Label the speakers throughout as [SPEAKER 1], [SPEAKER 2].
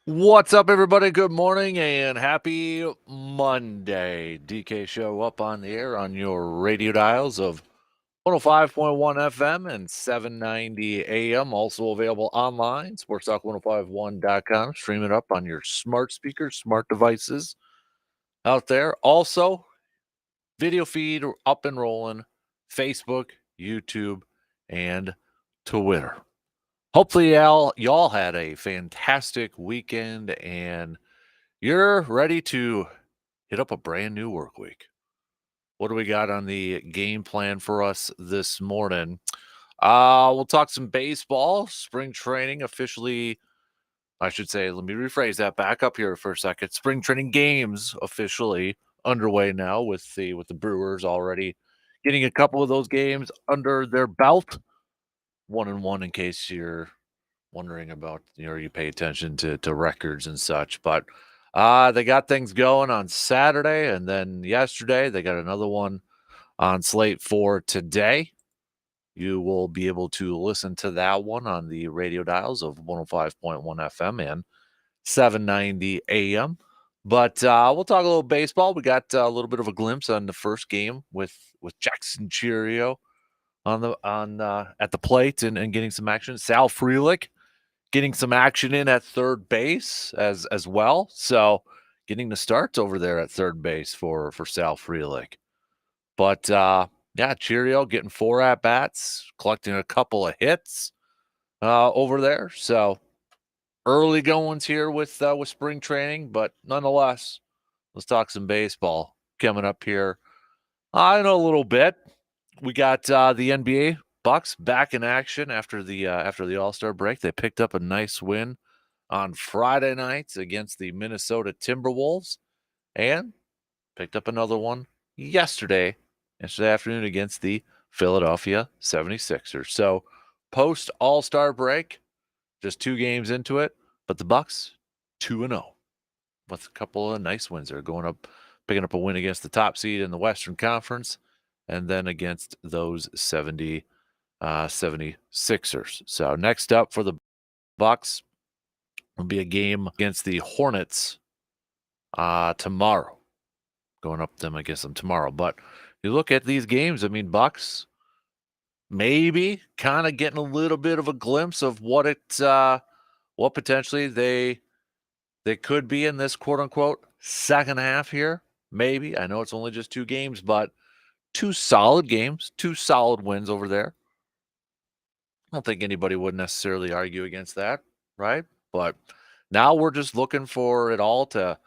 [SPEAKER 1] What's up, everybody? Good morning and happy Monday. DK Show up on the air on your radio dials of 105.1 FM and 790 AM. Also available online, sportstalk1051.com. Stream it up on your smart speakers, smart devices out there. Also, video feed up and rolling, Facebook, YouTube, and Twitter. Hopefully, y'all had a fantastic weekend and you're ready to hit up a brand new work week. What do we got on the game plan for us this morning? We'll talk some baseball. Spring training officially, I should say, let me rephrase that back up here for a second. Spring training games officially underway now with the Brewers already getting a couple of those games under their belt. 1-1 in case you're wondering about, you pay attention to records and such. But they got things going on Saturday, and then yesterday they got another one on slate for today. You will be able to listen to that one on the radio dials of 105.1 FM and 790 AM. But we'll talk a little baseball. We got a little bit of a glimpse on the first game with Jackson Cheerio on at the plate and getting some action. Sal Frelick getting some action in at third base as well. So getting the starts over there at third base for Sal Frelick. But yeah, Cheerio getting 4 at bats, collecting a couple of hits over there. So early goings here with spring training, but nonetheless, let's talk some baseball coming up here. I know a little bit. We got the NBA Bucks back in action after the All-Star break. They picked up a nice win on Friday night against the Minnesota Timberwolves and picked up another one yesterday afternoon against the Philadelphia 76ers. So post All-Star break, just 2 games into it, but the Bucks 2-0 with a couple of nice wins. They're going up, picking up a win against the top seed in the Western Conference and then against those 76ers. So next up for the Bucks will be a game against the Hornets tomorrow. Going up them against them tomorrow. But you look at these games, I mean, Bucks maybe kind of getting a little bit of a glimpse of what potentially they could be in this quote unquote second half here. Maybe. I know it's only just 2 games, but 2 solid games, 2 solid wins over there. I don't think anybody would necessarily argue against that, right? But now we're just looking for it all to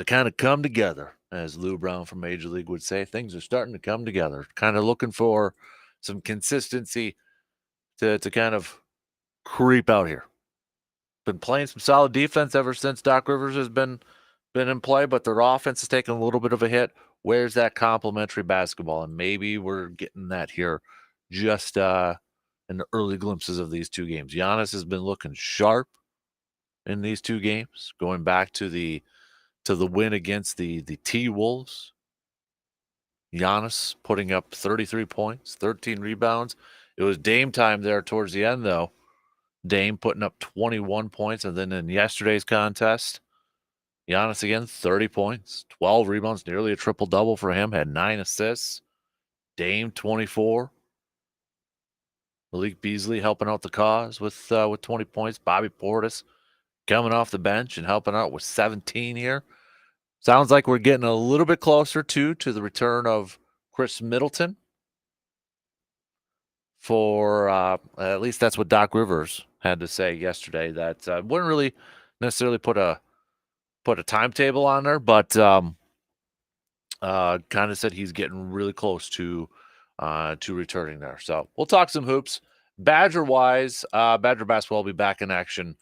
[SPEAKER 1] kind of come together, as Lou Brown from Major League would say. Things are starting to come together. Kind of looking for some consistency to kind of creep out here. Been playing some solid defense ever since Doc Rivers has been in play, but their offense has taken a little bit of a hit. Where's that complimentary basketball? And maybe we're getting that here just in the early glimpses of these 2 games. Giannis has been looking sharp in these 2 games, going back to the win against the T-Wolves. Giannis putting up 33 points, 13 rebounds. It was Dame time there towards the end, though. Dame putting up 21 points, and then in yesterday's contest, Giannis again, 30 points, 12 rebounds, nearly a triple-double for him, had 9 assists. Dame, 24. Malik Beasley helping out the cause with 20 points. Bobby Portis coming off the bench and helping out with 17 here. Sounds like we're getting a little bit closer to the return of Chris Middleton. For at least that's what Doc Rivers had to say yesterday. That wouldn't really necessarily put a timetable on there, but kind of said he's getting really close to returning there. So we'll talk some hoops. Badger wise, Badger basketball will be back in action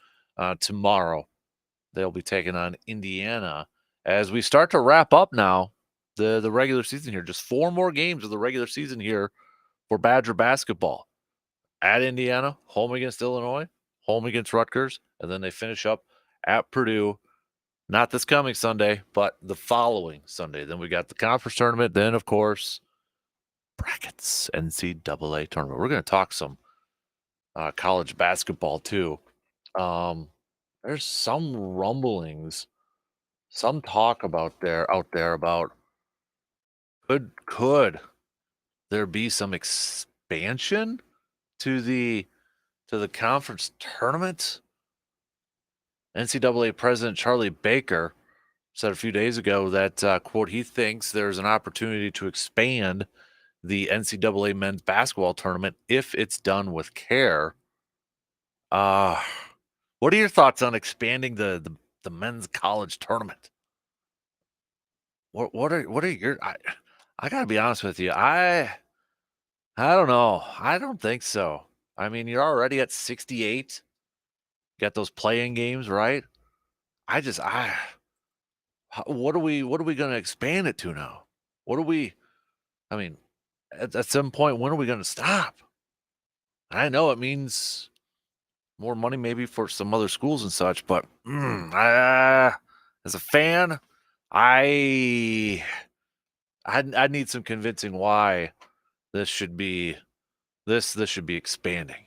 [SPEAKER 1] tomorrow. They'll be taking on Indiana as we start to wrap up now the regular season here. Just 4 more games of the regular season here for Badger basketball. At Indiana, home against Illinois, home against Rutgers, and then they finish up at Purdue. Not this coming Sunday, but the following Sunday. Then we got the conference tournament. Then, of course, brackets, NCAA tournament. We're going to talk some college basketball too. there's some rumblings, some talk out there about could there be some expansion to the conference tournament? NCAA President Charlie Baker said a few days ago that, quote, he thinks there's an opportunity to expand the NCAA men's basketball tournament if it's done with care. Uh, what are your thoughts on expanding the men's college tournament? What are your I gotta be honest with you. I don't know. I don't think so. I mean, you're already at 68. Got those playing games, right? I just I what are we gonna expand it to now? What are we I mean, at some point, when are we gonna stop? I know it means more money maybe for some other schools and such, but as a fan, I I need some convincing why this should be this should be expanding.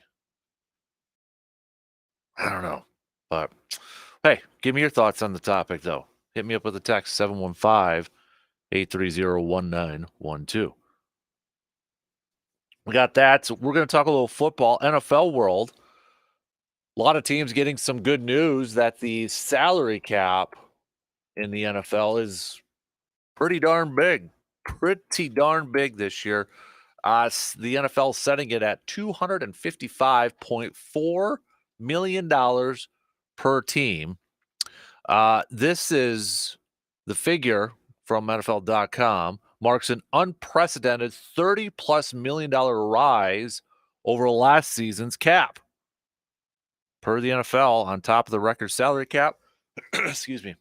[SPEAKER 1] I don't know. But hey, give me your thoughts on the topic though. Hit me up with a text 715-830-1912. We got that. So we're going to talk a little football, NFL world. A lot of teams getting some good news that the salary cap in the NFL is pretty darn big. Pretty darn big this year. The NFL setting it at $255.4 million per team. This is the figure from NFL.com marks an unprecedented 30 plus $1 million rise over last season's cap. Per the NFL, on top of the record salary cap, excuse me,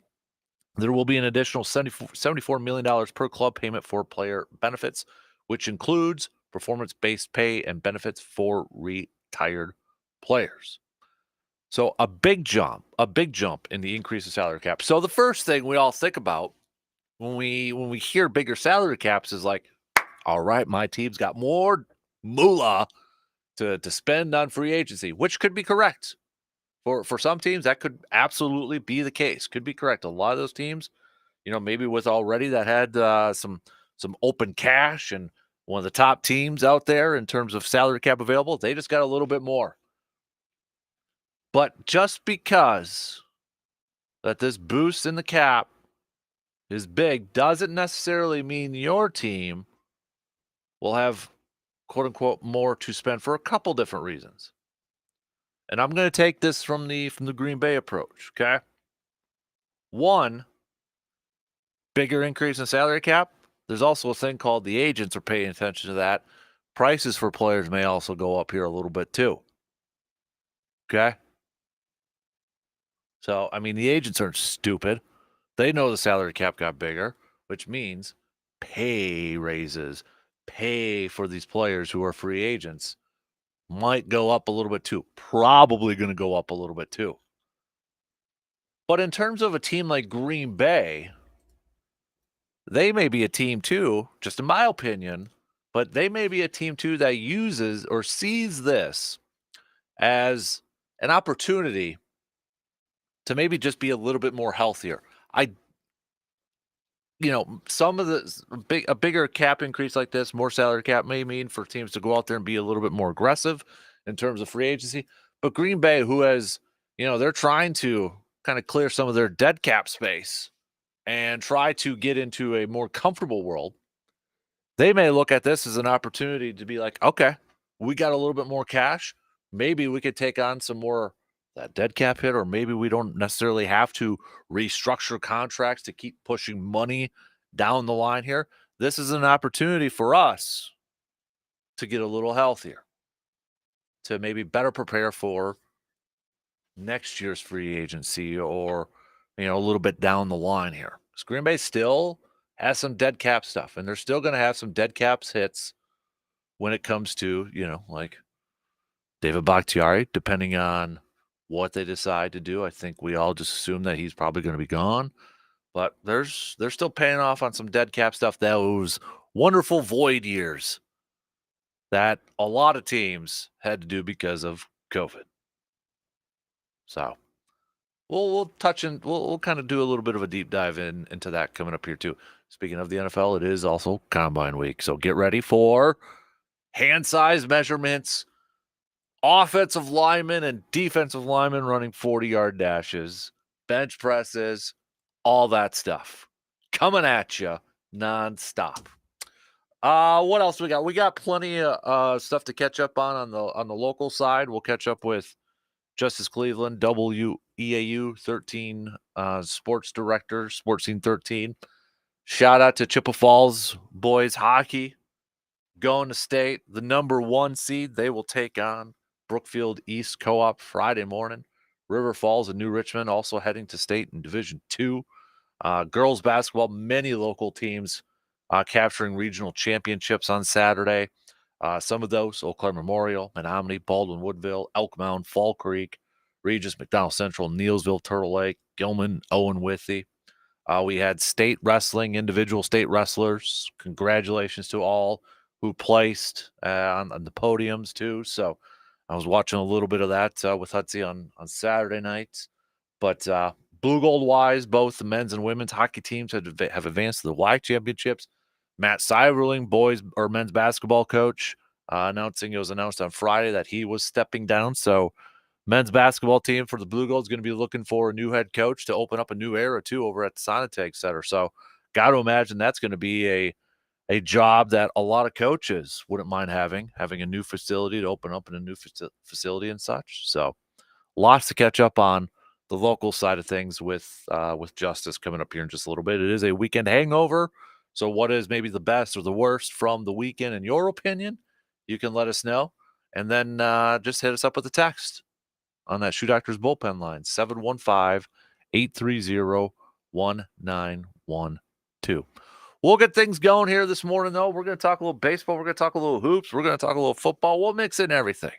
[SPEAKER 1] there will be an additional $74 million per club payment for player benefits, which includes performance-based pay and benefits for retired players. So a big jump in the increase of salary cap. So the first thing we all think about when we hear bigger salary caps is like, all right, my team's got more moolah to spend on free agency, which could be correct. For some teams, that could absolutely be the case. Could be correct. A lot of those teams, maybe with already that had some open cash and one of the top teams out there in terms of salary cap available, they just got a little bit more. But just because that this boost in the cap is big doesn't necessarily mean your team will have quote unquote more to spend for a couple different reasons. And I'm going to take this from the Green Bay approach, okay? One, bigger increase in salary cap. There's also a thing called the agents are paying attention to that. Prices for players may also go up here a little bit too. Okay? So, I mean, the agents aren't stupid. They know the salary cap got bigger, which means pay raises, pay for these players who are free agents might go up a little bit too. Probably going to go up a little bit too. But in terms of a team like Green Bay, they may be a team too, just in my opinion, but they may be a team too that uses or sees this as an opportunity to maybe just be a little bit more healthier. Some of a bigger cap increase like this, more salary cap may mean for teams to go out there and be a little bit more aggressive in terms of free agency. But Green Bay, who has, they're trying to kind of clear some of their dead cap space and try to get into a more comfortable world. They may look at this as an opportunity to be like, okay, we got a little bit more cash. Maybe we could take on some more that dead cap hit, or maybe we don't necessarily have to restructure contracts to keep pushing money down the line here. This is an opportunity for us to get a little healthier, to maybe better prepare for next year's free agency or, a little bit down the line here. Green Bay still has some dead cap stuff, and they're still going to have some dead caps hits when it comes to, like David Bakhtiari, depending on what they decide to do. I think we all just assume that he's probably going to be gone. But they're still paying off on some dead cap stuff. Those wonderful void years that a lot of teams had to do because of COVID. So we'll touch in. We'll kind of do a little bit of a deep dive into that coming up here too. Speaking of the NFL, it is also Combine Week, so get ready for hand size measurements, offensive linemen and defensive linemen running 40-yard dashes, bench presses, all that stuff coming at you nonstop. What else we got? We got plenty of stuff to catch up on the local side. We'll catch up with Justice Cleveland, WEAU 13 sports director, Sports Scene 13. Shout out to Chippewa Falls boys hockey going to state, the number 1 seed. They will take on Brookfield East Co-op Friday morning. River Falls and New Richmond also heading to state in Division 2. Girls basketball, many local teams capturing regional championships on Saturday. Some of those, Eau Claire Memorial, Menominee, Baldwin Woodville, Elk Mound, Fall Creek, Regis, McDonald Central, Neilsville, Turtle Lake, Gilman, Owen Withy. We had state wrestling, individual state wrestlers. Congratulations to all who placed on the podiums too. So I was watching a little bit of that with Hutsy on Saturday nights. But blue gold wise, both the men's and women's hockey teams have advanced to the Y championships. Matt Seiberling, boys or men's basketball coach, it was announced on Friday that he was stepping down. So men's basketball team for the Blue Gold is going to be looking for a new head coach to open up a new era too over at the Sonotag Center. So got to imagine that's going to be a job that a lot of coaches wouldn't mind having a new facility to open up in a new facility and such. So lots to catch up on the local side of things with Justice coming up here in just a little bit. It is a weekend hangover. So what is maybe the best or the worst from the weekend in your opinion? You can let us know. And then just hit us up with a text on that Shoe Doctors bullpen line, 715-830-1912. We'll get things going here this morning, though. We're going to talk a little baseball. We're going to talk a little hoops. We're going to talk a little football. We'll mix in everything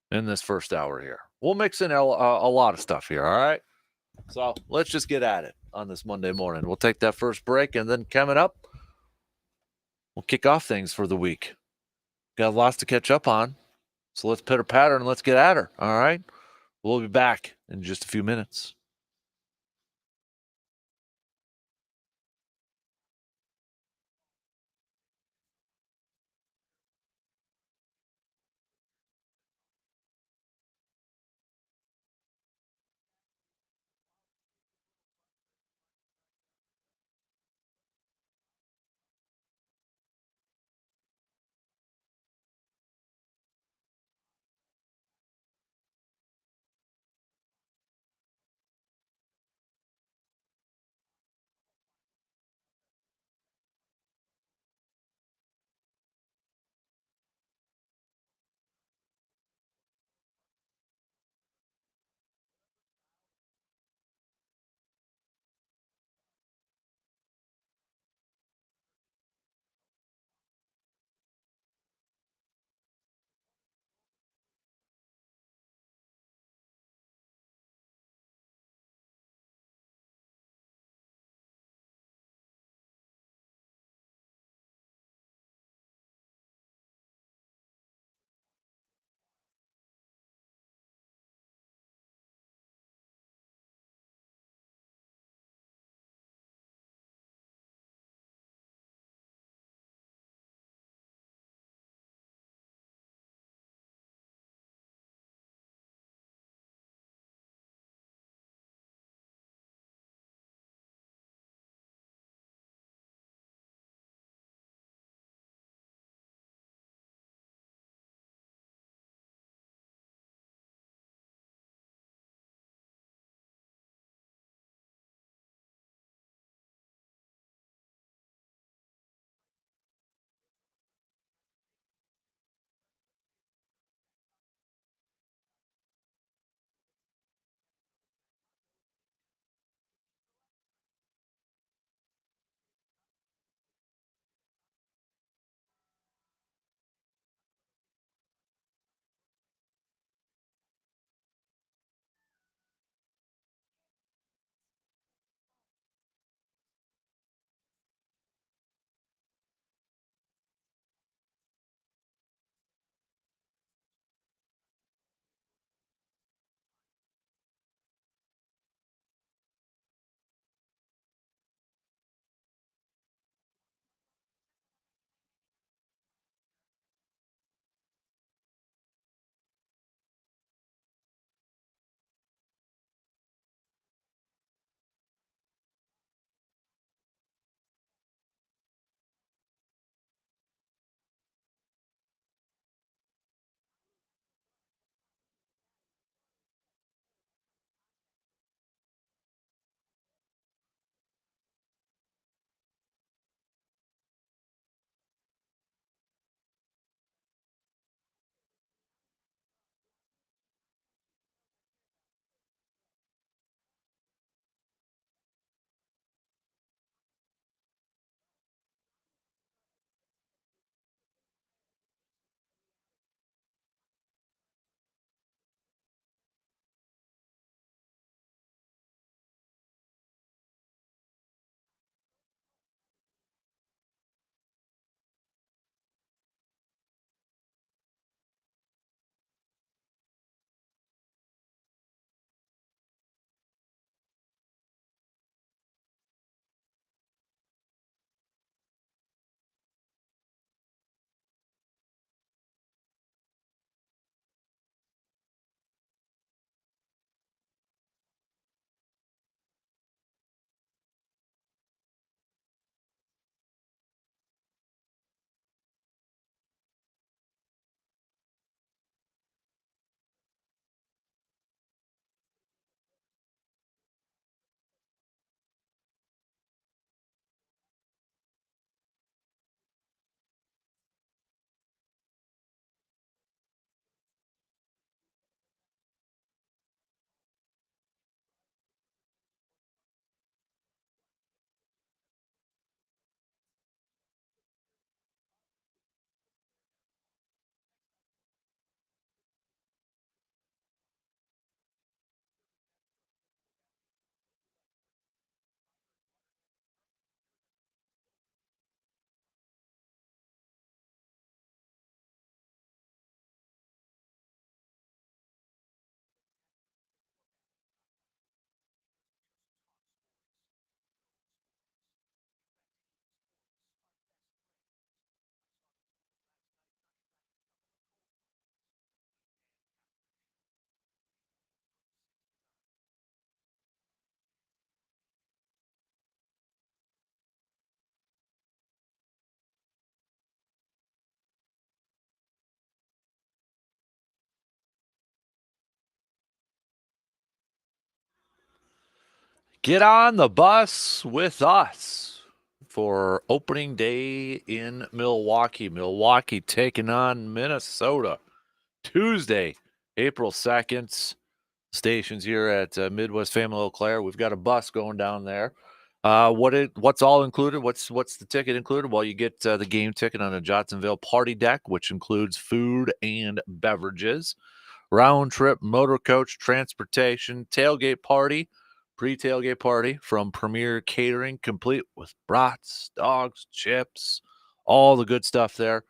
[SPEAKER 1] in this first hour here. We'll mix in a lot of stuff here, all right? So let's just get at it on this Monday morning. We'll take that first break, and then coming up, we'll kick off things for the week. Got lots to catch up on. So let's pitter patter and let's get at her, all right? We'll be back in just a few minutes. Get on the bus with us for opening day in Milwaukee. Milwaukee taking on Minnesota Tuesday, April 2nd. Stations here at Midwest Family Eau Claire. We've got a bus going down there. What's all included? What's the ticket included? Well, you get the game ticket on a Johnsonville party deck, which includes food and beverages, round trip motor coach transportation, tailgate party, pre-tailgate party from Premier Catering, complete with brats, dogs, chips, all the good stuff there.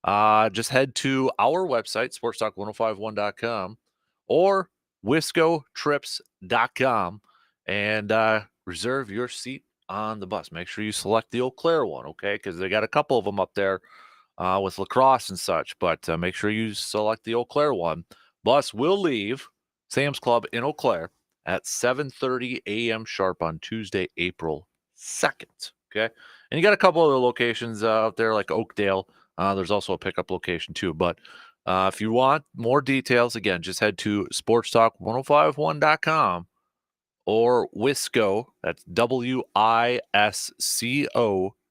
[SPEAKER 1] Just head to our website, sportstalk1051.com or wiscotrips.com and reserve your seat on the bus. Make sure you select the Eau Claire one, okay? Because they got a couple of them up there with lacrosse and such, but make sure you select the Eau Claire one. Bus will leave Sam's Club in Eau Claire at 7:30 a.m. sharp on Tuesday, April 2nd. Okay. And you got a couple other locations out there like Oakdale. There's also a pickup location too. But if you want more details, again, just head to sportstalk1051.com or Wisco, that's WISCO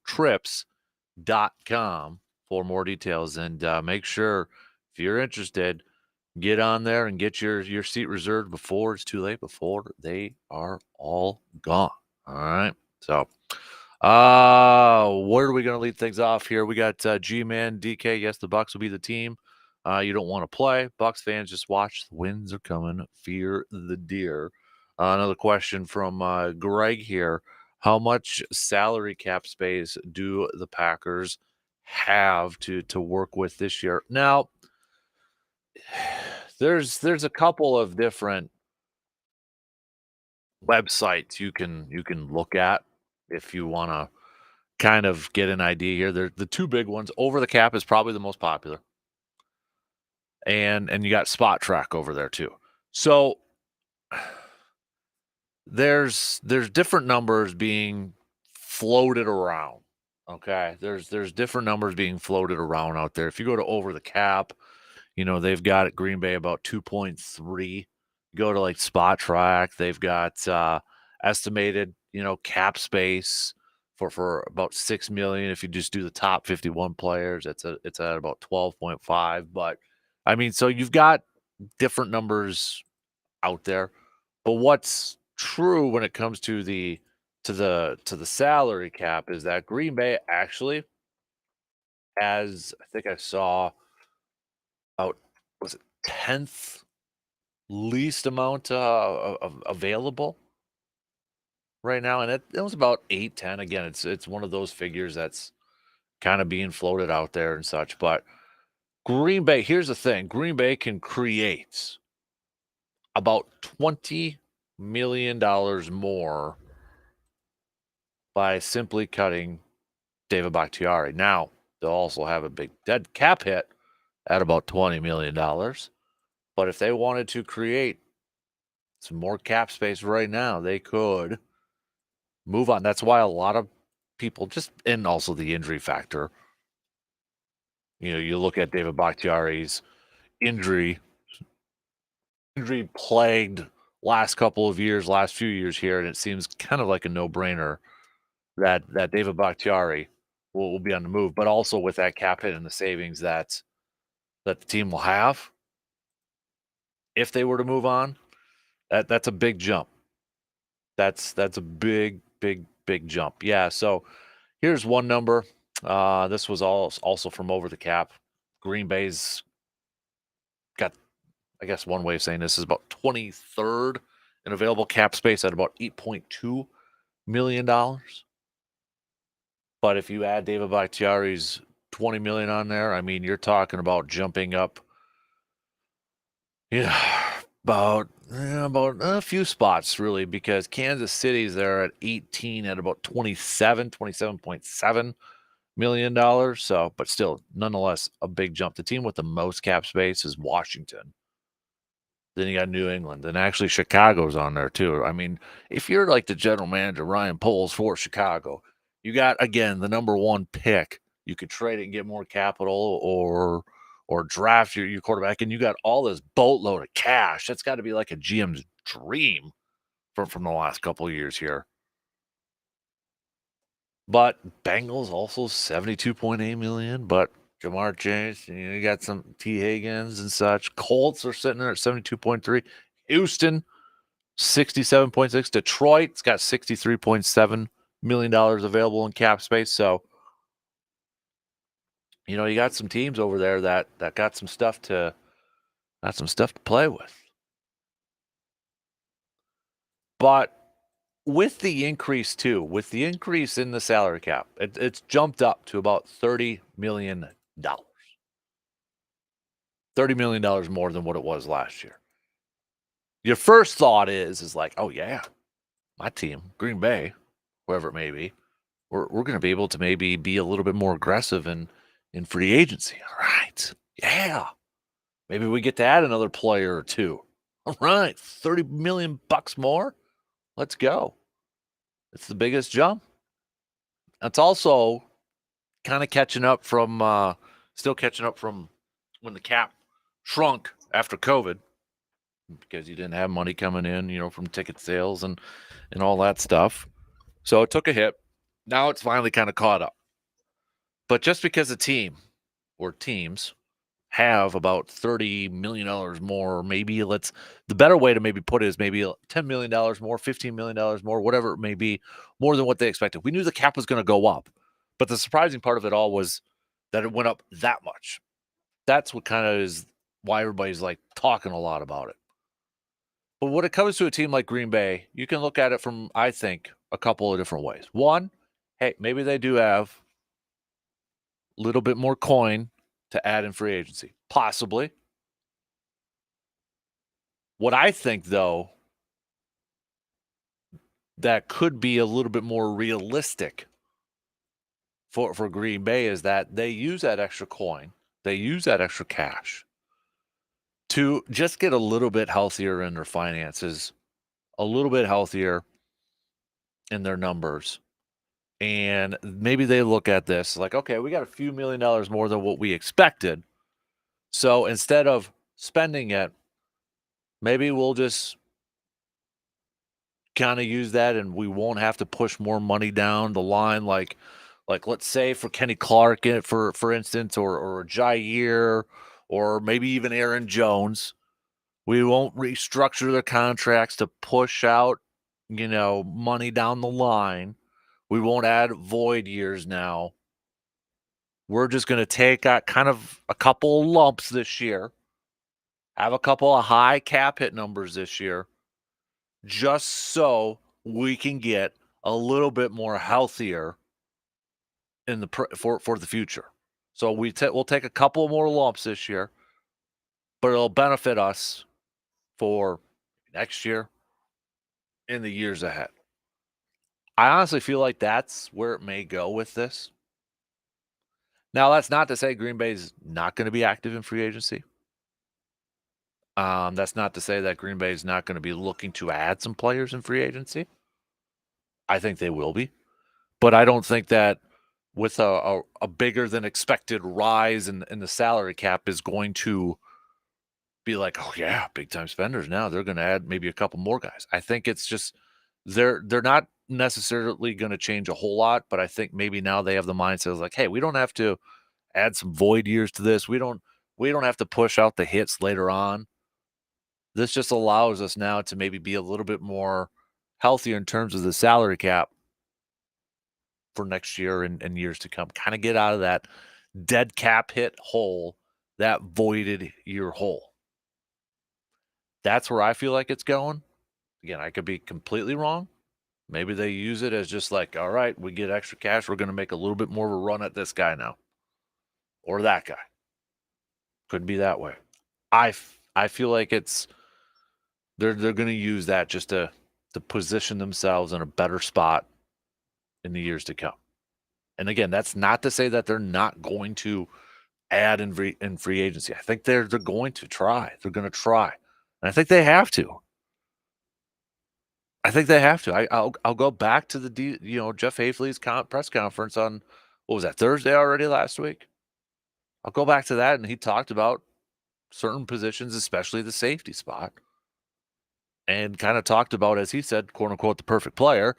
[SPEAKER 1] trips.com for more details. And make sure if you're interested, get on there and get your seat reserved before it's too late, before they are all gone. All right. So where are we going to lead things off here? We got G-Man, DK. Yes, the Bucks will be the team. You don't want to play. Bucks fans, just watch. The winds are coming. Fear the deer. Another question from Greg here. How much salary cap space do the Packers have to work with this year? Now, there's a couple of different websites you can look at if you want to kind of get an idea here. They're the two big ones. Over the Cap is probably the most popular, and you got Spot Track over there too. So there's different numbers being floated around. Okay, there's different numbers being floated around out there. If you go to Over the Cap, they've got at Green Bay about 2.3. Go to like Spot Track, they've got estimated, cap space for about 6 million. If you just do the top 51 players, it's at about 12.5. But I mean, so you've got different numbers out there. But what's true when it comes to the salary cap is that Green Bay actually has, I think I saw about, was it 10th least amount of available right now, and it was about 8-10. Again, it's one of those figures that's kind of being floated out there and such. But Green Bay, here's the thing: Green Bay can create about $20 million more by simply cutting David Bakhtiari. Now they'll also have a big dead cap hit at about $20 million. But if they wanted to create some more cap space right now, they could move on. That's why a lot of people and also the injury factor. You look at David Bakhtiari's injury plagued last few years here, and it seems kind of like a no-brainer that David Bakhtiari will be on the move. But also with that cap hit and the savings that the team will have, if they were to move on, that's a big jump. That's a big jump. Yeah. So here's one number. This was also from Over the Cap. Green Bay's got, I guess one way of saying this is about 23rd in available cap space at about $8.2 million. But if you add David Bakhtiari's 20 million on there, I mean, you're talking about jumping up, about a few spots really, because Kansas City's there at 18 at about $27.7 million. So, but still, nonetheless, a big jump. The team with the most cap space is Washington. Then you got New England, and actually Chicago's on there too. I mean, if you're like the general manager Ryan Poles for Chicago, you got again the number one pick. You could trade it and get more capital, or draft your quarterback, and you got all this boatload of cash. That's got to be like a GM's dream from the last couple of years here. But Bengals also 72.8 million, but Jamar Chase, you got some T. Higgins and such. Colts are sitting there at 72.3. Houston, 67.6. Detroit's got $63.7 million available in cap space. So, you got some teams over there that got some stuff to play with. But with the increase in the salary cap, it's jumped up to about $30 million. $30 million more than what it was last year. Your first thought is like, oh yeah, my team, Green Bay, whoever it may be, we're going to be able to maybe be a little bit more aggressive in free agency. All right. Yeah. Maybe we get to add another player or two. All right. $30 million more. Let's go. It's the biggest jump. That's also kind of still catching up from when the cap shrunk after COVID because you didn't have money coming in, from ticket sales and all that stuff. So it took a hit. Now it's finally kind of caught up. But just because a team or teams have about $30 million more, the better way to maybe put it is maybe $10 million more, $15 million more, whatever it may be, more than what they expected. We knew the cap was going to go up, but the surprising part of it all was that it went up that much. That's what kind of is why everybody's like talking a lot about it. But when it comes to a team like Green Bay, you can look at it from, I think, a couple of different ways. One, hey, maybe they do have a little bit more coin to add in free agency. Possibly. What I think, though, that could be a little bit more realistic for Green Bay is that they use that extra coin, they use that extra cash to just get a little bit healthier in their finances, a little bit healthier in their numbers. And maybe they look at this like, okay, we got a few $1 million more than what we expected. So instead of spending it, maybe we'll just kind of use that and we won't have to push more money down the line. Like let's say for Kenny Clark, for instance, or Jair, or maybe even Aaron Jones. We won't restructure their contracts to push out, money down the line. We won't add void years now. We're just going to take kind of a couple of lumps this year, have a couple of high cap hit numbers this year, just so we can get a little bit more healthier in for the future. So we'll take a couple more lumps this year, but it'll benefit us for next year in the years ahead. I honestly feel like that's where it may go with this. Now, that's not to say Green Bay's not going to be active in free agency. That's not to say that Green Bay is not going to be looking to add some players in free agency. I think they will be. But I don't think that with a bigger than expected rise in the salary cap is going to be like, oh yeah, big time spenders now. They're going to add maybe a couple more guys. I think it's just they're not necessarily going to change a whole lot, but I think maybe now they have the mindset of like, hey, we don't have to add some void years to this. We don't have to push out the hits later on. This just allows us now to maybe be a little bit more healthier in terms of the salary cap for next year and years to come. Kind of get out of that dead cap hit hole, that voided year hole. That's where I feel like it's going. Again, I could be completely wrong. Maybe they use it as just like, all right, we get extra cash. We're going to make a little bit more of a run at this guy now or that guy. Could be that way. I feel like they're going to use that just to position themselves in a better spot in the years to come. And again, that's not to say that they're not going to add in free agency. I think they're going to try. They're going to try. And I think they have to. I'll go back to the Jeff Hafley's press conference on, what was that, Thursday already last week? I'll go back to that, and he talked about certain positions, especially the safety spot, and kind of talked about, as he said, quote unquote, the perfect player.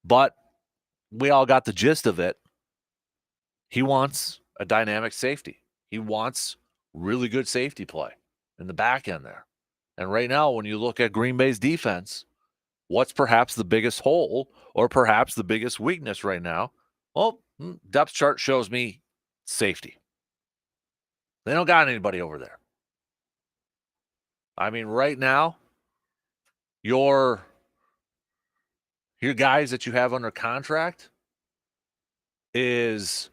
[SPEAKER 1] But we all got the gist of it. He wants a dynamic safety. He wants really good safety play in the back end there. And right now, when you look at Green Bay's defense, what's perhaps the biggest hole or perhaps the biggest weakness right now? Well, depth chart shows me safety. They don't got anybody over there. I mean, right now, your guys that you have under contract is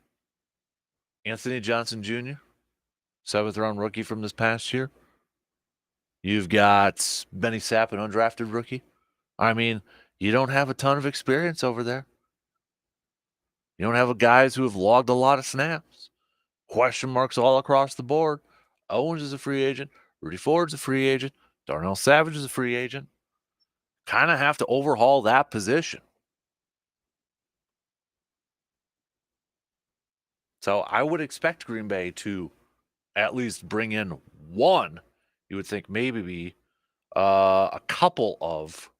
[SPEAKER 1] Anthony Johnson Jr., 7th-round rookie from this past year. You've got Benny Sapp, an undrafted rookie. I mean, you don't have a ton of experience over there. You don't have guys who have logged a lot of snaps. Question marks all across the board. Owens is a free agent. Rudy Ford's a free agent. Darnell Savage is a free agent. Kind of have to overhaul that position. So I would expect Green Bay to at least bring in one. You would think maybe a couple of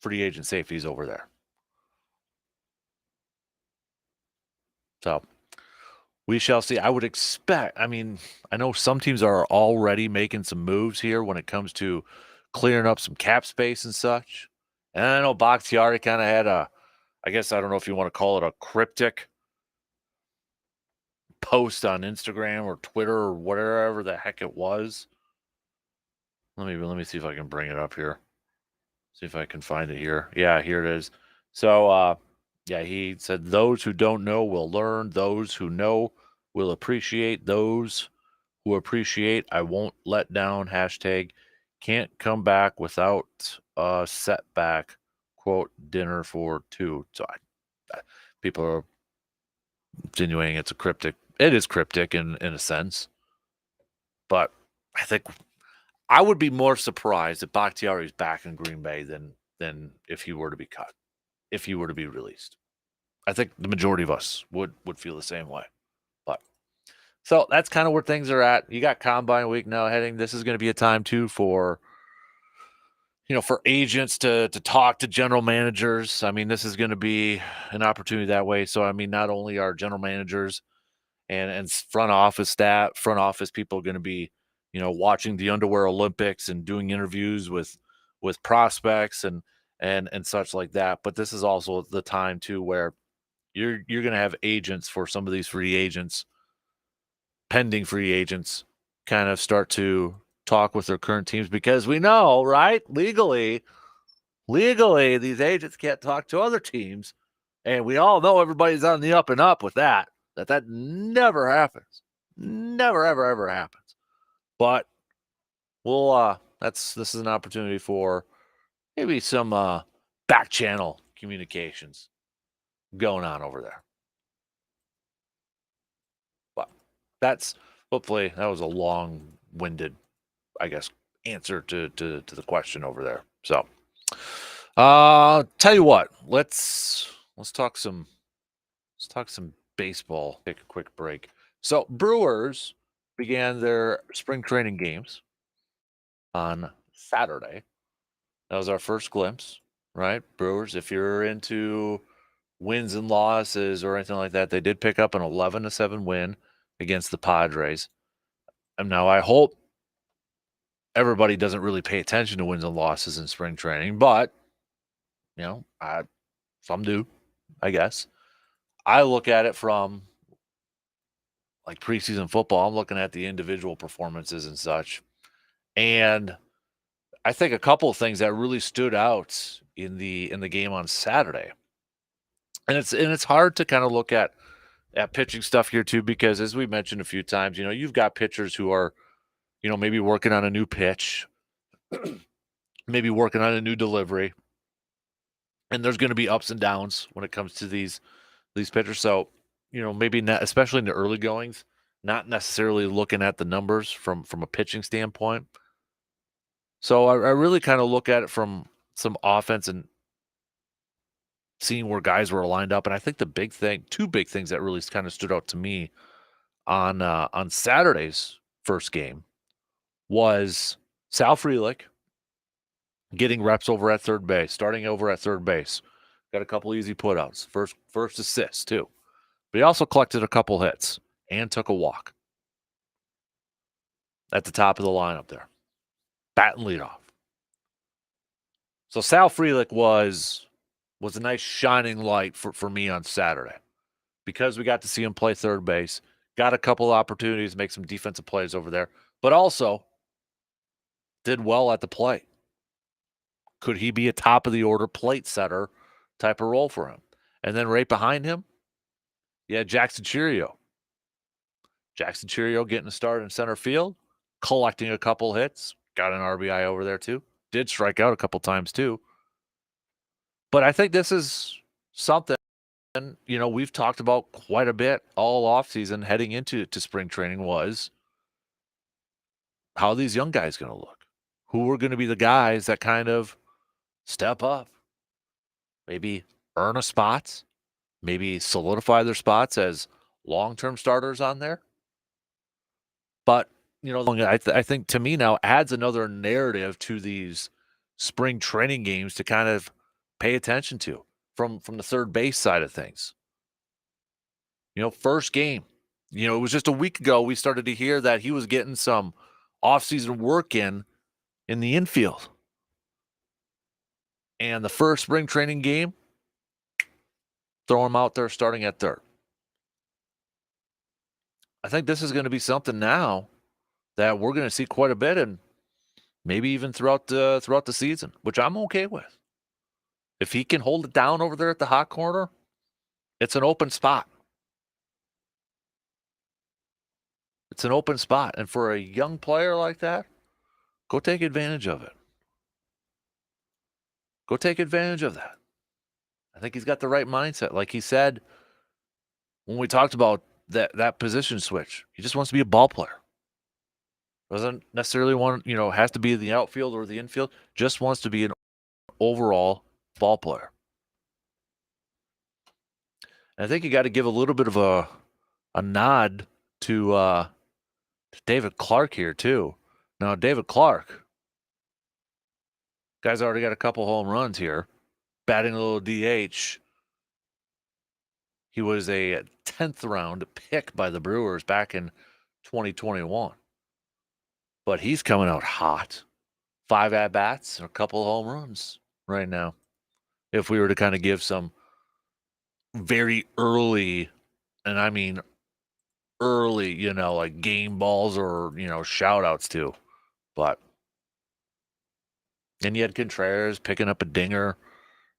[SPEAKER 1] free agent safeties over there. So we shall see. I would expect, I mean, I know some teams are already making some moves here when it comes to clearing up some cap space and such. And I know Bakhtiari kind of had I guess I don't know if you want to call it a cryptic post on Instagram or Twitter or whatever the heck it was. Let me see if I can bring it up here. See if I can find it here. Yeah, here it is. So yeah, he said those who don't know will learn, those who know will appreciate, those who appreciate I won't let down. Hashtag can't come back without a setback. Quote dinner for two. So people are insinuating it's a cryptic. It is cryptic in a sense, but I think I would be more surprised if Bakhtiari is back in Green Bay than if he were to be cut, if he were to be released. I think the majority of us would feel the same way. But so that's kind of where things are at. You got Combine Week now heading. This is going to be a time too for for agents to talk to general managers. I mean, this is going to be an opportunity that way. So I mean, not only are general managers and front office people going to be watching the Underwear Olympics and doing interviews with prospects and such like that, but this is also the time too where you're going to have agents for some of these pending free agents kind of start to talk with their current teams, because we know, right, legally these agents can't talk to other teams, and we all know everybody's on the up and up with that never happens. Never, ever happens. But we'll this is an opportunity for maybe some back channel communications going on over there. But that's hopefully that was a long-winded, I guess, answer to the question over there. So tell you what, let's talk some baseball. Take a quick break. So Brewers began their spring training games on Saturday. That was our first glimpse, right? Brewers, if you're into wins and losses or anything like that, they did pick up an 11-7 win against the Padres. And now I hope everybody doesn't really pay attention to wins and losses in spring training, but some do, I guess. I look at it from like preseason football. I'm looking at the individual performances and such. And I think a couple of things that really stood out in the game on Saturday. And it's hard to kind of look at pitching stuff here too, because as we mentioned a few times, you've got pitchers who are, maybe working on a new pitch, maybe working on a new delivery. And there's going to be ups and downs when it comes to these pitchers. So, maybe not, especially in the early goings, not necessarily looking at the numbers from a pitching standpoint. So I really kind of look at it from some offense and seeing where guys were lined up. And I think two big things that really kind of stood out to me on Saturday's first game was Sal Frelick getting reps over at third base, starting over at third base. Got a couple easy putouts. First assist, too. But he also collected a couple hits and took a walk at the top of the lineup there. Bat and leadoff. So Sal Frelick was a nice shining light for me on Saturday because we got to see him play third base. Got a couple of opportunities to make some defensive plays over there, but also did well at the plate. Could he be a top of the order plate setter type of role for him? And then right behind him, yeah, Jackson Cheerio. Jackson Cheerio getting a start in center field, collecting a couple hits, got an RBI over there too. Did strike out a couple times too. But I think this is something, we've talked about quite a bit all offseason heading into spring training was how are these young guys going to look? Who are going to be the guys that kind of step up? Maybe earn a spot, maybe solidify their spots as long-term starters on there. But, I think to me now adds another narrative to these spring training games to kind of pay attention to from the third base side of things. First game, it was just a week ago we started to hear that he was getting some offseason work in the infield. And the first spring training game, throw him out there starting at third. I think this is going to be something now that we're going to see quite a bit and maybe even throughout the season, which I'm okay with. If he can hold it down over there at the hot corner, it's an open spot. It's an open spot. And for a young player like that, go take advantage of it. Go take advantage of that. I think he's got the right mindset. Like he said when we talked about that position switch, he just wants to be a ball player. Doesn't necessarily want, has to be in the outfield or the infield. Just wants to be an overall ball player. And I think you got to give a little bit of a nod to David Clark here too. Now, David Clark, guy's already got a couple home runs here, batting a little DH. He was a 10th round pick by the Brewers back in 2021. But he's coming out hot. 5 at-bats and a couple of home runs right now. If we were to kind of give some very early, and I mean early, like game balls or, shout outs too. But, and you had Contreras picking up a dinger,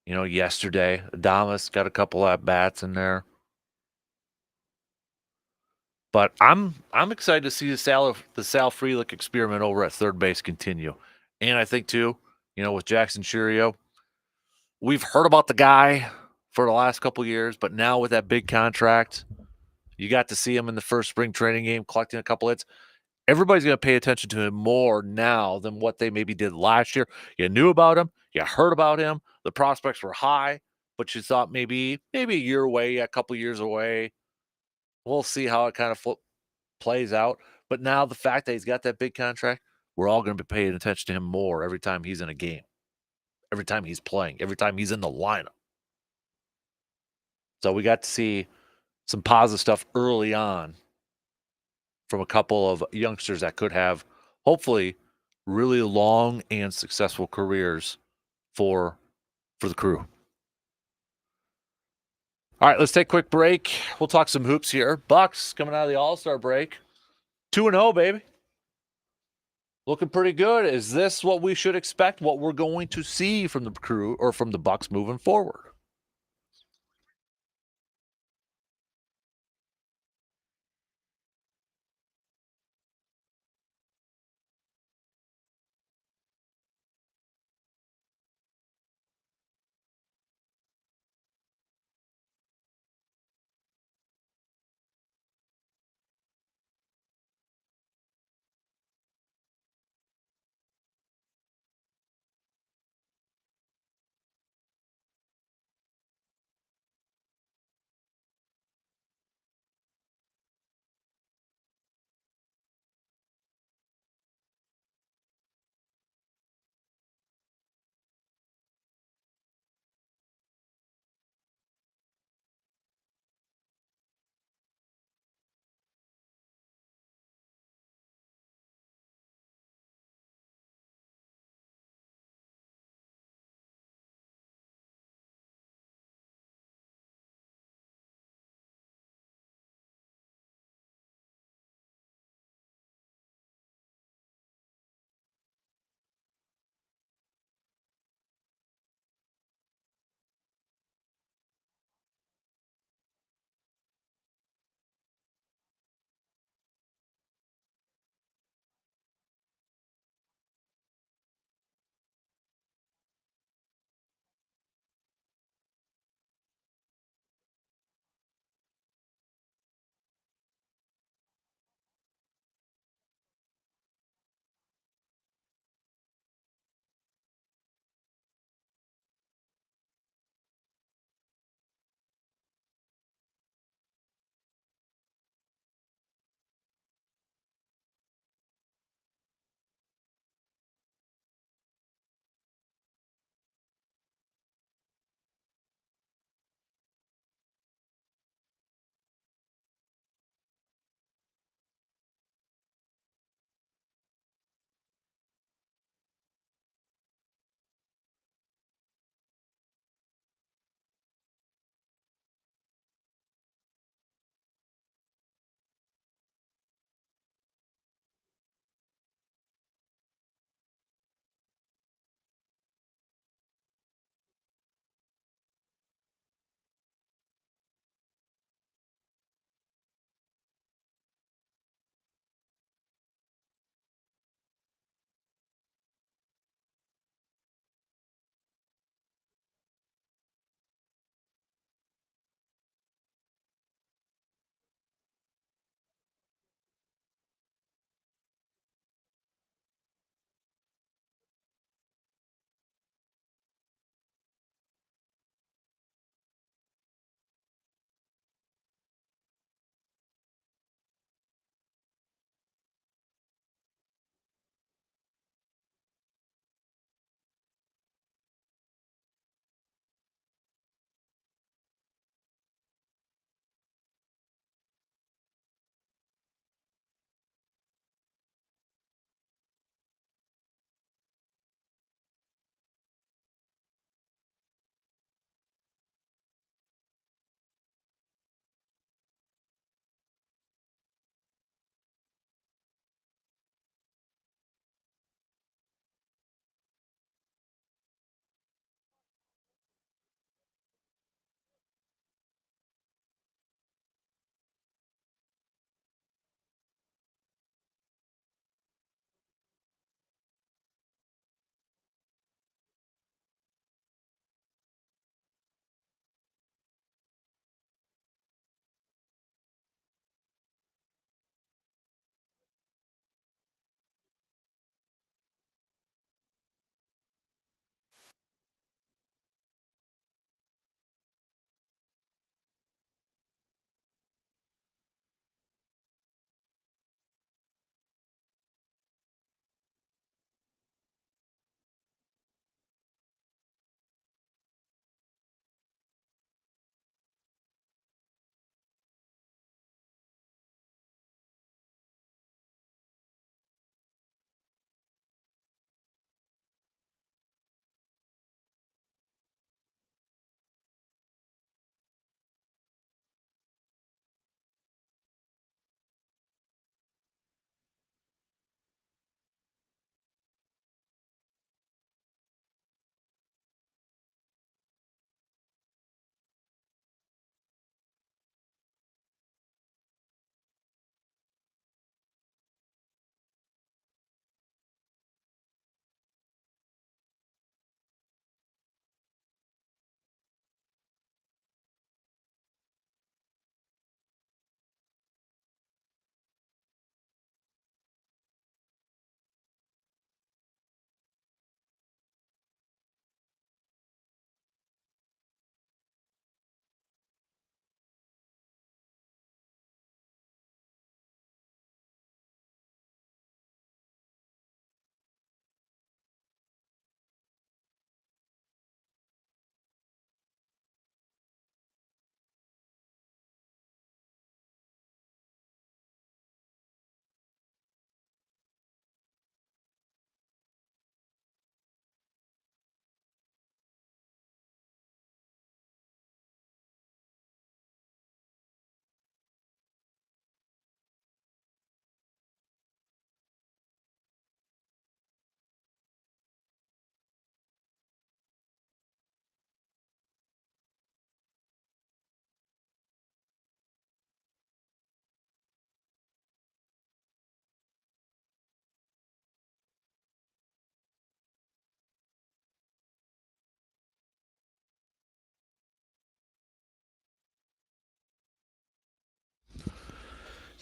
[SPEAKER 1] yesterday. Adames got a couple at bats in there. But I'm excited to see the Sal Frelick experiment over at third base continue. And I think too, with Jackson Cheerio, we've heard about the guy for the last couple of years, but now with that big contract, you got to see him in the first spring training game collecting a couple hits. Everybody's going to pay attention to him more now than what they maybe did last year. You knew about him, you heard about him, the prospects were high, but you thought maybe a year away, a couple years away. We'll see how it kind of plays out. But now the fact that he's got that big contract, we're all going to be paying attention to him more every time he's in a game, every time he's playing, every time he's in the lineup. So we got to see some positive stuff early on from a couple of youngsters that could have, hopefully, really long and successful careers for the Crew. All right, let's take a quick break. We'll talk some hoops here. Bucks coming out of the All-Star break. 2-0, baby. Looking pretty good. Is this what we should expect, what we're going to see from the Crew or from the Bucks moving forward?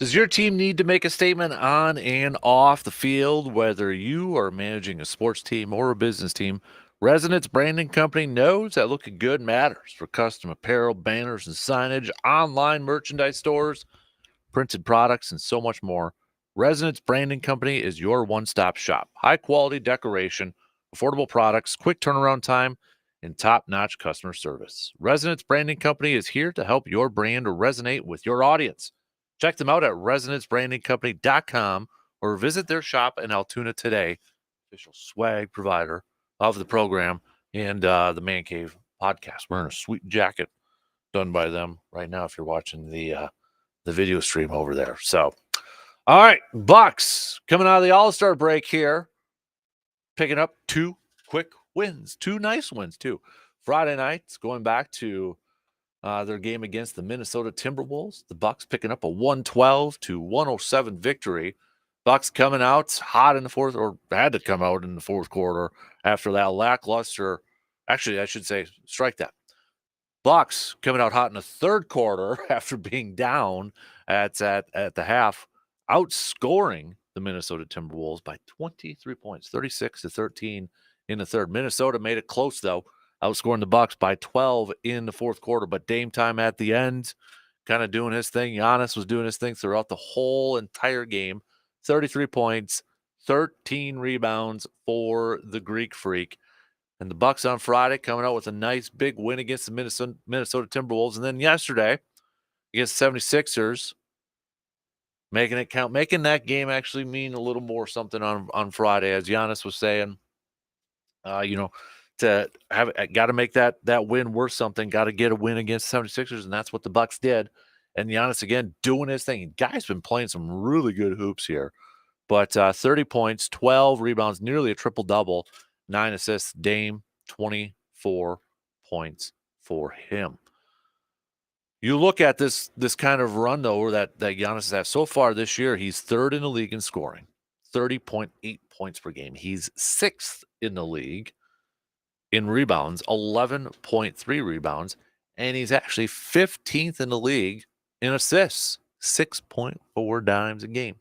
[SPEAKER 1] Does your team need to make a statement on and off the field? Whether you are managing a sports team or a business team, Resonance Branding Company knows that looking good matters. For custom apparel, banners, and signage, online merchandise stores, printed products, and so much more, Resonance Branding Company is your one-stop shop. High-quality decoration, affordable products, quick turnaround time, and top-notch customer service. Resonance Branding Company is here to help your brand resonate with your audience. Check them out at resonancebrandingcompany.com or visit their shop in Altoona today, official swag provider of the program and the Man Cave podcast. Wearing a sweet jacket done by them right now if you're watching the video stream over there. So, all right, Bucks coming out of the All-Star break here, picking up two quick wins, two nice wins too. Friday nights, going back to their game against the Minnesota Timberwolves. The Bucks picking up a 112-107 victory. Bucks coming out hot in the fourth, or had to come out in the fourth quarter after that lackluster. Actually, I should say, strike that. Bucks coming out hot in the third quarter after being down at the half, outscoring the Minnesota Timberwolves by 23 points, 36-13 in the third. Minnesota made it close though, outscoring the Bucks by 12 in the fourth quarter. But Dame time at the end, kind of doing his thing. Giannis was doing his thing throughout the whole entire game. 33 points, 13 rebounds for the Greek Freak. And the Bucks on Friday coming out with a nice big win against the Minnesota Timberwolves. And then yesterday against the 76ers, making it count, making that game actually mean a little more something on Friday, as Giannis was saying. To have got to make that win worth something, got to get a win against the 76ers, and that's what the Bucks did. And Giannis again doing his thing. Guy's been playing some really good hoops here. But 30 points, 12 rebounds, nearly a triple-double, 9 assists. Dame, 24 points for him. You look at this kind of run, though, that Giannis has had so far this year. He's third in the league in scoring, 30.8 points per game. He's sixth in the league in rebounds, 11.3 rebounds. And he's actually 15th in the league in assists, 6.4 dimes a game,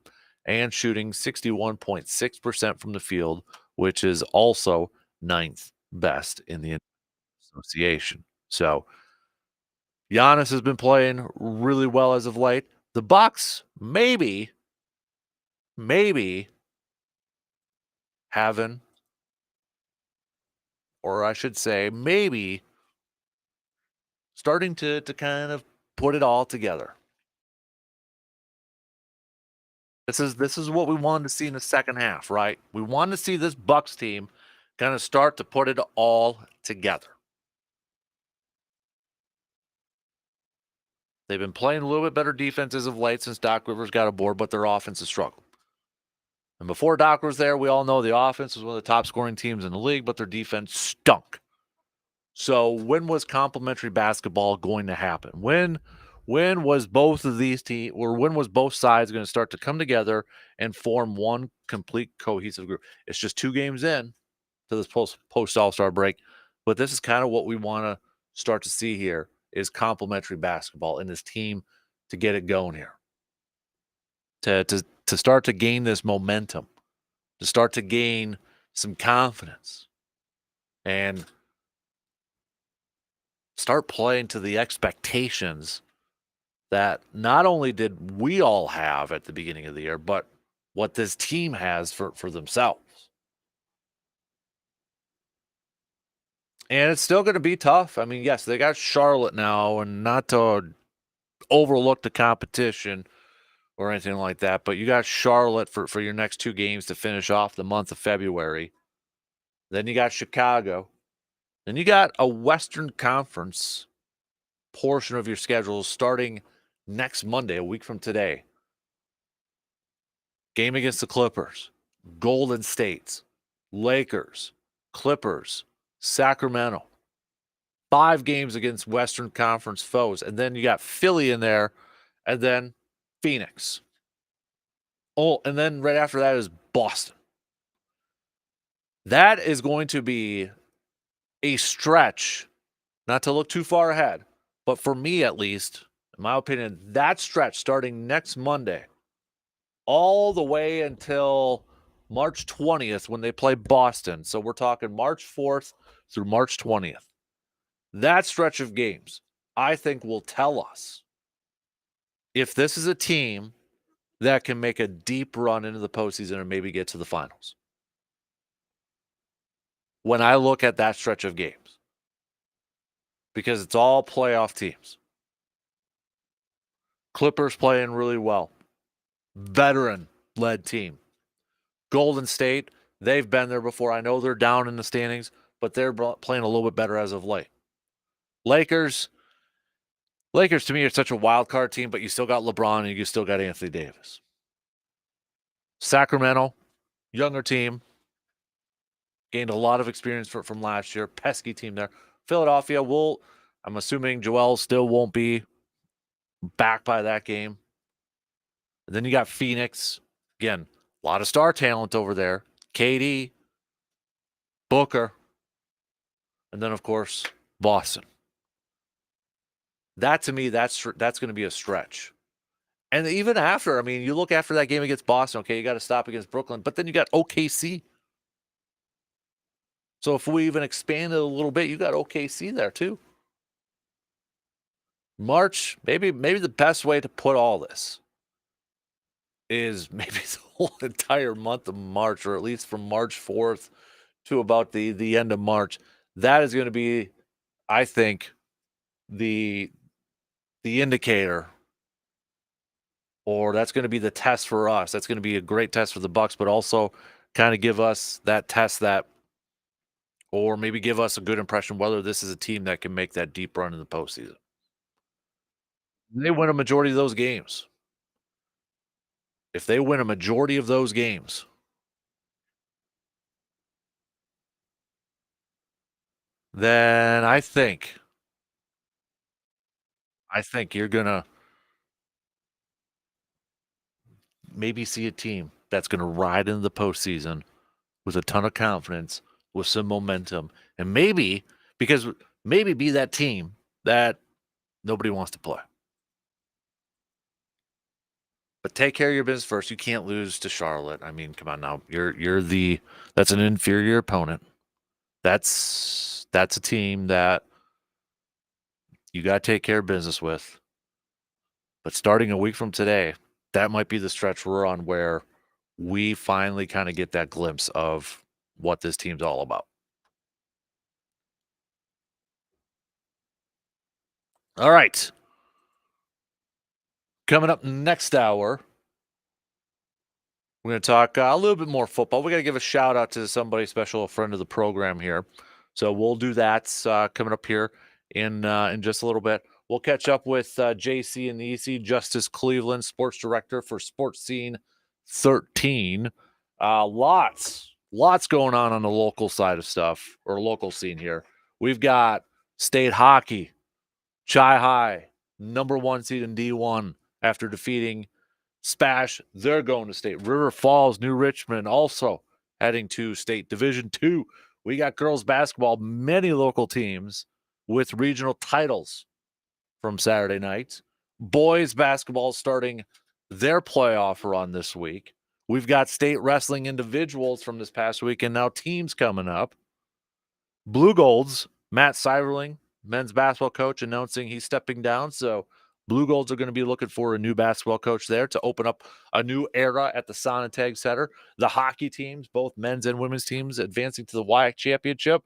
[SPEAKER 1] and shooting 61.6% from the field, which is also ninth best in the association. So Giannis has been playing really well as of late. The Bucks maybe having, or I should say maybe starting to kind of put it all together. This is what we wanted to see in the second half, right? We wanted to see this Bucks team kind of start to put it all together. They've been playing a little bit better defense as of late since Doc Rivers got aboard, but their offense has struggled. And before Doc was there, we all know the offense was one of the top scoring teams in the league, but their defense stunk. So when was complementary basketball going to happen? When was both of these teams, or when was both sides going to start to come together and form one complete cohesive group? It's just 2 games in to this post All-Star break, but this is kind of what we want to start to see here is complementary basketball in this team to get it going here. To start to gain this momentum, to start to gain some confidence, and start playing to the expectations that not only did we all have at the beginning of the year, but what this team has for themselves. And it's still going to be tough. I mean, yes, they got Charlotte now, and not to overlook the competition or anything like that, but you got Charlotte for your next 2 games to finish off the month of February. Then you got Chicago. Then you got a Western Conference portion of your schedule starting next Monday, a week from today. Game against the Clippers, Golden State, Lakers, Clippers, Sacramento. 5 games against Western Conference foes. And then you got Philly in there, and then Phoenix. Oh, and then right after that is Boston. That is going to be a stretch, not to look too far ahead, but for me at least, in my opinion, that stretch starting next Monday all the way until March 20th when they play Boston. So we're talking March 4th through March 20th. That stretch of games, I think, will tell us if this is a team that can make a deep run into the postseason and maybe get to the finals. When I look at that stretch of games, because it's all playoff teams. Clippers playing really well. Veteran-led team. Golden State, they've been there before. I know they're down in the standings, but they're playing a little bit better as of late. Lakers to me are such a wild card team, but you still got LeBron and you still got Anthony Davis. Sacramento, younger team, gained a lot of experience from last year. Pesky team there. Philadelphia, I'm assuming Joel still won't be back by that game. And then you got Phoenix. Again, a lot of star talent over there. KD, Booker, and then, of course, Boston. That, to me, that's going to be a stretch. And even after, I mean, you look after that game against Boston, okay, you got to stop against Brooklyn, but then you got OKC. So if we even expand it a little bit, you got OKC there too. March, maybe the best way to put all this is maybe the whole entire month of March, or at least from March 4th to about the end of March. That is going to be, I think, the indicator, or that's going to be the test for us. That's going to be a great test for the Bucks, but also kind of give us that test that, or maybe give us a good impression whether this is a team that can make that deep run in the postseason. They win a majority of those games. If they win a majority of those games, then I think you're going to maybe see a team that's going to ride into the postseason with a ton of confidence, with some momentum, and maybe be that team that nobody wants to play. But take care of your business first. You can't lose to Charlotte. I mean, come on now. That's an inferior opponent. That's a team that you got to take care of business with. But starting a week from today, that might be the stretch we're on where we finally kind of get that glimpse of what this team's all about. All right. Coming up next hour, we're going to talk a little bit more football. We got to give a shout out to somebody special, a friend of the program here. So we'll do that coming up here in just a little bit. We'll catch up with JC and the EC, Justice Cleveland, sports director for Sports Scene 13. Lots going on the local side of stuff, or local scene here. We've got state hockey, Chi High, number 1 seed in D1 after defeating Spash. They're going to state. River Falls, New Richmond also heading to state. Division 2. We got girls basketball, many local teams with regional titles from Saturday night. Boys basketball starting their playoff run this week. We've got state wrestling individuals from this past week, and now teams coming up. Blue Golds, Matt Seiverling, men's basketball coach, announcing he's stepping down. So Blue Golds are going to be looking for a new basketball coach there to open up a new era at the Sonatag Center. The hockey teams, both men's and women's teams, advancing to the WIAC championship.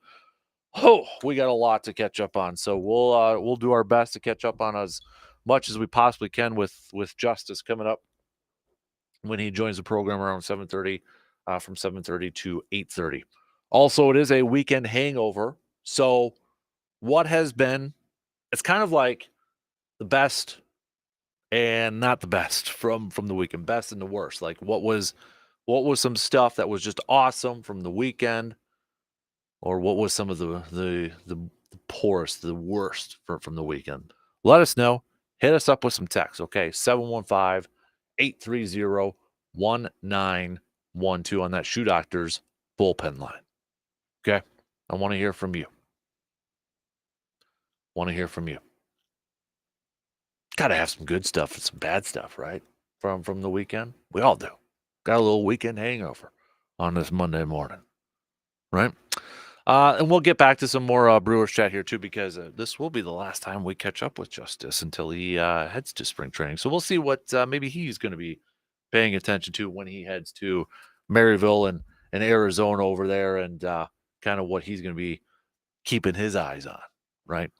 [SPEAKER 1] Oh, we got a lot to catch up on. So we'll do our best to catch up on as much as we possibly can with Justice coming up when he joins the program around 7:30, from 7:30 to 8:30. Also, it is a weekend hangover. So what has been, it's kind of like the best and not the best from the weekend, best and the worst. Like what was some stuff that was just awesome from the weekend, or what was some of the poorest, the worst from the weekend? Let us know. Hit us up with some text, okay? 715-830-1912 on that Shoe Doctors bullpen line. Okay? I want to hear from you. Got to have some good stuff and some bad stuff, right? from the weekend? We all do. Got a little weekend hangover on this Monday morning, right? And we'll get back to some more Brewers chat here too, because this will be the last time we catch up with Justice until he heads to spring training. So we'll see what maybe he's going to be paying attention to when he heads to Maryville and Arizona over there, and kind of what he's going to be keeping his eyes on, right?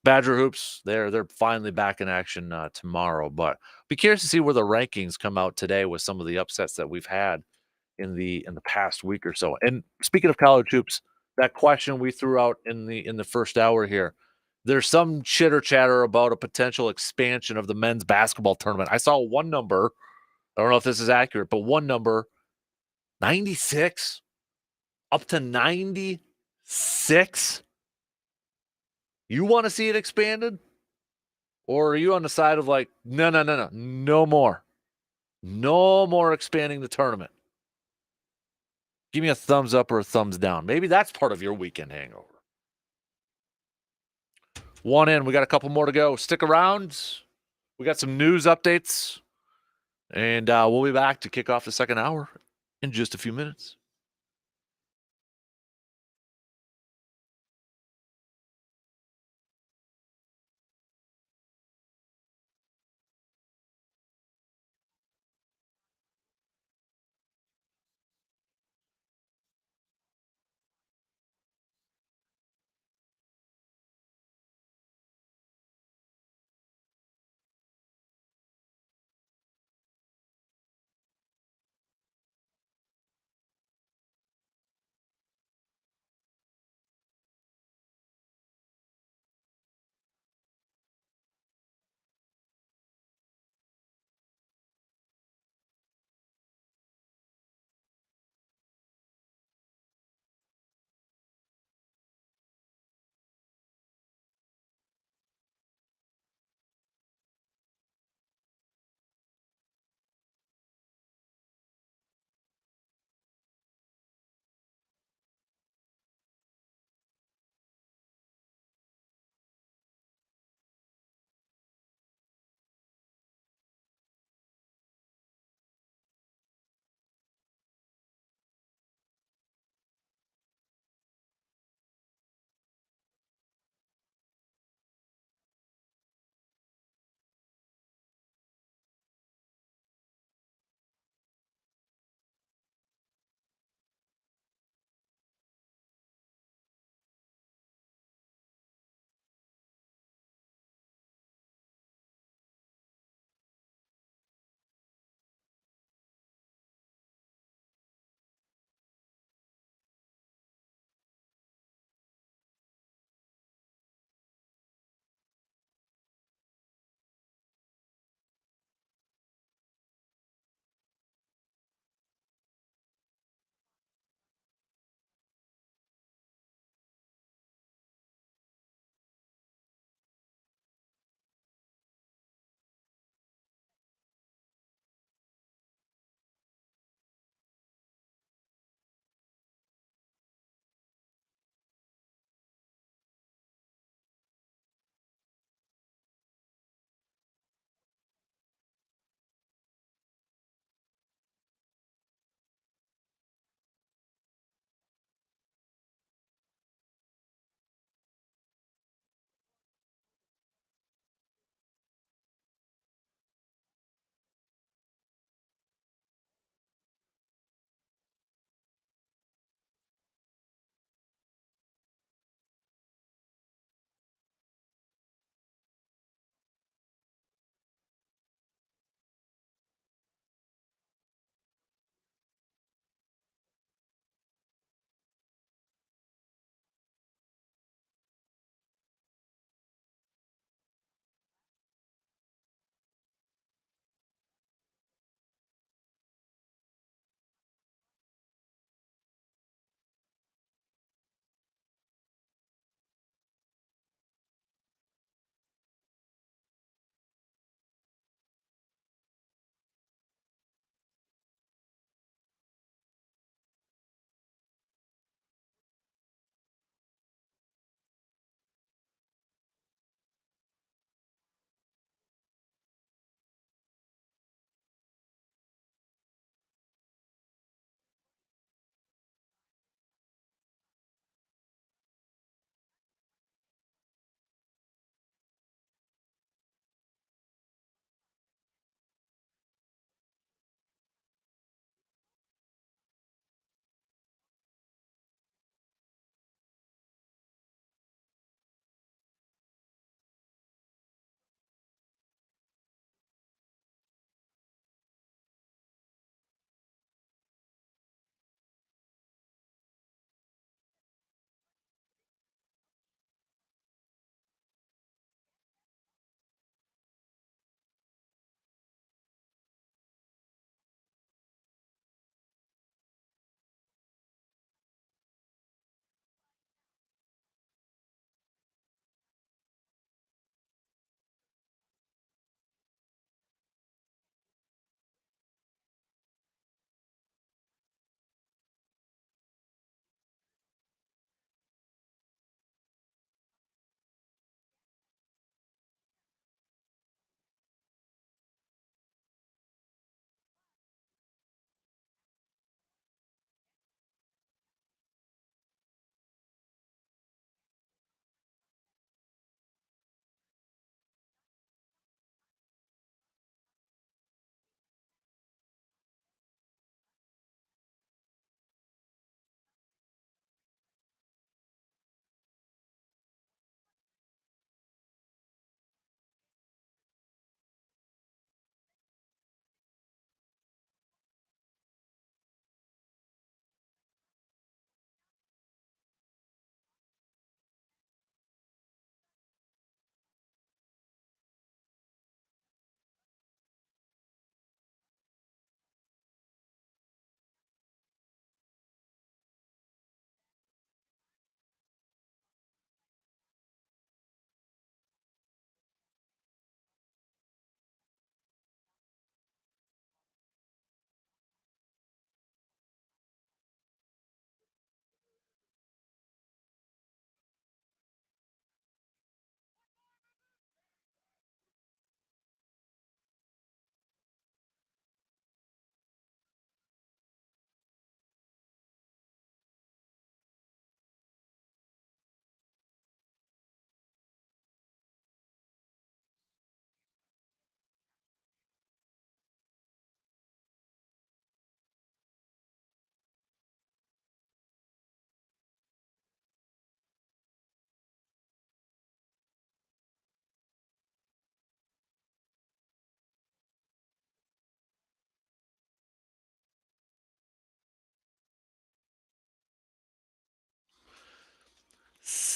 [SPEAKER 1] Badger hoops, they're finally back in action tomorrow, but be curious to see where the rankings come out today with some of the upsets that we've had in the past week or so. And speaking of college hoops, that question we threw out in the first hour here, there's some chitter chatter about a potential expansion of the men's basketball tournament. I saw one number. I don't know if this is accurate, but one number, 96, up to 96. You want to see it expanded? Or are you on the side of like, no, no, no, no, no more. No more expanding the tournament. Give me a thumbs up or a thumbs down. Maybe that's part of your weekend hangover. One in. We got a couple more to go. Stick around. We got some news updates. And we'll be back to kick off the second hour in just a few minutes.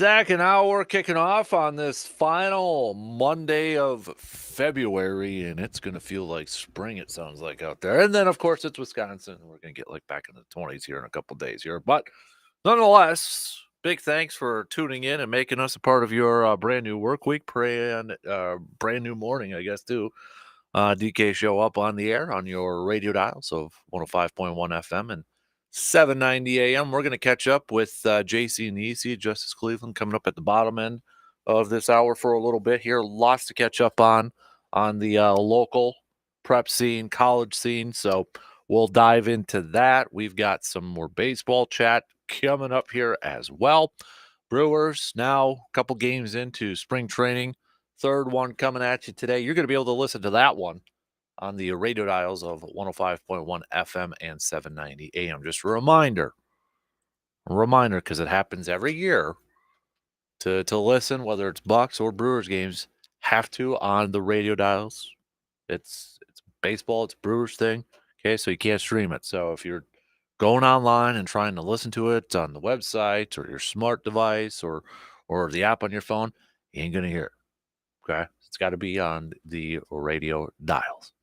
[SPEAKER 1] Second hour kicking off on this final Monday of February, and it's going to feel like spring, it sounds like, out there. And then, of course, it's Wisconsin. We're going to get like back in the 20s here in a couple days here. But nonetheless, big thanks for tuning in and making us a part of your brand new work week, brand new morning, I guess, too. DK Show up on the air on your radio dials of 105.1 FM and 790 AM. We're going to catch up with JC and EC, Justice Cleveland, coming up at the bottom end of this hour for a little bit here. Lots to catch up on the local prep scene, college scene. So we'll dive into that. We've got some more baseball chat coming up here as well. Brewers now a couple games into spring training. Third one coming at you today. You're going to be able to listen to that one on the radio dials of 105.1 FM and 790 AM. Just a reminder, because it happens every year to listen, whether it's Bucks or Brewers games, have to on the radio dials. It's baseball, it's Brewers thing. Okay, so you can't stream it. So if you're going online and trying to listen to it on the website or your smart device or the app on your phone, you ain't going to hear it. Okay, it's got to be on the radio dials.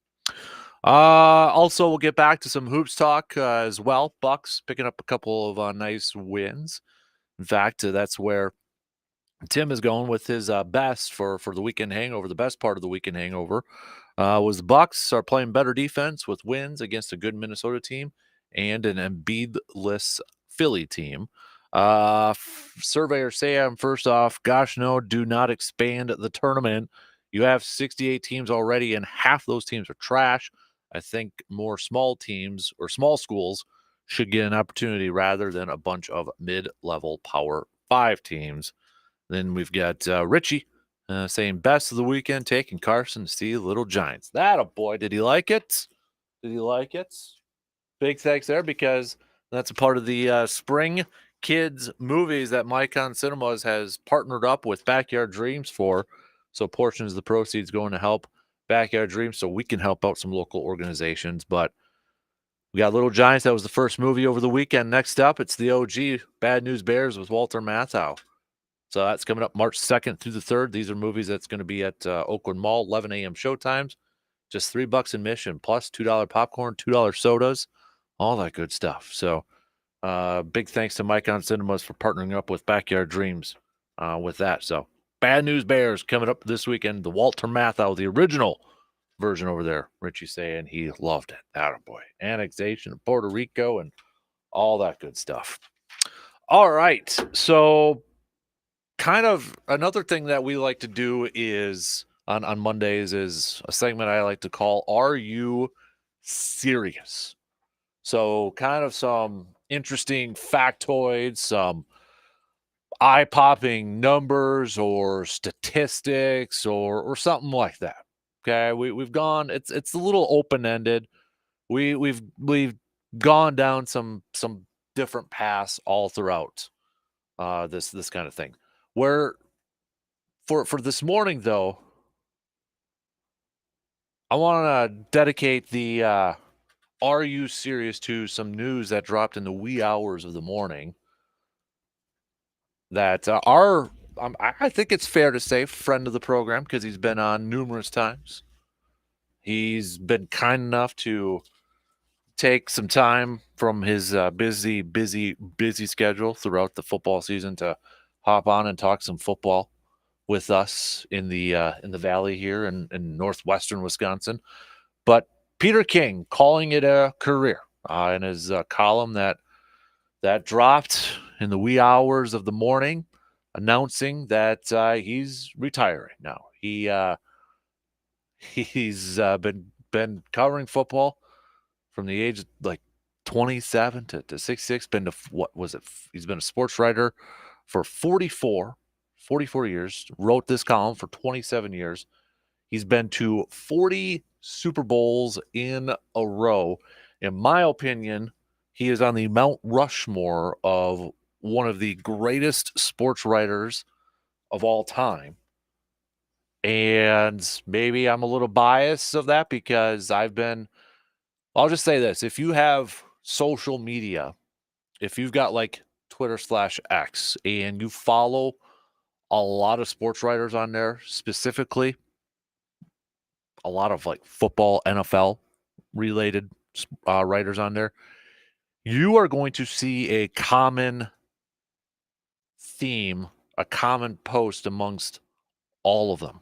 [SPEAKER 1] Also, we'll get back to some hoops talk as well. Bucks picking up a couple of nice wins. In fact, that's where Tim is going with his best for the weekend hangover. The best part of the weekend hangover was the Bucks are playing better defense with wins against a good Minnesota team and an Embiid-less Philly team. Surveyors say, first off, gosh, no, do not expand the tournament. You have 68 teams already, and half those teams are trash. I think more small teams or small schools should get an opportunity rather than a bunch of mid-level Power 5 teams. Then we've got Richie saying best of the weekend, taking Carson to see Little Giants. That a boy. Did he like it? Did he like it? Big thanks there, because that's a part of the spring kids movies that Micon Cinemas has partnered up with Backyard Dreams for. So portions of the proceeds going to help Backyard Dreams so we can help out some local organizations. But we got Little Giants. That was the first movie over the weekend. Next up, it's the OG Bad News Bears with Walter Matthau. So that's coming up March 2nd through the 3rd. These are movies that's going to be at Oakland Mall, 11 a.m. showtimes. Just $3 admission, plus $2 popcorn, $2 sodas, all that good stuff. So big thanks to Micon Cinemas for partnering up with Backyard Dreams with that. So Bad News Bears coming up this weekend. The Walter Matthau, the original version over there. Richie saying he loved it. Attaboy. Annexation of Puerto Rico and all that good stuff. All right. So kind of another thing that we like to do is on Mondays is a segment I like to call Are You Serious? So kind of some interesting factoids, some eye-popping numbers or statistics or something like that. Okay, we've gone. It's a little open-ended. We've gone down some different paths all throughout this kind of thing. Where for this morning though, I want to dedicate the Are You Serious to some news that dropped in the wee hours of the morning that I think it's fair to say, friend of the program, because he's been on numerous times. He's been kind enough to take some time from his busy schedule throughout the football season to hop on and talk some football with us in the valley here in northwestern Wisconsin. But Peter King calling it a career in his column that dropped in the wee hours of the morning, announcing that he's retiring now. He's been covering football from the age of like 27 to 66. Been to what was it? He's been a sports writer for 44 years. Wrote this column for 27 years. He's been to 40 Super Bowls in a row. In my opinion, he is on the Mount Rushmore of one of the greatest sports writers of all time. And maybe I'm a little biased of that because I'll just say this. If you have social media, if you've got like Twitter/X and you follow a lot of sports writers on there, specifically a lot of like football, NFL related writers on there. You are going to see a common theme, a common post amongst all of them.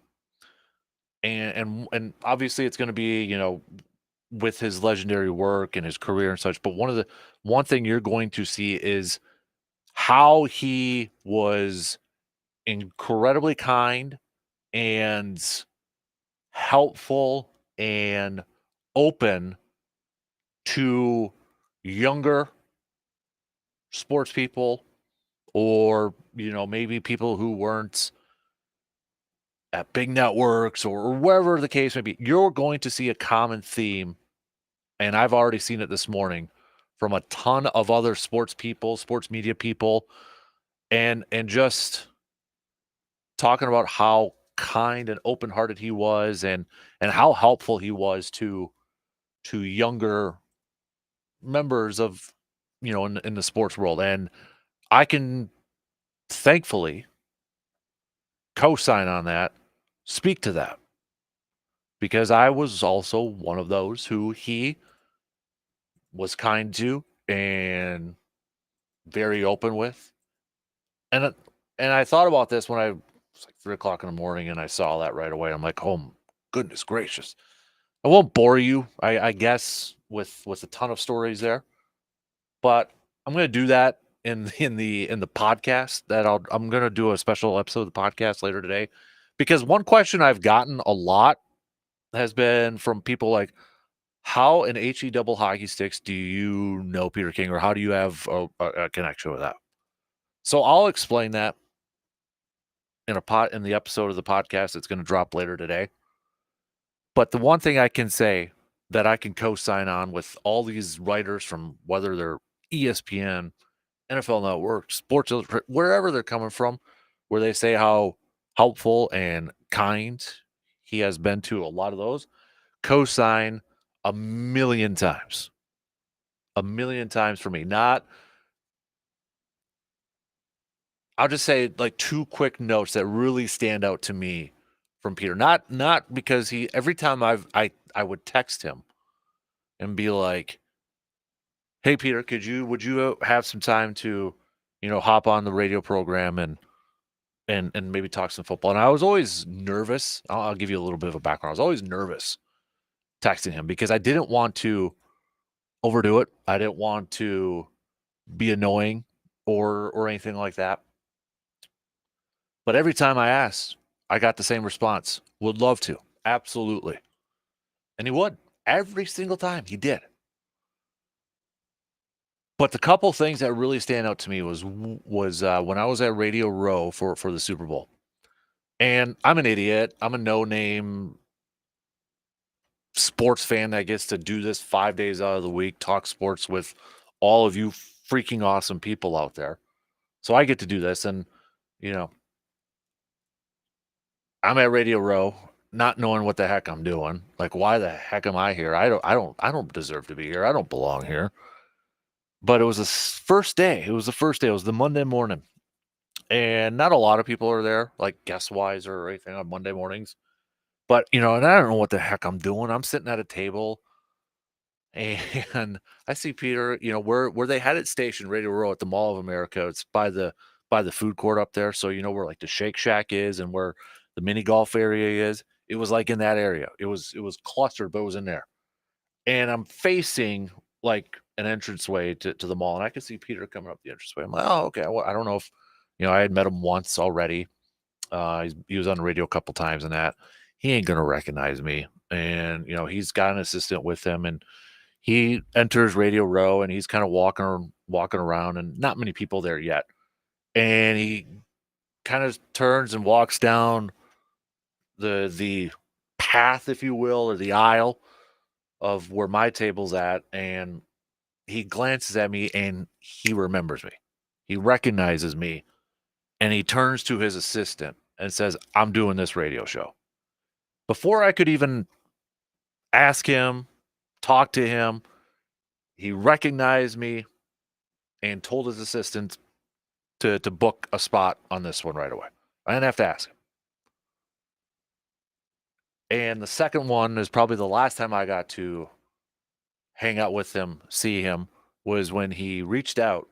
[SPEAKER 1] And obviously it's going to be, with his legendary work and his career and such, but one thing you're going to see is how he was incredibly kind and helpful and open to younger sports people, or maybe people who weren't at big networks, or wherever the case may be. You're going to see a common theme, and I've already seen it this morning from a ton of other sports people, sports media people, and just talking about how kind and open-hearted he was, and how helpful he was to younger members of, in the sports world. And I can thankfully co-sign on that, speak to that, because I was also one of those who he was kind to and very open with. And and I thought about this when I was like 3 o'clock in the morning and I saw that right away. I'm like, oh goodness gracious. I won't bore you, I guess, with a ton of stories there, but I'm gonna do that in the podcast. I'm gonna do a special episode of the podcast later today, because one question I've gotten a lot has been from people like, how in HE double hockey sticks do you know Peter King, or how do you have a connection with that? So I'll explain that in the episode of the podcast that's going to drop later today. But the one thing I can say that I can co-sign on with all these writers, from whether they're ESPN, NFL Network, Sports Illustrated, wherever they're coming from, where they say how helpful and kind he has been to a lot of those, co-sign a million times. A million times for me. I'll just say like two quick notes that really stand out to me from Peter. Not because every time I would text him and be like, "Hey Peter, would you have some time to, hop on the radio program and maybe talk some football?" And I was always nervous. I'll give you a little bit of a background. I was always nervous texting him because I didn't want to overdo it. I didn't want to be annoying or anything like that. But every time I asked, I got the same response. Would love to. Absolutely. And he would. Every single time he did. But the couple things that really stand out to me was when I was at Radio Row for the Super Bowl. And I'm an idiot. I'm a no-name sports fan that gets to do this 5 days out of the week, talk sports with all of you freaking awesome people out there. So I get to do this, and you know, I'm at Radio Row, not knowing what the heck I'm doing. Like, why the heck am I here? I don't deserve to be here. I don't belong here. But it was the first day. It was the first day. It was the Monday morning. And not a lot of people are there, like guest wise or anything on Monday mornings. But, and I don't know what the heck I'm doing. I'm sitting at a table and I see Peter, where they had it stationed, Radio Row at the Mall of America. It's by the food court up there. So where like the Shake Shack is and where the mini golf area is. It was like in that area. It was clustered, but it was in there. And I'm facing like an entranceway to the mall, and I could see Peter coming up the entranceway. I'm like, oh, okay. Well, I don't know if I had met him once already. He was on the radio a couple times, and that he ain't gonna recognize me. And he's got an assistant with him, and he enters Radio Row, and he's kind of walking around, and not many people there yet. And he kind of turns and walks down the path, if you will, or the aisle of where my table's at, and he glances at me and he remembers me. He recognizes me, and he turns to his assistant and says, "I'm doing this radio show." Before I could even ask him, talk to him, he recognized me and told his assistant to book a spot on this one right away. I didn't have to ask him. And the second one is probably the last time I got to hang out with him, see him, was when he reached out.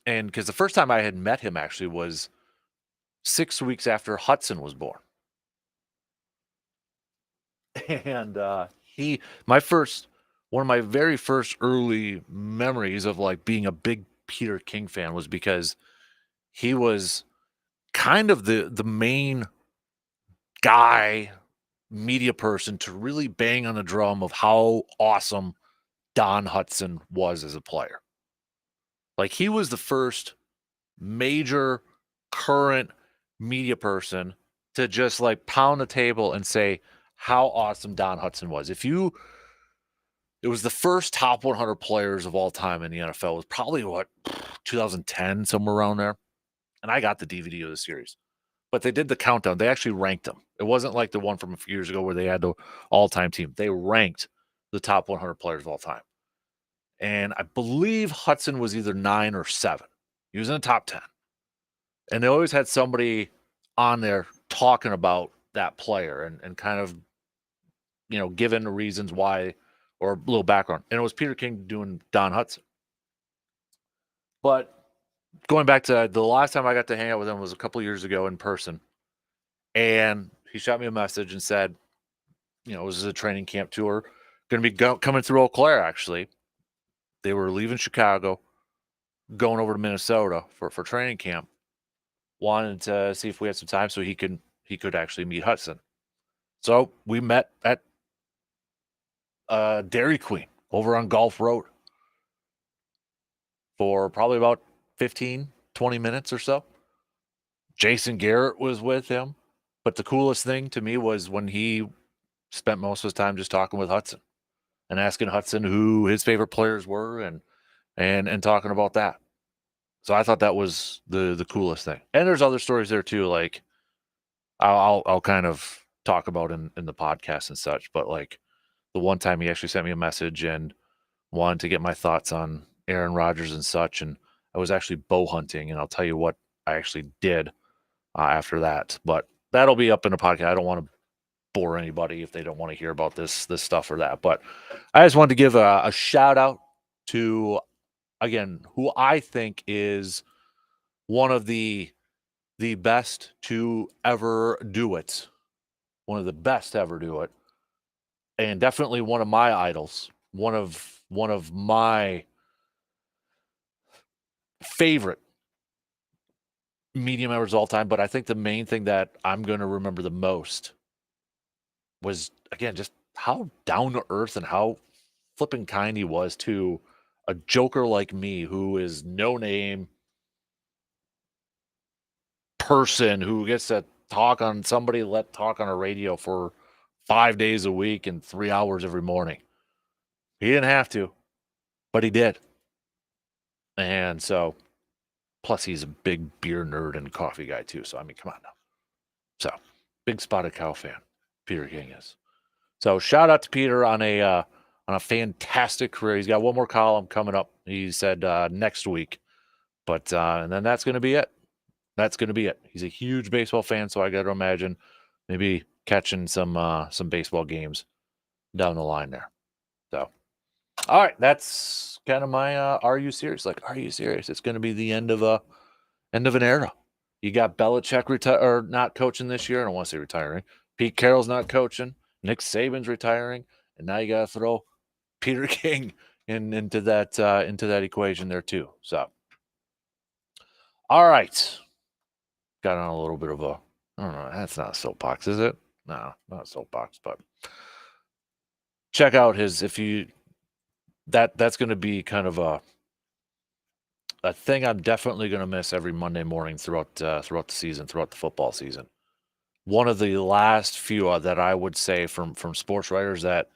[SPEAKER 1] And because the first time I had met him actually was 6 weeks after Hudson was born. And he, my first, one of my very first early memories of like being a big Peter King fan was because he was kind of the main guy, media person to really bang on the drum of how awesome Don Hudson was as a player. Like he was the first major current media person to just like pound the table and say how awesome Don Hudson was. It was the first top 100 players of all time in the NFL. It was probably what 2010, somewhere around there. And I got the DVD of the series, but they did the countdown. They actually ranked them. It wasn't like the one from a few years ago where they had the all-time team. They ranked the top 100 players of all time. And I believe Hudson was either 9 or 7. He was in the top 10. And they always had somebody on there talking about that player and kind of, giving the reasons why or a little background. And it was Peter King doing Don Hudson. But going back to the last time I got to hang out with him was a couple years ago in person. And he shot me a message and said, it was a training camp tour. Going to be coming through Eau Claire, actually. They were leaving Chicago, going over to Minnesota for training camp. Wanted to see if we had some time so he could actually meet Hudson. So we met at Dairy Queen over on Gulf Road for probably about 15, 20 minutes or so. Jason Garrett was with him. But the coolest thing to me was when he spent most of his time just talking with Hudson and asking Hudson who his favorite players were and talking about that. So I thought that was the coolest thing. And there's other stories there too, like I'll kind of talk about in the podcast and such. But like the one time he actually sent me a message and wanted to get my thoughts on Aaron Rodgers and such, and I was actually bow hunting, and I'll tell you what I actually did after that. But that'll be up in the podcast. I don't want to bore anybody if they don't want to hear about this stuff or that. But I just wanted to give a shout out to, again, who I think is one of the best to ever do it. One of the best to ever do it. And definitely one of my idols. One of my favorite media members of all time. But I think the main thing that I'm going to remember the most was, again, just how down to earth and how flipping kind he was to a joker like me who is no name person who gets to talk on a radio for 5 days a week and 3 hours every morning. He didn't have to, but he did. And so, plus he's a big beer nerd and coffee guy too. So, I mean, come on now. So, big Spotted Cow fan, Peter King is. So, shout out to Peter on a fantastic career. He's got one more column coming up. He said next week, but and then that's going to be it. That's going to be it. He's a huge baseball fan, so I got to imagine maybe catching some baseball games down the line there. So, all right, that's kind of my are you serious? Like, are you serious? It's going to be the end of an era. You got Belichick not coaching this year. I don't want to say retiring. Pete Carroll's not coaching. Nick Saban's retiring, and now you got to throw Peter King into that equation there too. So, all right, got on a little bit of a, I don't know. That's not a soapbox, is it? No, not a soapbox. But check out his that's going to be kind of a thing I'm definitely going to miss every Monday morning throughout the season, throughout the football season. One of the last few that I would say from sports writers that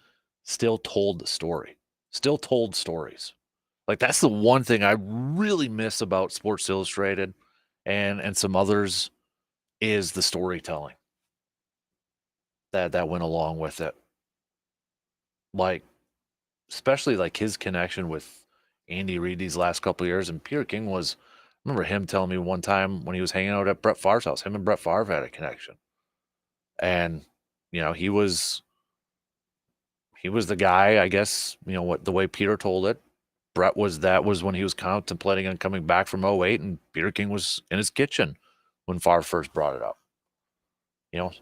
[SPEAKER 1] still told the story, still told stories. Like that's the one thing I really miss about Sports Illustrated and some others is the storytelling that went along with it. Like especially like his connection with Andy Reid these last couple of years, and Peter King was remember him telling me one time when he was hanging out at Brett Favre's house, him and Brett Favre had a connection. And, he was the guy, I guess, what the way Peter told it. That was when he was contemplating on coming back from '08, and Peter King was in his kitchen when Favre first brought it up.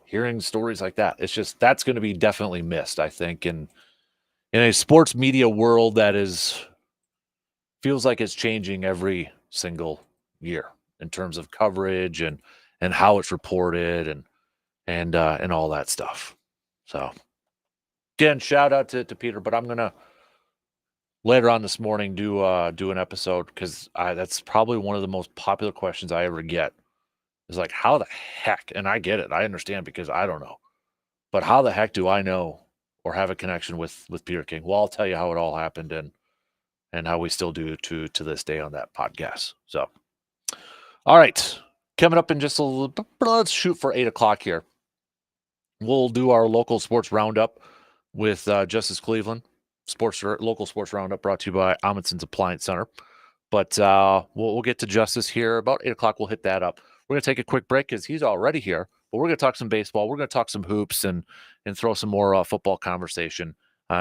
[SPEAKER 1] Hearing stories like that, it's just that's going to be definitely missed, I think, in a sports media world that feels like it's changing every single year in terms of coverage and how it's reported and all that stuff. So again, shout out to Peter, but I'm gonna later on this morning do an episode because that's probably one of the most popular questions I ever get is like, how the heck, and I get it, I understand because I don't know, but how the heck do I know or have a connection with Peter King? Well, I'll tell you how it all happened and how we still do to this day on that podcast. So, all right, coming up in just a little bit, let's shoot for 8 o'clock here. We'll do our local sports roundup with Justice Cleveland local sports roundup brought to you by Amundsen's Appliance Center. But we'll get to Justice here about 8 o'clock. We'll hit that up. We're gonna take a quick break because he's already here. But we're gonna talk some baseball. We're gonna talk some hoops and throw some more football conversation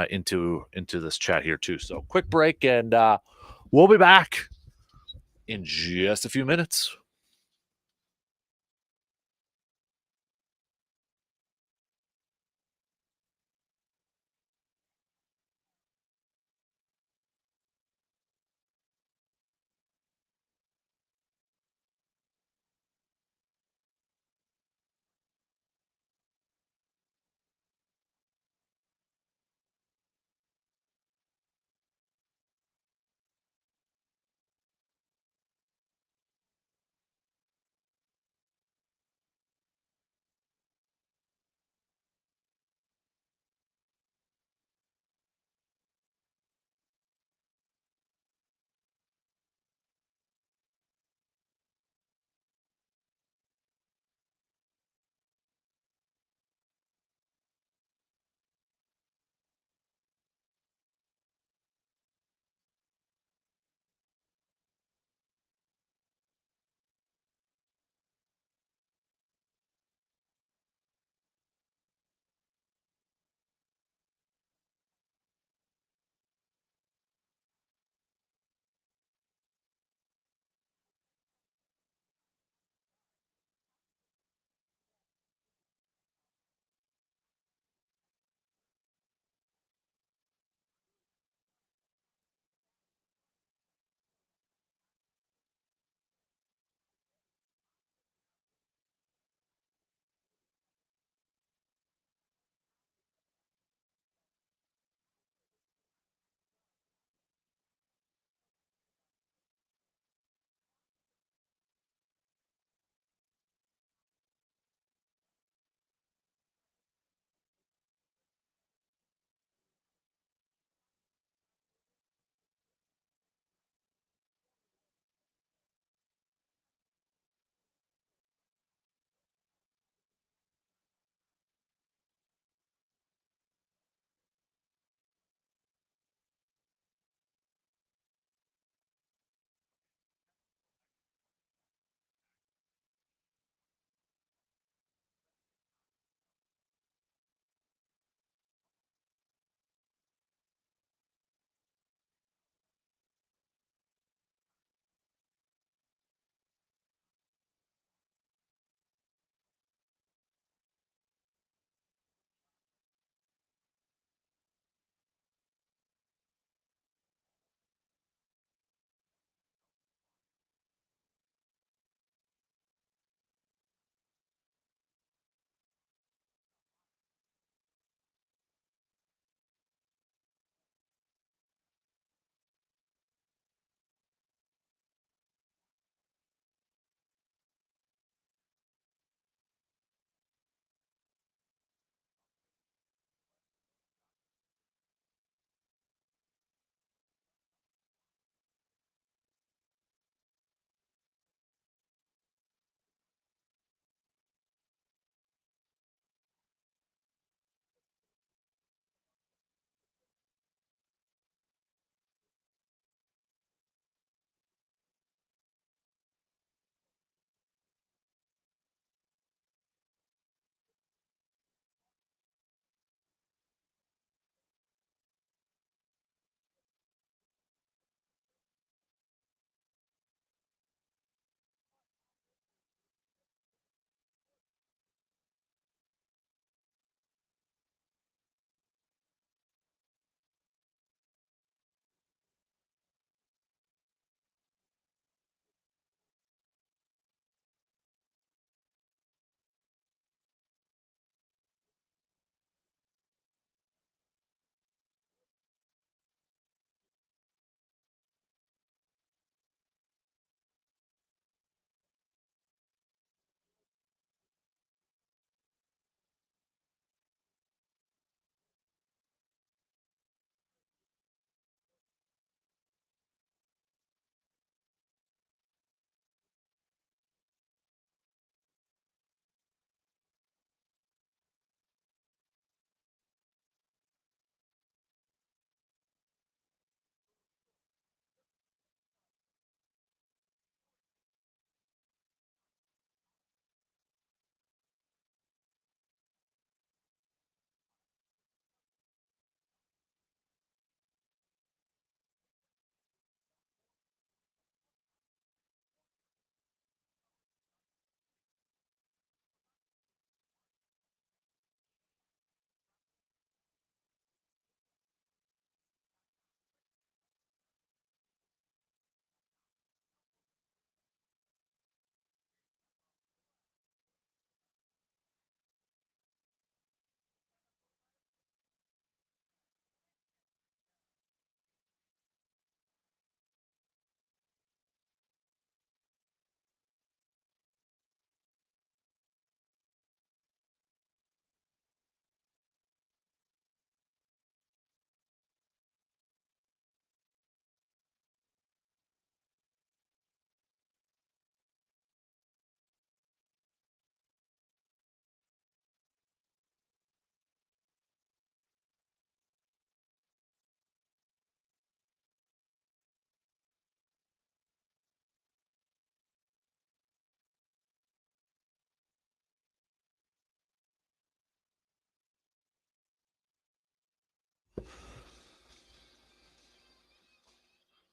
[SPEAKER 1] into this chat here too. So quick break and we'll be back in just a few minutes.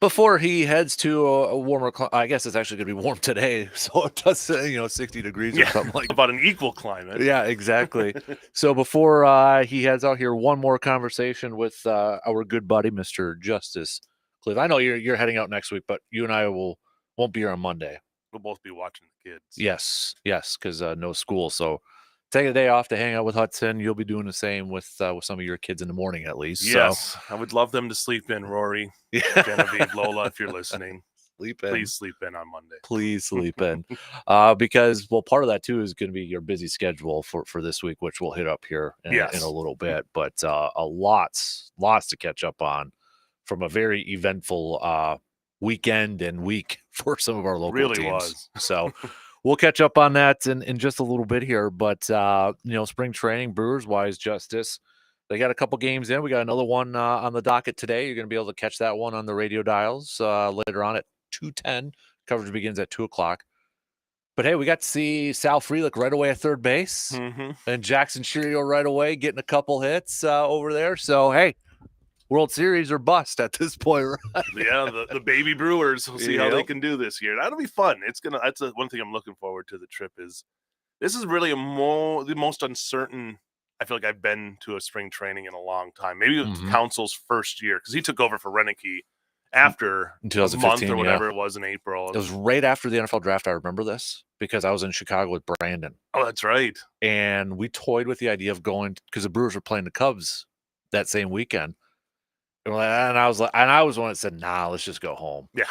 [SPEAKER 1] before he heads to a warmer, I guess it's actually going to be warm today. So it does say, 60 degrees or something like that.
[SPEAKER 2] About an equal climate.
[SPEAKER 1] Yeah, exactly. So before he heads out here, one more conversation with our good buddy, Mr. Justice Cliff. I know you're heading out next week, but you and I won't be here on Monday.
[SPEAKER 2] We'll both be watching the kids.
[SPEAKER 1] Yes, because no school. So take a day off to hang out with Hudson. You'll be doing the same with some of your kids in the morning, at least.
[SPEAKER 2] Yes,
[SPEAKER 1] so.
[SPEAKER 2] I would love them to sleep in, Rory.
[SPEAKER 1] Yeah.
[SPEAKER 2] Genevieve, Lola, if you're listening.
[SPEAKER 1] Sleep in.
[SPEAKER 2] Please sleep in on Monday.
[SPEAKER 1] Please sleep in. Because, part of that, too, is going to be your busy schedule for this week, which we'll hit up here in a little bit. But lots to catch up on from a very eventful weekend and week for some of our local teams.
[SPEAKER 2] Really was.
[SPEAKER 1] So we'll catch up on that in just a little bit here. But, spring training, Brewers-wise, Justice, they got a couple games in. We got another one on the docket today. You're going to be able to catch that one on the radio dials later on at 2:10. Coverage begins at 2:00. But hey, we got to see Sal Frelick right away at third base, and Jackson Chirio right away getting a couple hits over there. So hey, World Series or bust at this point, right?
[SPEAKER 2] Yeah, the baby Brewers. We'll see how they can do this year. That'll be fun. That's one thing I'm looking forward to. The trip is this is really the most uncertain. I feel like I've been to a spring training in a long time. Maybe it was Council's first year because he took over for Renicky after a month or whatever it was in April.
[SPEAKER 1] It was right after the NFL draft. I remember this because I was in Chicago with Brandon.
[SPEAKER 2] Oh, that's right.
[SPEAKER 1] And we toyed with the idea of going because the Brewers were playing the Cubs that same weekend. And I was the one that said, "Nah, let's just go home."
[SPEAKER 2] Yeah.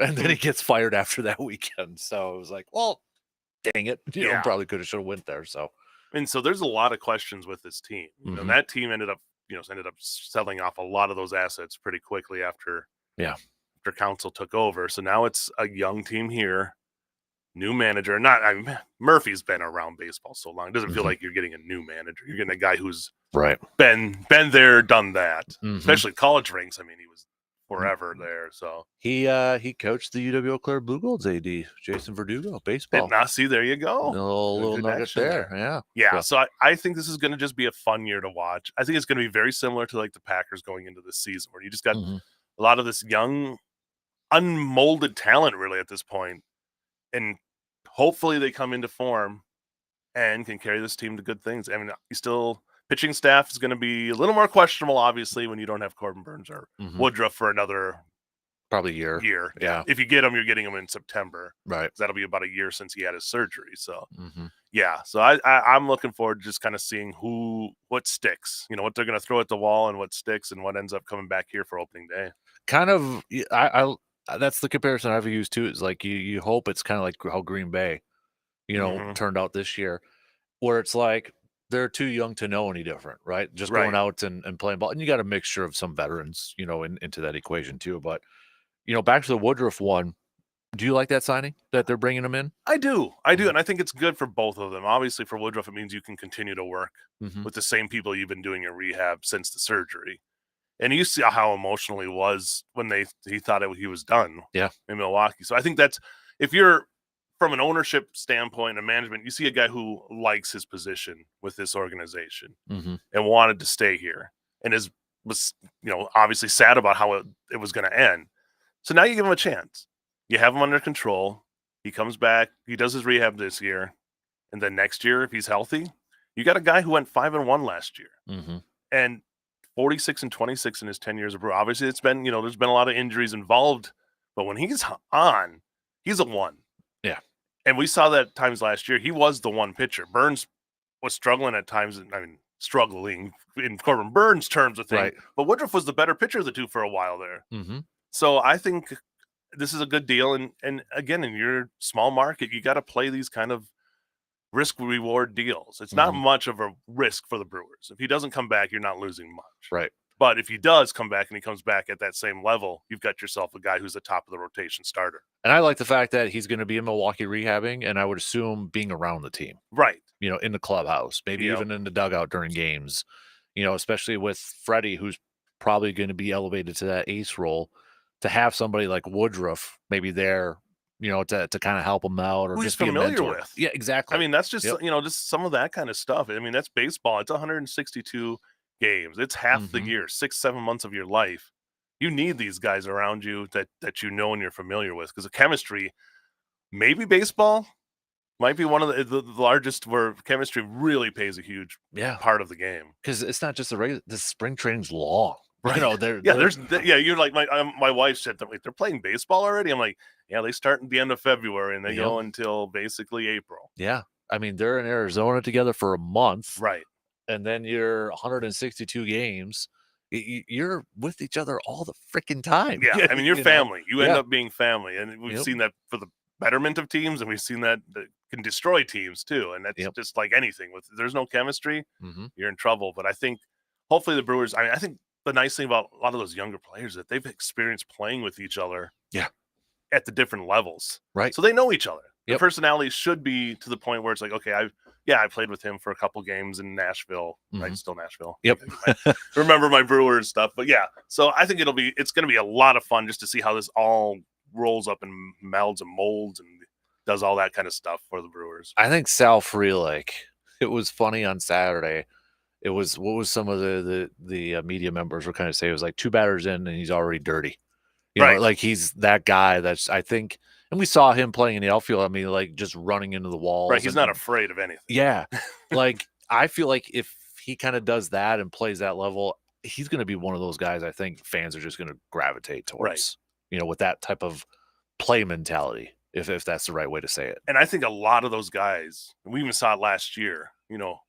[SPEAKER 1] And then he gets fired after that weekend. So it was like, well, dang it. Probably should have went there. So.
[SPEAKER 2] And so there's a lot of questions with this team. And that team ended up selling off a lot of those assets pretty quickly after Council took over. So now it's a young team here, new manager. Murphy's been around baseball so long. It doesn't feel like you're getting a new manager. You're getting a guy who's been there, done that. Especially college ranks. I mean, he was forever there. So
[SPEAKER 1] he coached the UW Eau Claire Blue Golds AD, Jason Verdugo, baseball.
[SPEAKER 2] See, there you go.
[SPEAKER 1] A little nugget there.
[SPEAKER 2] Yeah. So I think this is going to just be a fun year to watch. I think it's going to be very similar to like the Packers going into this season, where you just got a lot of this young, unmolded talent really at this point, and hopefully they come into form and can carry this team to good things. I mean, pitching staff is going to be a little more questionable, obviously, when you don't have Corbin Burns or Woodruff for another
[SPEAKER 1] probably year.
[SPEAKER 2] Yeah. If you get him, you're getting him in September.
[SPEAKER 1] Right.
[SPEAKER 2] That'll be about a year since he had his surgery. So, So I'm looking forward to just kind of seeing what sticks, what they're going to throw at the wall and what sticks and what ends up coming back here for opening day.
[SPEAKER 1] Kind of, that's the comparison I've used too. Is like you hope it's kind of like how Green Bay, turned out this year, where it's like they're too young to know any different, right? Just going out and playing ball, and you got a mixture of some veterans, into that equation too. But back to the Woodruff one. Do you like that signing that they're bringing him in?
[SPEAKER 2] I do, and I think it's good for both of them. Obviously, for Woodruff, it means you can continue to work with the same people you've been doing your rehab since the surgery. And you see how emotional he was when he thought he was done in Milwaukee. So I think that's, if you're from an ownership standpoint and management, you see a guy who likes his position with this organization and wanted to stay here and was obviously sad about how it was going to end. So now you give him a chance. You have him under control. He comes back. He does his rehab this year. And then next year, if he's healthy, you got a guy who went 5-1 last year. And 46-26 in his 10 years of Brew. Obviously, it's been, there's been a lot of injuries involved, but when he's on, he's a one.
[SPEAKER 1] Yeah.
[SPEAKER 2] And we saw that times last year. He was the one pitcher. Burns was struggling at times. Struggling in Corbin Burns terms of things. Right. But Woodruff was the better pitcher of the two for a while there. So I think this is a good deal. And again, in your small market, you got to play these kind of risk-reward deals. It's not much of a risk for the Brewers. If he doesn't come back, you're not losing much.
[SPEAKER 1] Right.
[SPEAKER 2] But if he does come back and he comes back at that same level, you've got yourself a guy who's the top of the rotation starter.
[SPEAKER 1] And I like the fact that he's going to be in Milwaukee rehabbing, and I would assume being around the team.
[SPEAKER 2] Right.
[SPEAKER 1] In the clubhouse, maybe even in the dugout during games, especially with Freddie, who's probably going to be elevated to that ace role, to have somebody like Woodruff maybe there, to kind of help him out or just be familiar with. Yeah, exactly.
[SPEAKER 2] That's just, just some of that kind of stuff. That's baseball. It's 162 games. It's half the year, 6-7 months of your life. You need these guys around you that you know and you're familiar with, because the chemistry, maybe baseball might be one of the largest where chemistry really plays a huge part of the game.
[SPEAKER 1] Because it's not just the spring training's long.
[SPEAKER 2] Right.
[SPEAKER 1] You know,
[SPEAKER 2] you're like, my wife said that, like, they're playing baseball already. I'm like, yeah, they start at the end of February and they go until basically April.
[SPEAKER 1] Yeah. I mean, they're in Arizona together for a month.
[SPEAKER 2] Right.
[SPEAKER 1] And then you're 162 games. You're with each other all the freaking time.
[SPEAKER 2] Yeah. I mean, you're family.
[SPEAKER 1] Know?
[SPEAKER 2] You end up being family. And we've seen that for the betterment of teams, and we've seen that can destroy teams too. And that's just like anything. There's no chemistry, you're in trouble. But I think hopefully the Brewers, I think the nice thing about a lot of those younger players is that they've experienced playing with each other at the different levels.
[SPEAKER 1] Right.
[SPEAKER 2] So they know each other. Their personalities should be to the point where it's like, okay, I played with him for a couple games in Nashville. Right, still Nashville.
[SPEAKER 1] Yep.
[SPEAKER 2] Remember my Brewers stuff. But yeah, so I think it's going to be a lot of fun just to see how this all rolls up and melds and molds and does all that kind of stuff for the Brewers.
[SPEAKER 1] I think Sal Frelick, it was funny on Saturday. It was, what was some of the media members were kind of saying, it was like 2 batters in and he's already dirty. You know, like he's that guy that's, I think, and we saw him playing in the outfield. I mean, like just running into the walls.
[SPEAKER 2] Right. He's not afraid of anything.
[SPEAKER 1] Yeah. Like, I feel like if he kind of does that and plays that level, he's going to be one of those guys I think fans are just going to gravitate towards, you know, with that type of play mentality, if that's the right way to say it.
[SPEAKER 2] And I think a lot of those guys, we even saw it last year, you know,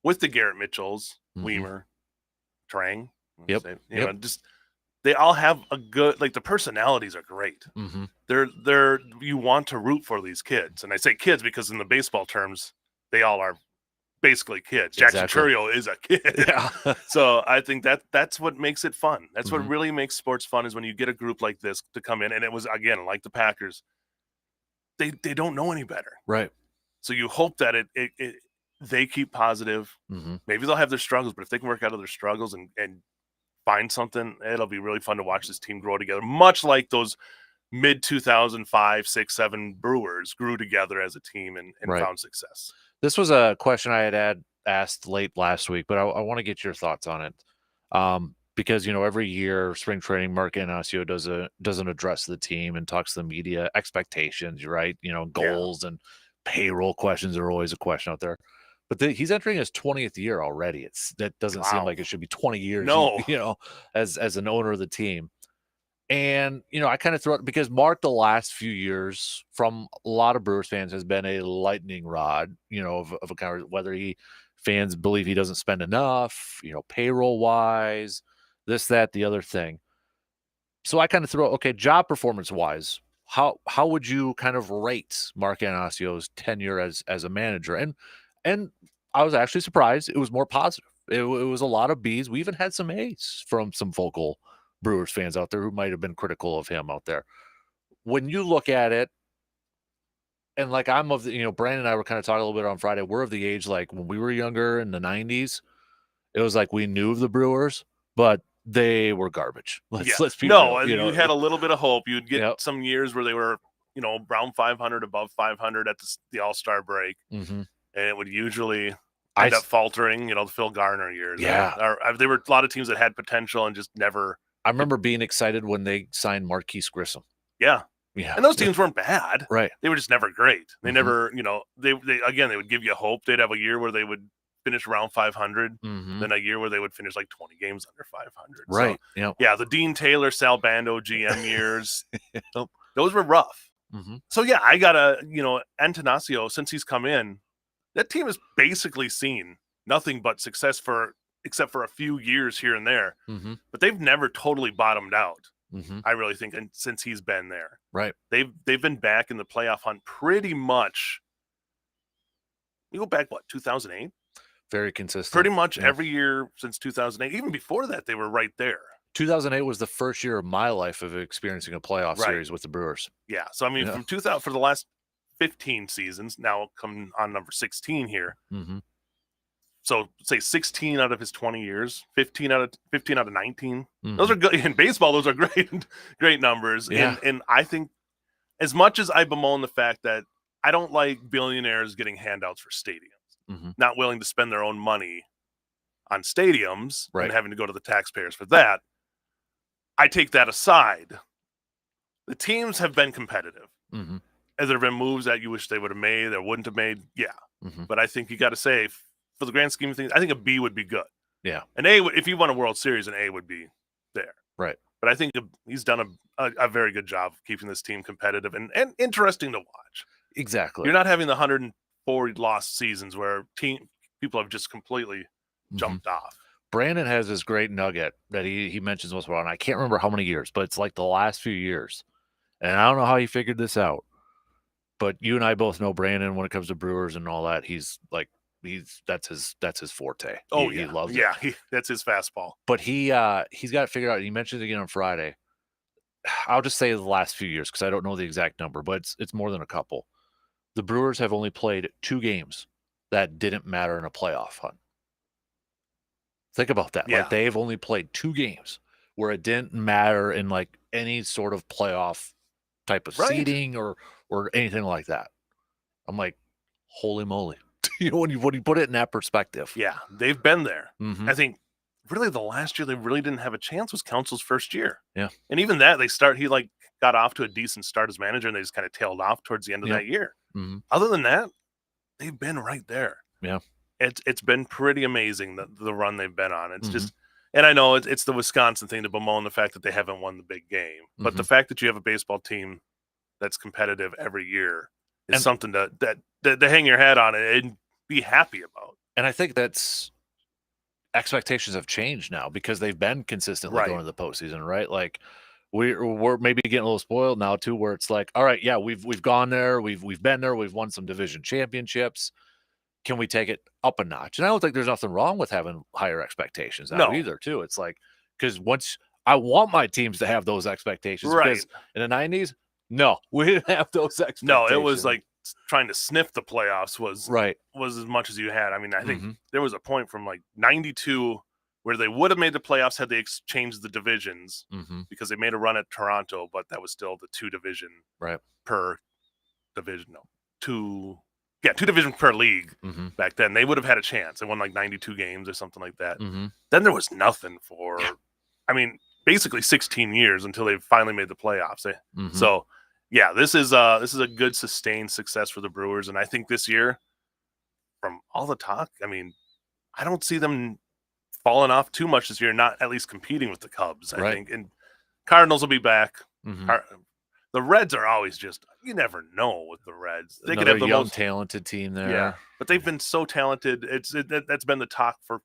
[SPEAKER 2] with the Garrett Mitchells, Weimer, Trang, know, just they all have a good, like, the personalities are great. They're you want to root for these kids, and I say kids because in the baseball terms, they all are basically kids. Jackson Churio is a kid.
[SPEAKER 1] Yeah.
[SPEAKER 2] So I think that's what makes it fun. That's what really makes sports fun, is when you get a group like this to come in, and it was, again, like the Packers. They don't know any better.
[SPEAKER 1] Right.
[SPEAKER 2] So you hope that they keep positive. Maybe they'll have their struggles, but if they can work out of their struggles and find something, it'll be really fun to watch this team grow together, much like those mid 2005, 6, 7 Brewers grew together as a team and found success.
[SPEAKER 1] This was a question I had asked late last week, but I want to get your thoughts on it. Because, you know, every year spring training, Mark Anasio doesn't address the team and talks to the media expectations, right? You know, goals and payroll questions are always a question out there. But he's entering his 20th year already. That doesn't seem like it should be 20 years.
[SPEAKER 2] No,
[SPEAKER 1] you know, as an owner of the team. And, you know, I kind of throw it because Mark, the last few years from a lot of Brewers fans, has been a lightning rod, you know, of a kind of, whether fans believe he doesn't spend enough, you know, payroll wise, this, that, the other thing. So I kind of throw, okay, job performance wise, how would you kind of rate Mark Anasio's tenure as a manager? And I was actually surprised. It was more positive. It was a lot of B's. We even had some A's from some vocal Brewers fans out there who might have been critical of him out there. When you look at it, and like I'm of the, you know, Brandon and I were kind of talking a little bit on Friday. We're of the age, like when we were younger in the 90s, it was like we knew of the Brewers, but they were garbage. Let's be real.
[SPEAKER 2] You had a little bit of hope. You'd get some years where they were, you know, around 500, above 500 at the All-Star break. And it would usually end up faltering, you know, the Phil Garner years.
[SPEAKER 1] Yeah.
[SPEAKER 2] There were a lot of teams that had potential and just never.
[SPEAKER 1] I remember being excited when they signed Marquise Grissom.
[SPEAKER 2] Yeah. And those teams weren't bad.
[SPEAKER 1] Right.
[SPEAKER 2] They were just never great. They never, you know, they would give you hope. They'd have a year where they would finish around 500, then a year where they would finish like 20 games under 500.
[SPEAKER 1] Right.
[SPEAKER 2] So, yeah. The Dean Taylor, Sal Bando GM years, those were rough. So yeah, I gotta, you know, Antanasio, since he's come in, that team has basically seen nothing but success except for a few years here and there. But they've never totally bottomed out. I really think, and since he's been there,
[SPEAKER 1] right,
[SPEAKER 2] they've been back in the playoff hunt pretty much. You go back 2008,
[SPEAKER 1] very consistent,
[SPEAKER 2] pretty much every year since 2008. Even before that, they were right there.
[SPEAKER 1] 2008 was the first year of my life of experiencing a playoff series with the Brewers.
[SPEAKER 2] Yeah, so I mean, from 2000 for the last 15 seasons, now coming on number 16 here. So say 16 out of his 20 years, 15 out of 19. Those are good in baseball. Those are great numbers.
[SPEAKER 1] Yeah.
[SPEAKER 2] And I think, as much as I bemoan the fact that I don't like billionaires getting handouts for stadiums, not willing to spend their own money on stadiums and having to go to the taxpayers for that, I take that aside. The teams have been competitive.
[SPEAKER 1] Mm-hmm.
[SPEAKER 2] Has there been moves that you wish they would have made or wouldn't have made? Yeah.
[SPEAKER 1] Mm-hmm.
[SPEAKER 2] But I think you got to say, for the grand scheme of things, I think a B would be good.
[SPEAKER 1] Yeah.
[SPEAKER 2] An A, if you won a World Series, an A would be there.
[SPEAKER 1] Right.
[SPEAKER 2] But I think he's done a very good job of keeping this team competitive and interesting to watch.
[SPEAKER 1] Exactly.
[SPEAKER 2] You're not having the 104 lost seasons where people have just completely jumped off.
[SPEAKER 1] Brandon has this great nugget that he mentions once in a while, and I can't remember how many years, but it's like the last few years. And I don't know how he figured this out, but you and I both know Brandon when it comes to Brewers and all that. That's his forte.
[SPEAKER 2] Oh,
[SPEAKER 1] he
[SPEAKER 2] yeah.
[SPEAKER 1] loves it.
[SPEAKER 2] Yeah, that's his fastball.
[SPEAKER 1] But he's got it figured out. He mentioned it again on Friday. I'll just say the last few years because I don't know the exact number, but it's more than a couple. The Brewers have only played 2 games that didn't matter in a playoff hunt. Think about that.
[SPEAKER 2] Yeah.
[SPEAKER 1] Like they've only played 2 games where it didn't matter in like any sort of playoff type of seeding or anything like that. I'm like, holy moly. When you put it in that perspective.
[SPEAKER 2] Yeah, they've been there.
[SPEAKER 1] Mm-hmm.
[SPEAKER 2] I think really the last year they really didn't have a chance was Council's first year.
[SPEAKER 1] Yeah.
[SPEAKER 2] And even that he got off to a decent start as manager and they just kind of tailed off towards the end of that year.
[SPEAKER 1] Mm-hmm.
[SPEAKER 2] Other than that, they've been right there.
[SPEAKER 1] Yeah.
[SPEAKER 2] It's been pretty amazing the run they've been on. It's just, and I know it's the Wisconsin thing to bemoan the fact that they haven't won the big game, but the fact that you have a baseball team that's competitive every year is something to hang your hat on and be happy about.
[SPEAKER 1] And I think that's expectations have changed now because they've been consistently going to the postseason, right? Like we're maybe getting a little spoiled now too, where it's like, all right, yeah, we've gone there, we've been there, we've won some division championships. Can we take it up a notch? And I don't think there's nothing wrong with having higher expectations now either, too. It's like, because once I want my teams to have those expectations, because in the 90s, no, we didn't have those expectations.
[SPEAKER 2] No, it was like trying to sniff the playoffs was as much as you had. I mean, I think there was a point from like 92 where they would have made the playoffs had they changed the divisions because they made a run at Toronto, but that was still the 2 division per division. No, 2 divisions per league back then. They would have had a chance. They won like 92 games or something like that. Then there was nothing for, I mean, basically 16 years until they finally made the playoffs. So, yeah, this is a good sustained success for the Brewers. And I think this year, from all the talk, I mean, I don't see them falling off too much this year, not at least competing with the Cubs, I think. And Cardinals will be back. The Reds are always just, you never know with the Reds.
[SPEAKER 1] They could have the most talented team there.
[SPEAKER 2] Yeah, but they've been so talented. That's been the talk for,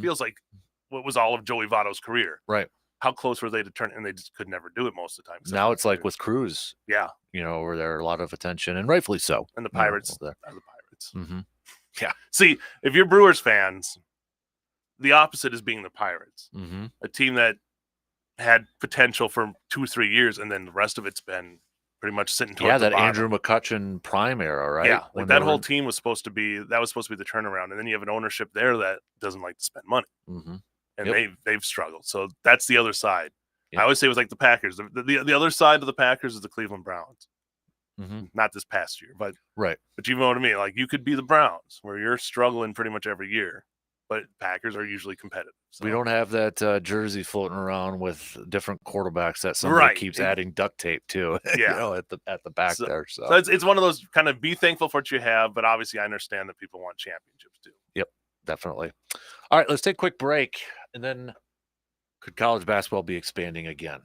[SPEAKER 2] feels like what was all of Joey Votto's career.
[SPEAKER 1] Right.
[SPEAKER 2] How close were they to turn, and they just could never do it most of the time.
[SPEAKER 1] Now it's like with Cruz.
[SPEAKER 2] Yeah.
[SPEAKER 1] Where there are a lot of attention, and rightfully so.
[SPEAKER 2] And the Pirates are the Pirates.
[SPEAKER 1] Yeah.
[SPEAKER 2] See, if you're Brewers fans, the opposite is being the Pirates. A team that had potential for 2 or 3 years, and then the rest of it's been pretty much sitting towards the bottom.
[SPEAKER 1] Andrew McCutchen prime era, right?
[SPEAKER 2] Yeah, like that whole team was supposed to be the turnaround, and then you have an ownership there that doesn't like to spend money, and they've struggled. So that's the other side. I always say it was like the Packers. The other side of the Packers is the Cleveland Browns. Not this past year, but you know what I mean. Like you could be the Browns, where you're struggling pretty much every year. But Packers are usually competitive. So.
[SPEAKER 1] We don't have that jersey floating around with different quarterbacks that somebody keeps adding duct tape to.
[SPEAKER 2] Yeah,
[SPEAKER 1] at the back there. So
[SPEAKER 2] it's one of those kind of be thankful for what you have, but obviously I understand that people want championships too.
[SPEAKER 1] Yep, definitely. All right, let's take a quick break, and then could college basketball be expanding again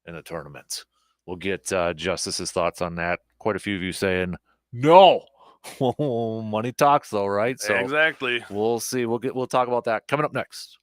[SPEAKER 1] in the tournaments? We'll get Justice's thoughts on that. Quite a few of you saying no. Money talks, though, right? So
[SPEAKER 2] exactly.
[SPEAKER 1] We'll see. We'll talk about that coming up next.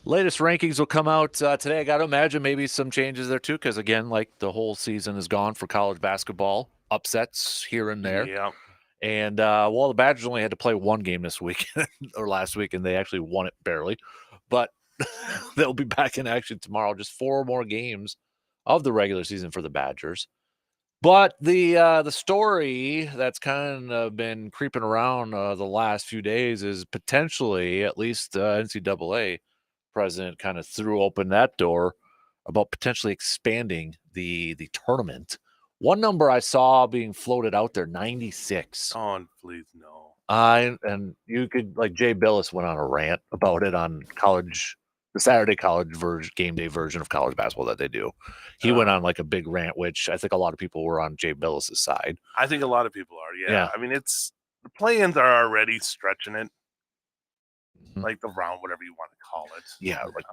[SPEAKER 1] Latest rankings will come out today. I got to imagine maybe some changes there too, because again, like the whole season is gone for college basketball. Upsets here and there.
[SPEAKER 2] Yeah.
[SPEAKER 1] And well, the Badgers only had to play one game this week or last week, and they actually won it barely. But they'll be back in action tomorrow. Just 4 more games of the regular season for the Badgers. But the story that's kind of been creeping around the last few days is potentially, at least NCAA president kind of threw open that door about potentially expanding the tournament. One number I saw being floated out there, 96.
[SPEAKER 2] Oh, please no.
[SPEAKER 1] And you could, like, Jay Billis went on a rant about it on the Saturday college game day version of college basketball that they do. He went on like a big rant, which I think a lot of people were on Jay Billis's side.
[SPEAKER 2] I think a lot of people are. Yeah. I mean, the play-ins are already stretching it, like the round, whatever you want to call it.
[SPEAKER 1] Yeah, like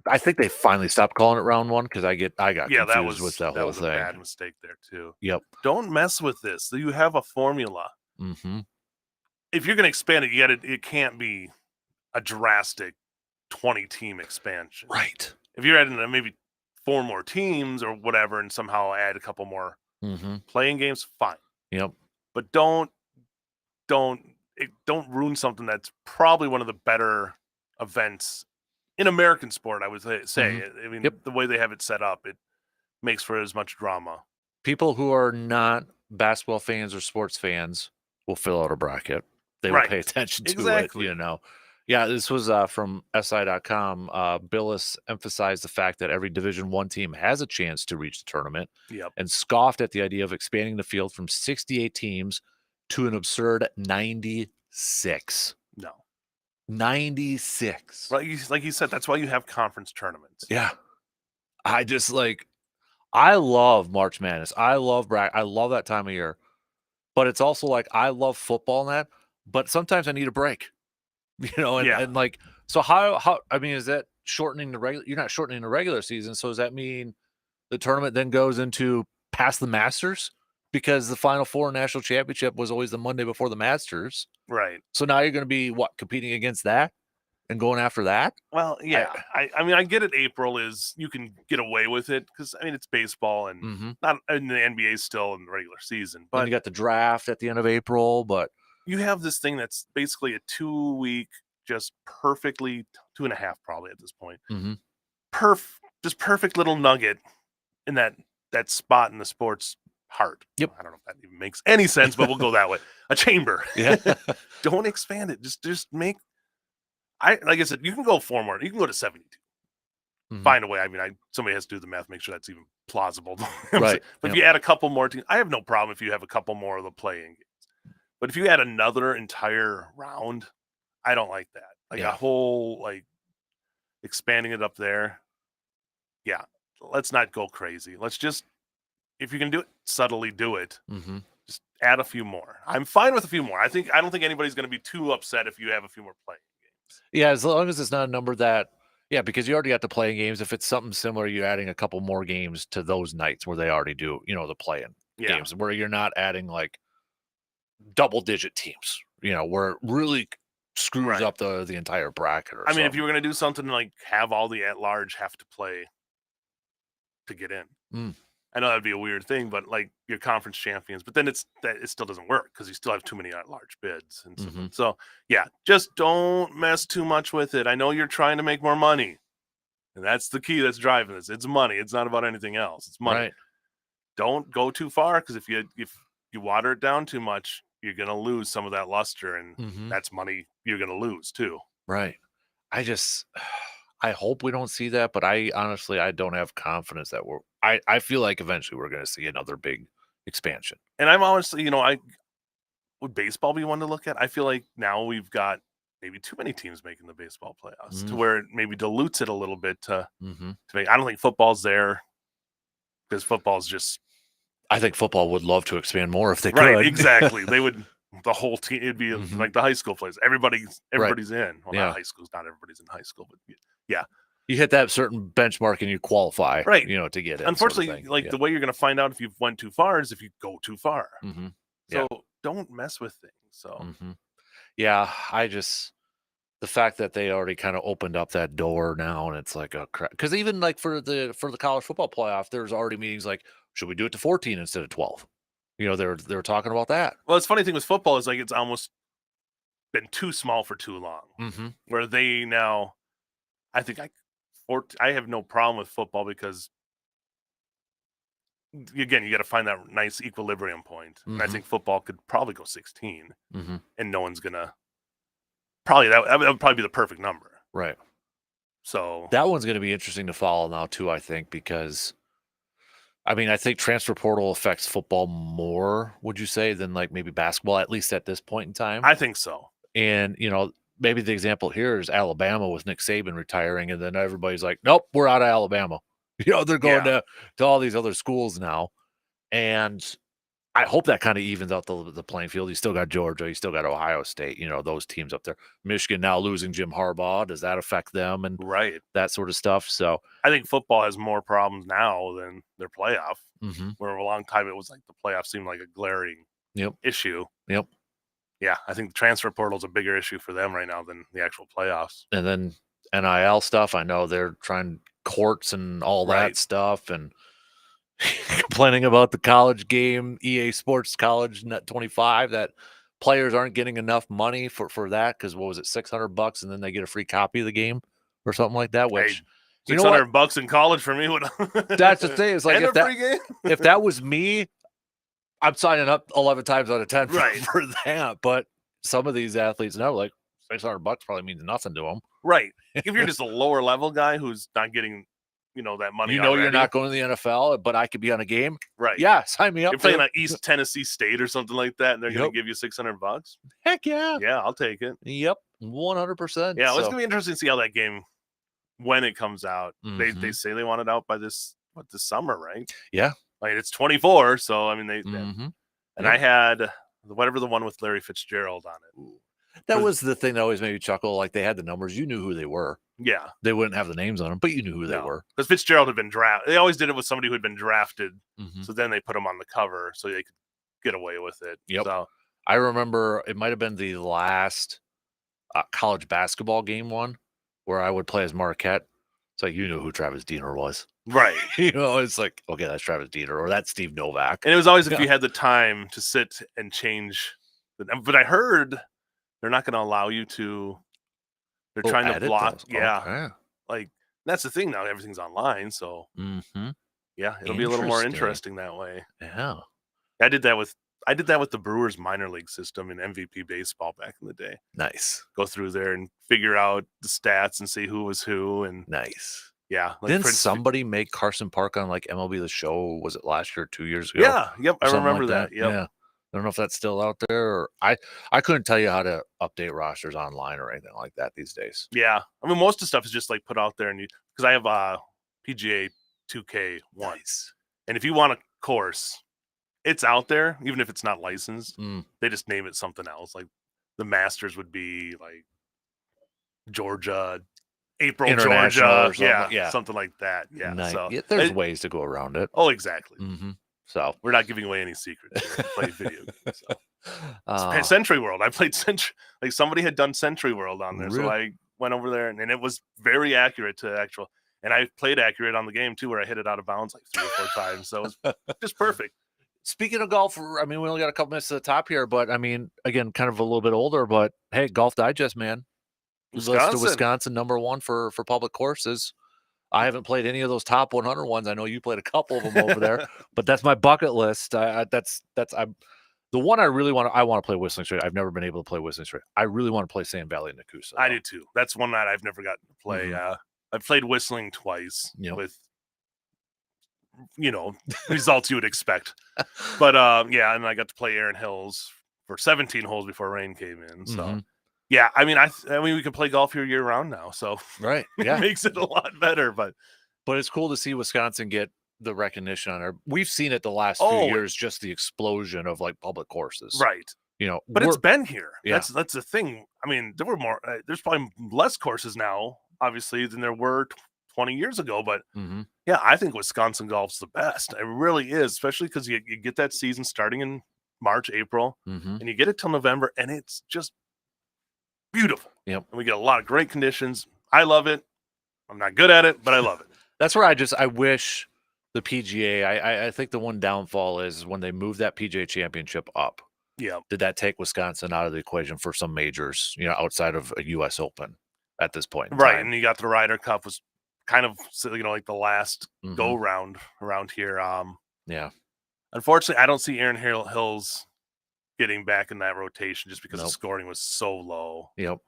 [SPEAKER 1] I think they finally stopped calling it round one because I got confused with that whole thing.
[SPEAKER 2] A bad mistake there too.
[SPEAKER 1] Yep.
[SPEAKER 2] Don't mess with this. You have a formula.
[SPEAKER 1] Mm-hmm.
[SPEAKER 2] If you're going to expand it, it can't be a drastic 20-team expansion.
[SPEAKER 1] Right.
[SPEAKER 2] If you're adding maybe 4 more teams or whatever, and somehow add a couple more playing games, fine.
[SPEAKER 1] Yep.
[SPEAKER 2] But don't ruin something that's probably one of the better events in American sport, I would say. I mean, the way they have it set up, it makes for as much drama.
[SPEAKER 1] People who are not basketball fans or sports fans will fill out a bracket. They will pay attention to it, you know. Yeah, this was from SI.com. Billis emphasized the fact that every Division I team has a chance to reach the tournament and scoffed at the idea of expanding the field from 68 teams to an absurd 96.
[SPEAKER 2] No.
[SPEAKER 1] 96.
[SPEAKER 2] Like you said, that's why you have conference tournaments.
[SPEAKER 1] Yeah. I love March Madness. I love that time of year. But it's also like I love football and that, but sometimes I need a break. You know, and like, so how I mean, is that shortening the regular? You're not shortening the regular season, so does that mean the tournament then goes into past the Masters? Because the Final Four national championship was always the Monday before the Masters.
[SPEAKER 2] Right.
[SPEAKER 1] So now you're going to be competing against that and going after that?
[SPEAKER 2] Well, yeah. I mean, I get it. April is, you can get away with it because, I mean, it's baseball and not in the NBA still in the regular season. But
[SPEAKER 1] then you got the draft at the end of April, but
[SPEAKER 2] you have this thing that's basically a 2-week, just perfectly 2.5 probably at this point. Just perfect little nugget in that spot in the sport's heart.
[SPEAKER 1] Yep.
[SPEAKER 2] I don't know if that even makes any sense, but we'll go that way. A chamber.
[SPEAKER 1] Yeah.
[SPEAKER 2] Don't expand it. Just make. Like I said, you can go 4 more. You can go to 72. Find a way. I mean, somebody has to do the math, make sure that's even plausible.
[SPEAKER 1] Right.
[SPEAKER 2] But if you add a couple more teams, I have no problem if you have a couple more of the playing games. But if you add another entire round, I don't like that. Like a whole, like, expanding it up there. Yeah. Let's not go crazy. Let's just, if you can do it, subtly do it. Just add a few more. I'm fine with a few more. I don't think anybody's going to be too upset if you have a few more playing games.
[SPEAKER 1] Yeah, as long as it's not a number that, because you already got the playing games. If it's something similar, you're adding a couple more games to those nights where they already do, the playing games, where you're not adding like double-digit teams, where it really screws up the entire bracket.
[SPEAKER 2] I mean, if you were going to do something like have all the at-large have to play to get in. I know that'd be a weird thing, but like your conference champions, but then it still doesn't work because you still have too many at-large bids. And so, yeah, just don't mess too much with it. I know you're trying to make more money, and that's the key that's driving this. It's money. It's not about anything else. It's money.
[SPEAKER 1] Right.
[SPEAKER 2] Don't go too far because if you water it down too much, you're gonna lose some of that luster, and that's money you're gonna lose too.
[SPEAKER 1] Right. I hope we don't see that, but I honestly don't have confidence that I feel like eventually we're going to see another big expansion.
[SPEAKER 2] And I'm honestly, would baseball be one to look at? I feel like now we've got maybe too many teams making the baseball playoffs to where it maybe dilutes it a little bit to make. I don't think football's there because football's just.
[SPEAKER 1] I think football would love to expand more if they could.
[SPEAKER 2] Right, exactly. They would. The whole team. It'd be like the high school plays. Everybody's in. Well, not high schools. Not everybody's in high school, but yeah. You
[SPEAKER 1] hit that certain benchmark and you qualify,
[SPEAKER 2] right?
[SPEAKER 1] To get it.
[SPEAKER 2] Unfortunately,
[SPEAKER 1] sort of
[SPEAKER 2] the way you're going to find out if you've went too far is if you go too far. So don't mess with things. So
[SPEAKER 1] yeah, the fact that they already kind of opened up that door now, and it's like a crap. Because even like for the college football playoff, there's already meetings like, should we do it to 14 instead of 12? They're talking about that.
[SPEAKER 2] Well, it's funny thing with football is like it's almost been too small for too long.
[SPEAKER 1] Mm-hmm.
[SPEAKER 2] Where they now, I think I have no problem with football because again, you got to find that nice equilibrium point.
[SPEAKER 1] Mm-hmm.
[SPEAKER 2] And I think football could probably go 16,
[SPEAKER 1] mm-hmm.
[SPEAKER 2] and no one's gonna that would probably be the perfect number.
[SPEAKER 1] Right.
[SPEAKER 2] So
[SPEAKER 1] that one's going to be interesting to follow now too, I think, because I mean, I think transfer portal affects football more, would you say, than like maybe basketball, at least at this point in time?
[SPEAKER 2] I think so.
[SPEAKER 1] And, maybe the example here is Alabama with Nick Saban retiring, and then everybody's like, nope, we're out of Alabama. They're going to all these other schools now. And I hope that kind of evens out the playing field. You still got Georgia, you still got Ohio State, those teams up there. Michigan now losing Jim Harbaugh. Does that affect them and that sort of stuff? So
[SPEAKER 2] I think football has more problems now than their playoff.
[SPEAKER 1] Mm-hmm.
[SPEAKER 2] Where a long time it was like the playoff seemed like a glaring issue.
[SPEAKER 1] Yep.
[SPEAKER 2] Yeah, I think the transfer portal is a bigger issue for them right now than the actual playoffs.
[SPEAKER 1] And then NIL stuff, I know they're trying courts and all that stuff, and complaining about the college game, EA Sports College Net 25, that players aren't getting enough money for that because what was it, $600, and then they get a free copy of the game or something like that. Which
[SPEAKER 2] $600 in college for me would.
[SPEAKER 1] That's the thing. It's like
[SPEAKER 2] if
[SPEAKER 1] that was me, I'm signing up 11 times out of 10 for that. But some of these athletes now, like $600 probably means nothing to them.
[SPEAKER 2] Right. If you're just a lower level guy who's not getting, that money.
[SPEAKER 1] You're not going to the NFL, but I could be on a game.
[SPEAKER 2] Right.
[SPEAKER 1] Yeah. Sign me up.
[SPEAKER 2] You're playing at East Tennessee State or something like that, and they're going to give you $600.
[SPEAKER 1] Heck yeah.
[SPEAKER 2] Yeah, I'll take it.
[SPEAKER 1] Yep. 100%.
[SPEAKER 2] Yeah. It's going to be interesting to see how that game, when it comes out.
[SPEAKER 1] Mm-hmm.
[SPEAKER 2] They say they want it out by this summer, right?
[SPEAKER 1] Yeah.
[SPEAKER 2] Like it's 24. So, I mean,
[SPEAKER 1] Mm-hmm.
[SPEAKER 2] And I had whatever the one with Larry Fitzgerald on it.
[SPEAKER 1] Ooh. That was the thing that always made me chuckle. Like they had the numbers. You knew who they were.
[SPEAKER 2] Yeah.
[SPEAKER 1] They wouldn't have the names on them, but you knew who they were.
[SPEAKER 2] Because Fitzgerald had been drafted. They always did it with somebody who had been drafted.
[SPEAKER 1] Mm-hmm.
[SPEAKER 2] So then they put him on the cover so they could get away with it.
[SPEAKER 1] Yep.
[SPEAKER 2] So
[SPEAKER 1] I remember it might have been the last college basketball game one where I would play as Marquette. It's like, you knew who Travis Diener was.
[SPEAKER 2] Right.
[SPEAKER 1] It's like, okay, that's Travis Diener or that's Steve Novak.
[SPEAKER 2] And it was always if you had the time to sit and change. But I heard they're not going to allow you to. They're trying to block.
[SPEAKER 1] Those.
[SPEAKER 2] Yeah.
[SPEAKER 1] Okay.
[SPEAKER 2] Like, that's the thing now. Everything's online. So, yeah, it'll be a little more interesting that way.
[SPEAKER 1] Yeah.
[SPEAKER 2] I did that with the Brewers minor league system in MVP baseball back in the day.
[SPEAKER 1] Nice.
[SPEAKER 2] Go through there and figure out the stats and see who was who. And
[SPEAKER 1] nice.
[SPEAKER 2] Yeah.
[SPEAKER 1] Like didn't somebody make Carson Park on like MLB The Show? Was it last year or 2 years ago?
[SPEAKER 2] Yeah. Yep. I remember that. Yep.
[SPEAKER 1] Yeah. I don't know if that's still out there, or I couldn't tell you how to update rosters online or anything like that these days.
[SPEAKER 2] Yeah. I mean, most of the stuff is just like put out there, and because I have PGA 2K1.
[SPEAKER 1] Nice.
[SPEAKER 2] And if you want a course, it's out there, even if it's not licensed. They just name it something else. Like the Masters would be like Georgia, April, Georgia. Yeah, something like that. Yeah.
[SPEAKER 1] Nice.
[SPEAKER 2] So
[SPEAKER 1] there's ways to go around it.
[SPEAKER 2] Oh, exactly.
[SPEAKER 1] Mm-hmm. So
[SPEAKER 2] we're not giving away any secrets here. Play video games. So. Century World. I played Century. Like somebody had done Century World on there, so I went over there, and it was very accurate to actual. And I played accurate on the game too, where I hit it out of bounds like 3 or 4 times. So it was just perfect.
[SPEAKER 1] Speaking of golf, I mean, we only got a couple minutes to the top here, but I mean, again, kind of a little bit older, but hey, Golf Digest, man. Wisconsin #1 for public courses. I haven't played any of those top 100 ones. I know you played a couple of them over there, but that's my bucket list. That's the one I really want to play Whistling Straits. I've never been able to play Whistling Straits. I really want to play Sand Valley and Nakusa.
[SPEAKER 2] I do too. That's one that I've never gotten to play. Mm-hmm. I've played Whistling twice with, results you would expect. But and I got to play Erin Hills for 17 holes before rain came in. So yeah, I mean, we can play golf here year round now. So
[SPEAKER 1] right, yeah,
[SPEAKER 2] it makes it a lot better. But
[SPEAKER 1] it's cool to see Wisconsin get the recognition on there. We've seen it the last few years, just the explosion of like public courses,
[SPEAKER 2] right? But it's been here.
[SPEAKER 1] Yeah.
[SPEAKER 2] That's the thing. I mean, there were more. There's probably less courses now, obviously, than there were 20 years ago. But yeah, I think Wisconsin golf's the best. It really is, especially because you get that season starting in March, April, and you get it till November, and it's just beautiful.
[SPEAKER 1] Yep.
[SPEAKER 2] And we get a lot of great conditions. I love it. I'm not good at it, but I love it.
[SPEAKER 1] That's where I wish the PGA. I think the one downfall is when they move that PGA Championship up.
[SPEAKER 2] Yeah.
[SPEAKER 1] Did that take Wisconsin out of the equation for some majors, outside of a U.S. Open at this point in
[SPEAKER 2] Right.
[SPEAKER 1] time?
[SPEAKER 2] And you got the Ryder Cup was kind of, like the last go
[SPEAKER 1] Mhm.
[SPEAKER 2] round around here.
[SPEAKER 1] Yeah.
[SPEAKER 2] Unfortunately, I don't see Aaron Hills getting back in that rotation just because the
[SPEAKER 1] Nope.
[SPEAKER 2] scoring was so low.
[SPEAKER 1] Yep.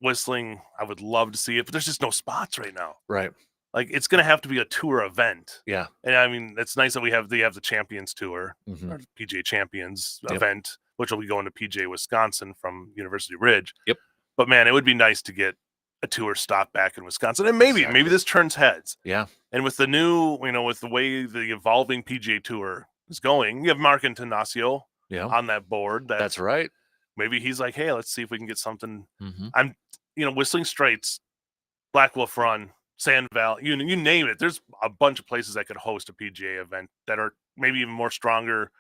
[SPEAKER 2] Whistling, I would love to see it, but there's just no spots right now.
[SPEAKER 1] Right.
[SPEAKER 2] Like, it's going to have to be a tour event.
[SPEAKER 1] Yeah.
[SPEAKER 2] And I mean, it's nice that they have the Champions Tour
[SPEAKER 1] Mhm.
[SPEAKER 2] or PGA Champions
[SPEAKER 1] Yep.
[SPEAKER 2] event, which will be going to PGA Wisconsin from University Ridge.
[SPEAKER 1] Yep.
[SPEAKER 2] But man, it would be nice to get a tour stop back in Wisconsin, and maybe
[SPEAKER 1] Exactly.
[SPEAKER 2] this turns heads.
[SPEAKER 1] Yeah.
[SPEAKER 2] And with the new, with the way the evolving PGA Tour is going, you have Mark Antanasio
[SPEAKER 1] Yeah.
[SPEAKER 2] on that board.
[SPEAKER 1] That's right.
[SPEAKER 2] Maybe he's like, hey, let's see if we can get something.
[SPEAKER 1] Mhm.
[SPEAKER 2] I'm, Whistling Straits, Black Wolf Run, Sand Valley, you name it. There's a bunch of places that could host a PGA event that are maybe even more stronger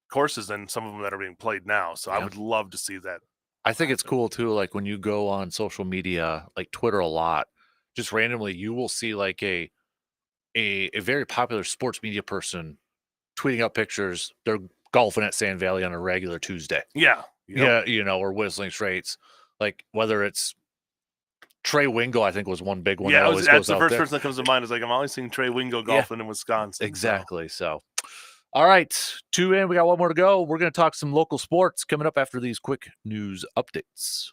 [SPEAKER 2] courses than some of them that are being played now. So I
[SPEAKER 1] Yeah.
[SPEAKER 2] would love to see that.
[SPEAKER 1] I think it's cool too, like, when you go on social media, like Twitter a lot, just randomly, you will see, like, a very popular sports media person tweeting out pictures. They're golfing at Sand Valley on a regular Tuesday.
[SPEAKER 2] Yeah. Yep.
[SPEAKER 1] Yeah, or Whistling Straits. Like, whether it's Trey Wingo, I think was one big one that always
[SPEAKER 2] That's
[SPEAKER 1] goes
[SPEAKER 2] the
[SPEAKER 1] out
[SPEAKER 2] first
[SPEAKER 1] there.
[SPEAKER 2] person that comes to mind. Is like, I'm always seeing Trey Wingo
[SPEAKER 1] Yeah,
[SPEAKER 2] golfing in Wisconsin.
[SPEAKER 1] exactly. So, all right, 2 in. We got one more to go. We're going to talk some local sports coming up after these quick news updates.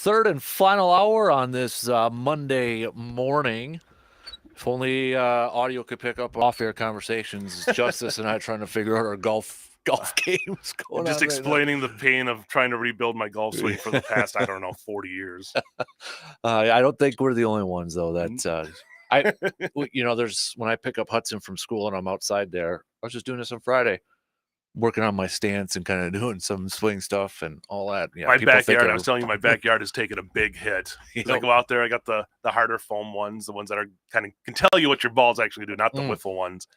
[SPEAKER 1] third and final hour on this Monday morning. If only audio could pick up off-air conversations. Justice and I trying to figure out our golf games going
[SPEAKER 2] just
[SPEAKER 1] on.
[SPEAKER 2] Explaining the pain of trying to rebuild my golf swing for the past, 40 years.
[SPEAKER 1] I don't think we're the only ones though. That there's when I pick up Hudson from school and I'm outside there. I was just doing this on Friday, working on my stance and kind of doing some swing stuff and all that. Yeah,
[SPEAKER 2] my backyard. I was telling you, my backyard has taken a big hit. I go out there, I got the harder foam ones, the ones that are kind of can tell you what your balls actually do, not the wiffle ones.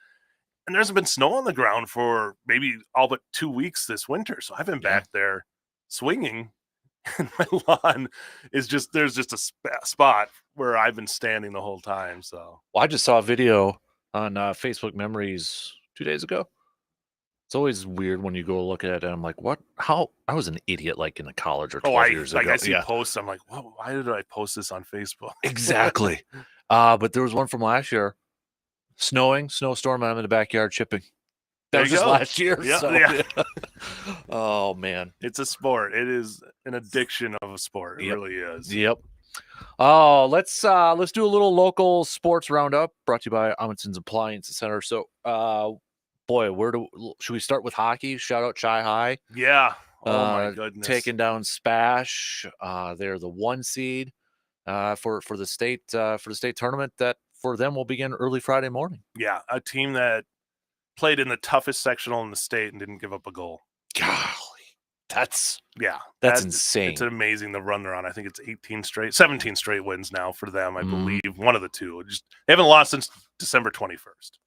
[SPEAKER 2] And there hasn't been snow on the ground for maybe all but 2 weeks this winter, so I've been back there swinging, and my lawn is there's just a spot where I've been standing the whole time. So,
[SPEAKER 1] well, I just saw a video on Facebook Memories 2 days ago. It's always weird when you go look at it and I'm like, what? How? I was an idiot like in college or 12 years ago.
[SPEAKER 2] I see posts. I'm like, why did I post this on Facebook?
[SPEAKER 1] Exactly. But there was one from last year. Snowstorm, I'm in the backyard chipping. That was just last year. Yeah. Oh, man.
[SPEAKER 2] It's a sport. It is an addiction of a sport. It really is.
[SPEAKER 1] Yep. Oh, let's do a little local sports roundup brought to you by Amundsen's Appliance Center. So, boy, should we start with hockey? Shout out Chi High.
[SPEAKER 2] Yeah. Oh my goodness.
[SPEAKER 1] Taking down Spash. They're the 1 seed for the state tournament that for them will begin early Friday morning.
[SPEAKER 2] Yeah, a team that played in the toughest sectional in the state and didn't give up a goal.
[SPEAKER 1] Golly, that's insane.
[SPEAKER 2] It's amazing the run they're on. I think it's 17 straight wins now for them. I believe one of the two. They haven't lost since December 21st.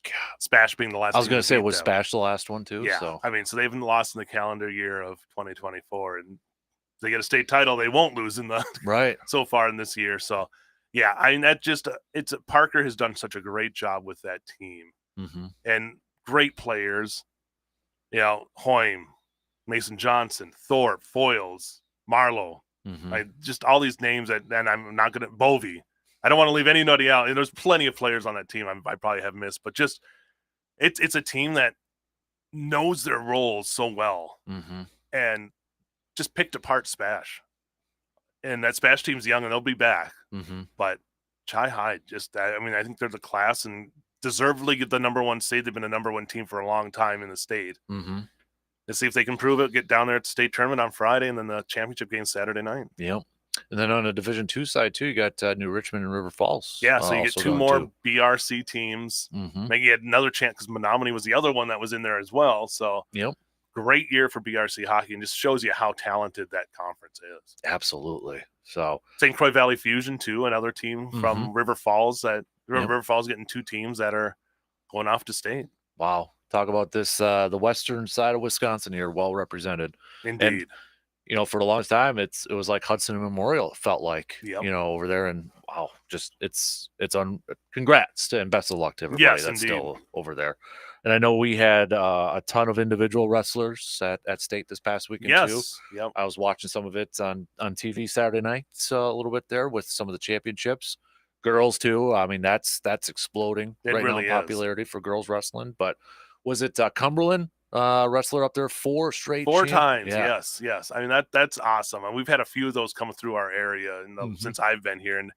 [SPEAKER 1] God.
[SPEAKER 2] Spash being the last.
[SPEAKER 1] I was going to say, was Spash the last one too?
[SPEAKER 2] Yeah. So. I mean, so they haven't lost in the calendar year of 2024, and if they get a state title, they won't lose in the so far in this year. So, yeah, I mean Parker has done such a great job with that team, and great players. Hoym, Mason Johnson, Thorpe, Foyles, Marlowe. Just all these names and I'm not going to Bovey. I don't want to leave anybody out. And there's plenty of players on that team I probably have missed, but just it's a team that knows their roles so well and just picked apart Spash. And that Spash team's young and they'll be back. But Chi High, I think they're the class and deservedly get the number 1 seed. They've been a number 1 team for a long time in the state. Let's see if they can prove it, get down there at the state tournament on Friday, and then the championship game Saturday night.
[SPEAKER 1] Yep. And then on the Division II side, too, you got New Richmond and River Falls.
[SPEAKER 2] Yeah, so you get 2 more BRC teams. Maybe you had another chance because Menominee was the other one that was in there as well. So, great year for BRC hockey, and just shows you how talented that conference is.
[SPEAKER 1] Absolutely. So,
[SPEAKER 2] St. Croix Valley Fusion, too, another team from River Falls. River Falls getting 2 teams that are going off to state.
[SPEAKER 1] Wow. Talk about this, the western side of Wisconsin here, well represented.
[SPEAKER 2] Indeed.
[SPEAKER 1] And, for the longest time, it was like Hudson and Memorial, it felt like, over there. And wow, just it's on. Congrats and best of luck to everybody that's still over there. And I know we had a ton of individual wrestlers at state this past weekend too.
[SPEAKER 2] Yep.
[SPEAKER 1] I was watching some of it on TV Saturday night, a little bit there with some of the championships. Girls too. I mean, that's exploding right now in popularity for girls wrestling. But was it Cumberland wrestler up there 4
[SPEAKER 2] times? Yes. I mean that's awesome. And we've had a few of those come through our area since I've been here, and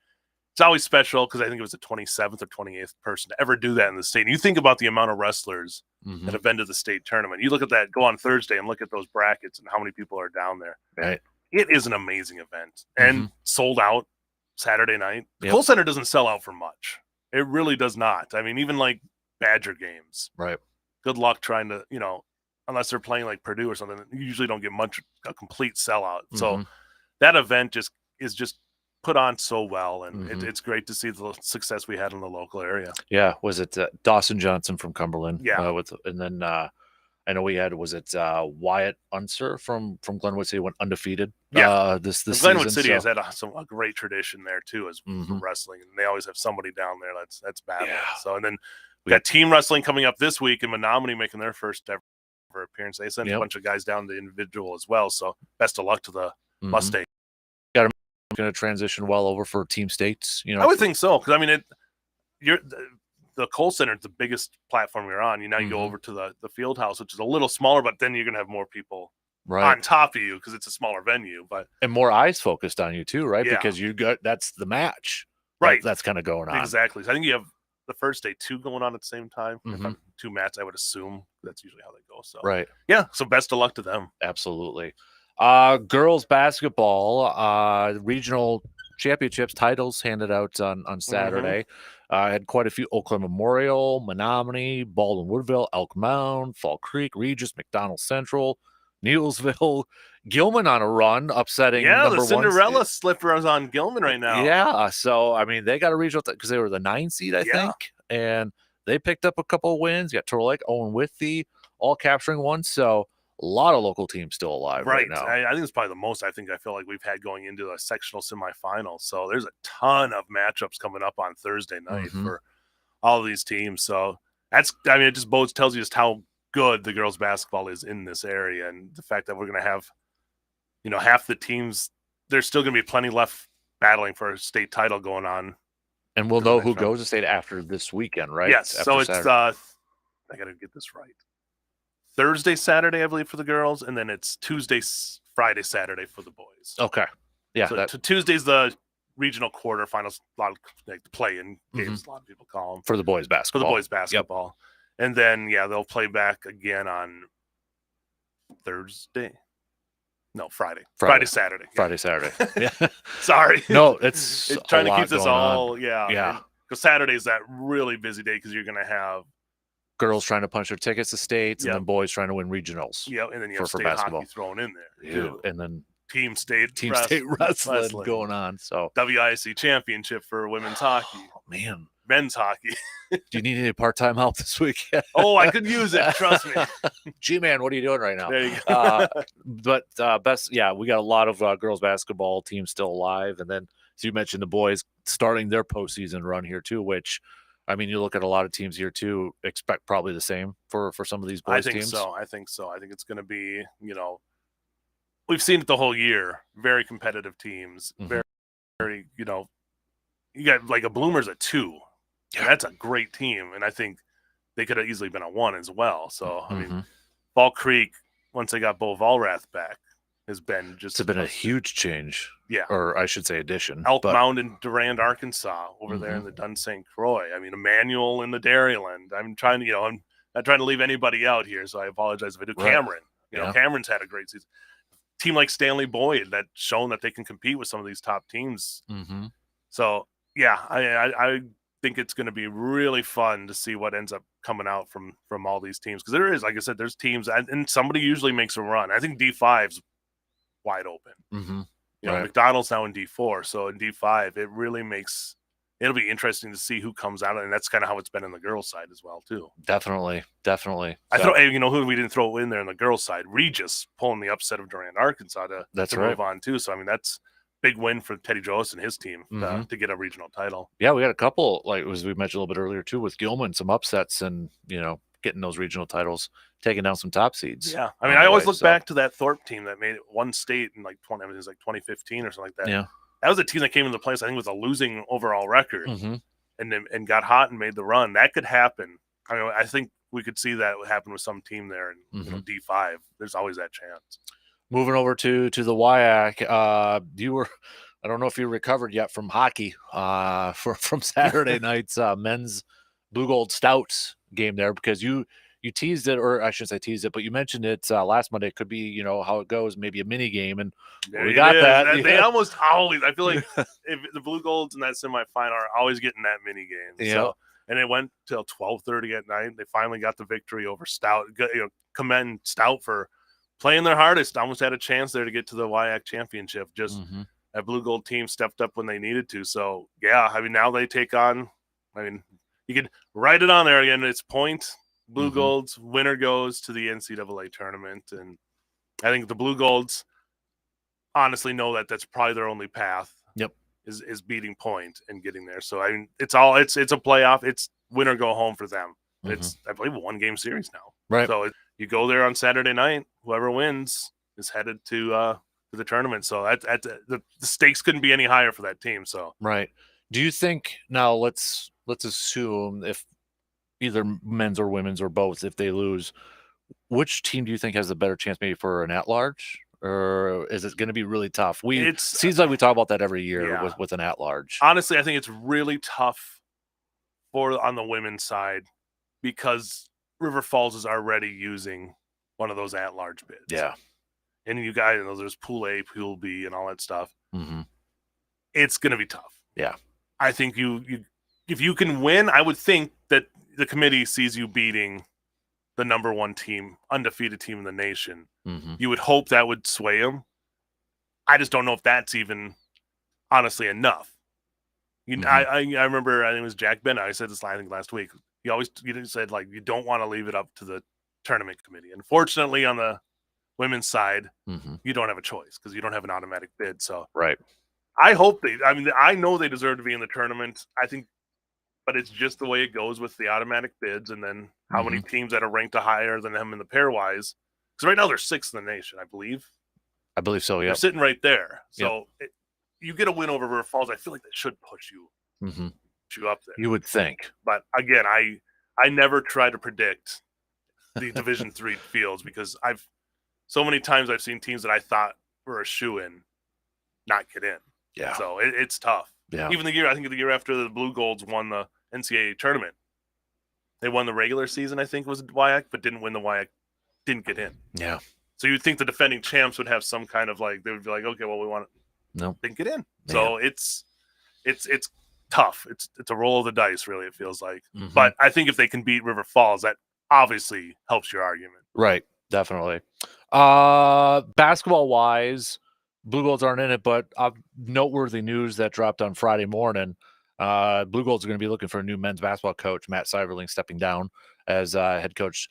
[SPEAKER 2] it's always special because I think it was the 27th or 28th person to ever do that in the state. And you think about the amount of wrestlers that have been to the state tournament. You look at that, go on Thursday and look at those brackets and how many people are down there.
[SPEAKER 1] Right.
[SPEAKER 2] It is an amazing event and sold out Saturday night. The Cole Center doesn't sell out for much. It really does not. I mean, even like Badger games.
[SPEAKER 1] Right.
[SPEAKER 2] Good luck trying to, unless they're playing like Purdue or something, you usually don't get a complete sellout. So that event is just put on so well, and it's great to see the success we had in the local area.
[SPEAKER 1] Yeah, was it Dawson Johnson from Cumberland?
[SPEAKER 2] Yeah,
[SPEAKER 1] and then I know we had Wyatt Unser from Glenwood City went undefeated.
[SPEAKER 2] Yeah,
[SPEAKER 1] this
[SPEAKER 2] Glenwood
[SPEAKER 1] season,
[SPEAKER 2] City has had a great tradition there too, as wrestling, and they always have somebody down there that's bad. Yeah. So and then we got team wrestling coming up this week, and Menominee making their first ever appearance. They sent a bunch of guys down to individual as well. So best of luck to the Mustangs.
[SPEAKER 1] Got going to transition well over for team states.
[SPEAKER 2] I would think so, because I mean the Cole Center is the biggest platform you're on. Now you go over to the field house, which is a little smaller, but then you're going to have more people
[SPEAKER 1] right
[SPEAKER 2] on top of you because it's a smaller venue, but
[SPEAKER 1] and more eyes focused on you too, right?
[SPEAKER 2] Yeah.
[SPEAKER 1] Because that's the match,
[SPEAKER 2] right,
[SPEAKER 1] that's kind of going on.
[SPEAKER 2] exactly. So I think you have the first day 2 going on at the same time. If
[SPEAKER 1] Mhm.
[SPEAKER 2] I'm 2 matches, I would assume that's usually how they go. So
[SPEAKER 1] Right.
[SPEAKER 2] yeah, so best of luck to them.
[SPEAKER 1] Absolutely. Girls basketball, regional championships titles handed out on Saturday. Had quite a few: Oakland Memorial, Menominee, Baldwin Woodville, Elk Mound, Fall Creek, Regis, McDonald Central, Neilsville, Gilman on a run, upsetting
[SPEAKER 2] Yeah, the
[SPEAKER 1] number 1
[SPEAKER 2] Cinderella slipper is on Gilman right now.
[SPEAKER 1] Yeah, so I mean they got a regional because they were the 9 seed, I think, and they picked up a couple of wins. You got Turtle Lake, Owen Withee, all capturing one. So a lot of local teams still alive right now.
[SPEAKER 2] I think it's probably the most I feel like we've had going into a sectional semifinal. So there's a ton of matchups coming up on Thursday night for all of these teams. So it just tells you just how good the girls basketball is in this area, and the fact that we're going to have, half the teams. There's still going to be plenty left battling for a state title going on.
[SPEAKER 1] And we'll know who goes to state after this weekend, right?
[SPEAKER 2] Yes.
[SPEAKER 1] After
[SPEAKER 2] so it's
[SPEAKER 1] Saturday.
[SPEAKER 2] I got to get this right. Thursday, Saturday, I believe, for the girls, and then it's Tuesday, Friday, Saturday for the boys.
[SPEAKER 1] Okay. Yeah.
[SPEAKER 2] So Tuesday's the regional quarterfinals, a lot of like the play-in games, a lot of people call them.
[SPEAKER 1] For the boys basketball.
[SPEAKER 2] Yep. And then, they'll play back again on Thursday. No, Friday, Saturday.
[SPEAKER 1] Friday, Saturday. Yeah.
[SPEAKER 2] Sorry.
[SPEAKER 1] No, it's
[SPEAKER 2] trying to keep this all,
[SPEAKER 1] on.
[SPEAKER 2] Yeah. Because Saturday's that really busy day because you're going to have
[SPEAKER 1] girls trying to punch their tickets to states, and then boys trying to win regionals.
[SPEAKER 2] Yeah, and then you have state
[SPEAKER 1] basketball
[SPEAKER 2] hockey thrown in there.
[SPEAKER 1] Too. And then
[SPEAKER 2] team state
[SPEAKER 1] wrestling going on. So
[SPEAKER 2] WIC championship for women's hockey.
[SPEAKER 1] Oh, man.
[SPEAKER 2] Men's hockey.
[SPEAKER 1] Do you need any part-time help this weekend?
[SPEAKER 2] Oh, I could use it. Trust me.
[SPEAKER 1] G-Man, what are you doing right now?
[SPEAKER 2] There you go.
[SPEAKER 1] But we got a lot of girls basketball teams still alive. And then, as you mentioned, the boys starting their postseason run here too, which, I mean, you look at a lot of teams here too, expect probably the same for some of these boys teams.
[SPEAKER 2] I think so. I think it's going to be, we've seen it the whole year. Very competitive teams. Very, you got like a Bloomers at 2. Yeah. That's a great team. And I think they could have easily been a 1 as well. So, I mean, Fall Creek, once they got Bo Valrath back, has been just...
[SPEAKER 1] It's been a huge change.
[SPEAKER 2] Yeah.
[SPEAKER 1] Or I should say addition.
[SPEAKER 2] Elk Mound in Durand, Arkansas, over there in the Dun St. Croix. I mean, Emmanuel in the Dairyland. I'm trying to, I'm not trying to leave anybody out here, so I apologize if I do. Right. Cameron. Cameron's had a great season. Team like Stanley Boyd that's shown that they can compete with some of these top teams. So, yeah, I think it's going to be really fun to see what ends up coming out from all these teams. Because there is, like I said, there's teams, and somebody usually makes a run. I think D5's wide open. McDonald's now in D4, so in D5, it'll be interesting to see who comes out, and that's kind of how it's been on the girls' side as well, too.
[SPEAKER 1] Definitely.
[SPEAKER 2] I throw, who we didn't throw in there on the girls' side, Regis pulling the upset of Durand, Arkansas to move on, too. So, I mean, that's big win for Teddy Jones and his team to get a regional title.
[SPEAKER 1] Yeah, we got a couple, like as we mentioned a little bit earlier, too, with Gilman, some upsets and, getting those regional titles, taking down some top seeds.
[SPEAKER 2] Yeah. I mean, I always look back to that Thorpe team that made it one state in like 2015 or something like that.
[SPEAKER 1] Yeah.
[SPEAKER 2] That was a team that came into place, I think, with a losing overall record and got hot and made the run. That could happen. I mean, I think we could see that happen with some team there in D5. There's always that chance. Moving
[SPEAKER 1] over to the WIAC, I don't know if you recovered yet from hockey from Saturday night's men's Blue Gold Stouts game there, because you teased it, or I shouldn't say teased it, but you mentioned it last Monday. It could be, how it goes, maybe a mini game, and we got that.
[SPEAKER 2] They almost always, I feel like if the Blue Golds in that semifinal are always getting that mini game.
[SPEAKER 1] Yeah.
[SPEAKER 2] So, and it went till 12:30 at night. They finally got the victory over Stout. Commend Stout for playing their hardest. Almost had a chance there to get to the WIAC championship. Just that Blue Gold team stepped up when they needed to. So, yeah, I mean, now they take on, you could write it on there again. It's point, Blue Golds, winner goes to the NCAA tournament. And I think the Blue Golds honestly know that that's probably their only path.
[SPEAKER 1] Yep.
[SPEAKER 2] Is beating point and getting there. So, I mean, it's a playoff. It's win or go home for them. It's, I believe, a 1-game series now.
[SPEAKER 1] Right.
[SPEAKER 2] So you go there on Saturday night. Whoever wins is headed to the tournament. So the stakes couldn't be any higher for that team. So
[SPEAKER 1] right. Do you think now? Let's assume if either men's or women's or both, if they lose, which team do you think has a better chance maybe for an at-large? Or is it going to be really tough? Seems like we talk about that every year with an at-large.
[SPEAKER 2] Honestly, I think it's really tough on the women's side because River Falls is already using one of those at-large bids.
[SPEAKER 1] Yeah.
[SPEAKER 2] And you guys know there's Pool A, Pool B, and all that stuff.
[SPEAKER 1] Mm-hmm.
[SPEAKER 2] It's going to be tough.
[SPEAKER 1] Yeah.
[SPEAKER 2] I think if you can win, I would think that the committee sees you beating the number one team, undefeated team in the nation.
[SPEAKER 1] Mm-hmm.
[SPEAKER 2] You would hope that would sway them. I just don't know if that's even honestly enough. I remember, I think it was Jack Bennett. I said this I think last week. You said like you don't want to leave it up to the tournament committee. Unfortunately, on the women's side, you don't have a choice because you don't have an automatic bid. So
[SPEAKER 1] right.
[SPEAKER 2] I hope I know they deserve to be in the tournament. I think, but it's just the way it goes with the automatic bids, and then how many teams that are ranked higher than them in the pairwise. Because right now they're sixth in the nation, I believe.
[SPEAKER 1] I believe so. Yeah,
[SPEAKER 2] they're sitting right there. So you get a win over River Falls, I feel like that should push you, you up there.
[SPEAKER 1] You would think,
[SPEAKER 2] but again, I never try to predict the Division III fields because so many times I've seen teams that I thought were a shoe-in not get in.
[SPEAKER 1] Yeah.
[SPEAKER 2] So it's tough.
[SPEAKER 1] Yeah.
[SPEAKER 2] Even the year after the Blue Golds won the NCAA tournament, they won the regular season, I think was WIAC, but didn't win the WIAC, didn't get in.
[SPEAKER 1] Yeah.
[SPEAKER 2] So you'd think the defending champs would have some kind of they would be like, okay, well, we want it.
[SPEAKER 1] No.
[SPEAKER 2] Didn't get in. Yeah. So it's tough. It's a roll of the dice, really, it feels like. But I think if they can beat River Falls, that obviously helps your argument.
[SPEAKER 1] Right. Definitely. Basketball wise, Blue Golds aren't in it, but noteworthy news that dropped on Friday morning. Blue Golds are going to be looking for a new men's basketball coach. Matt Seiverling stepping down as head coach.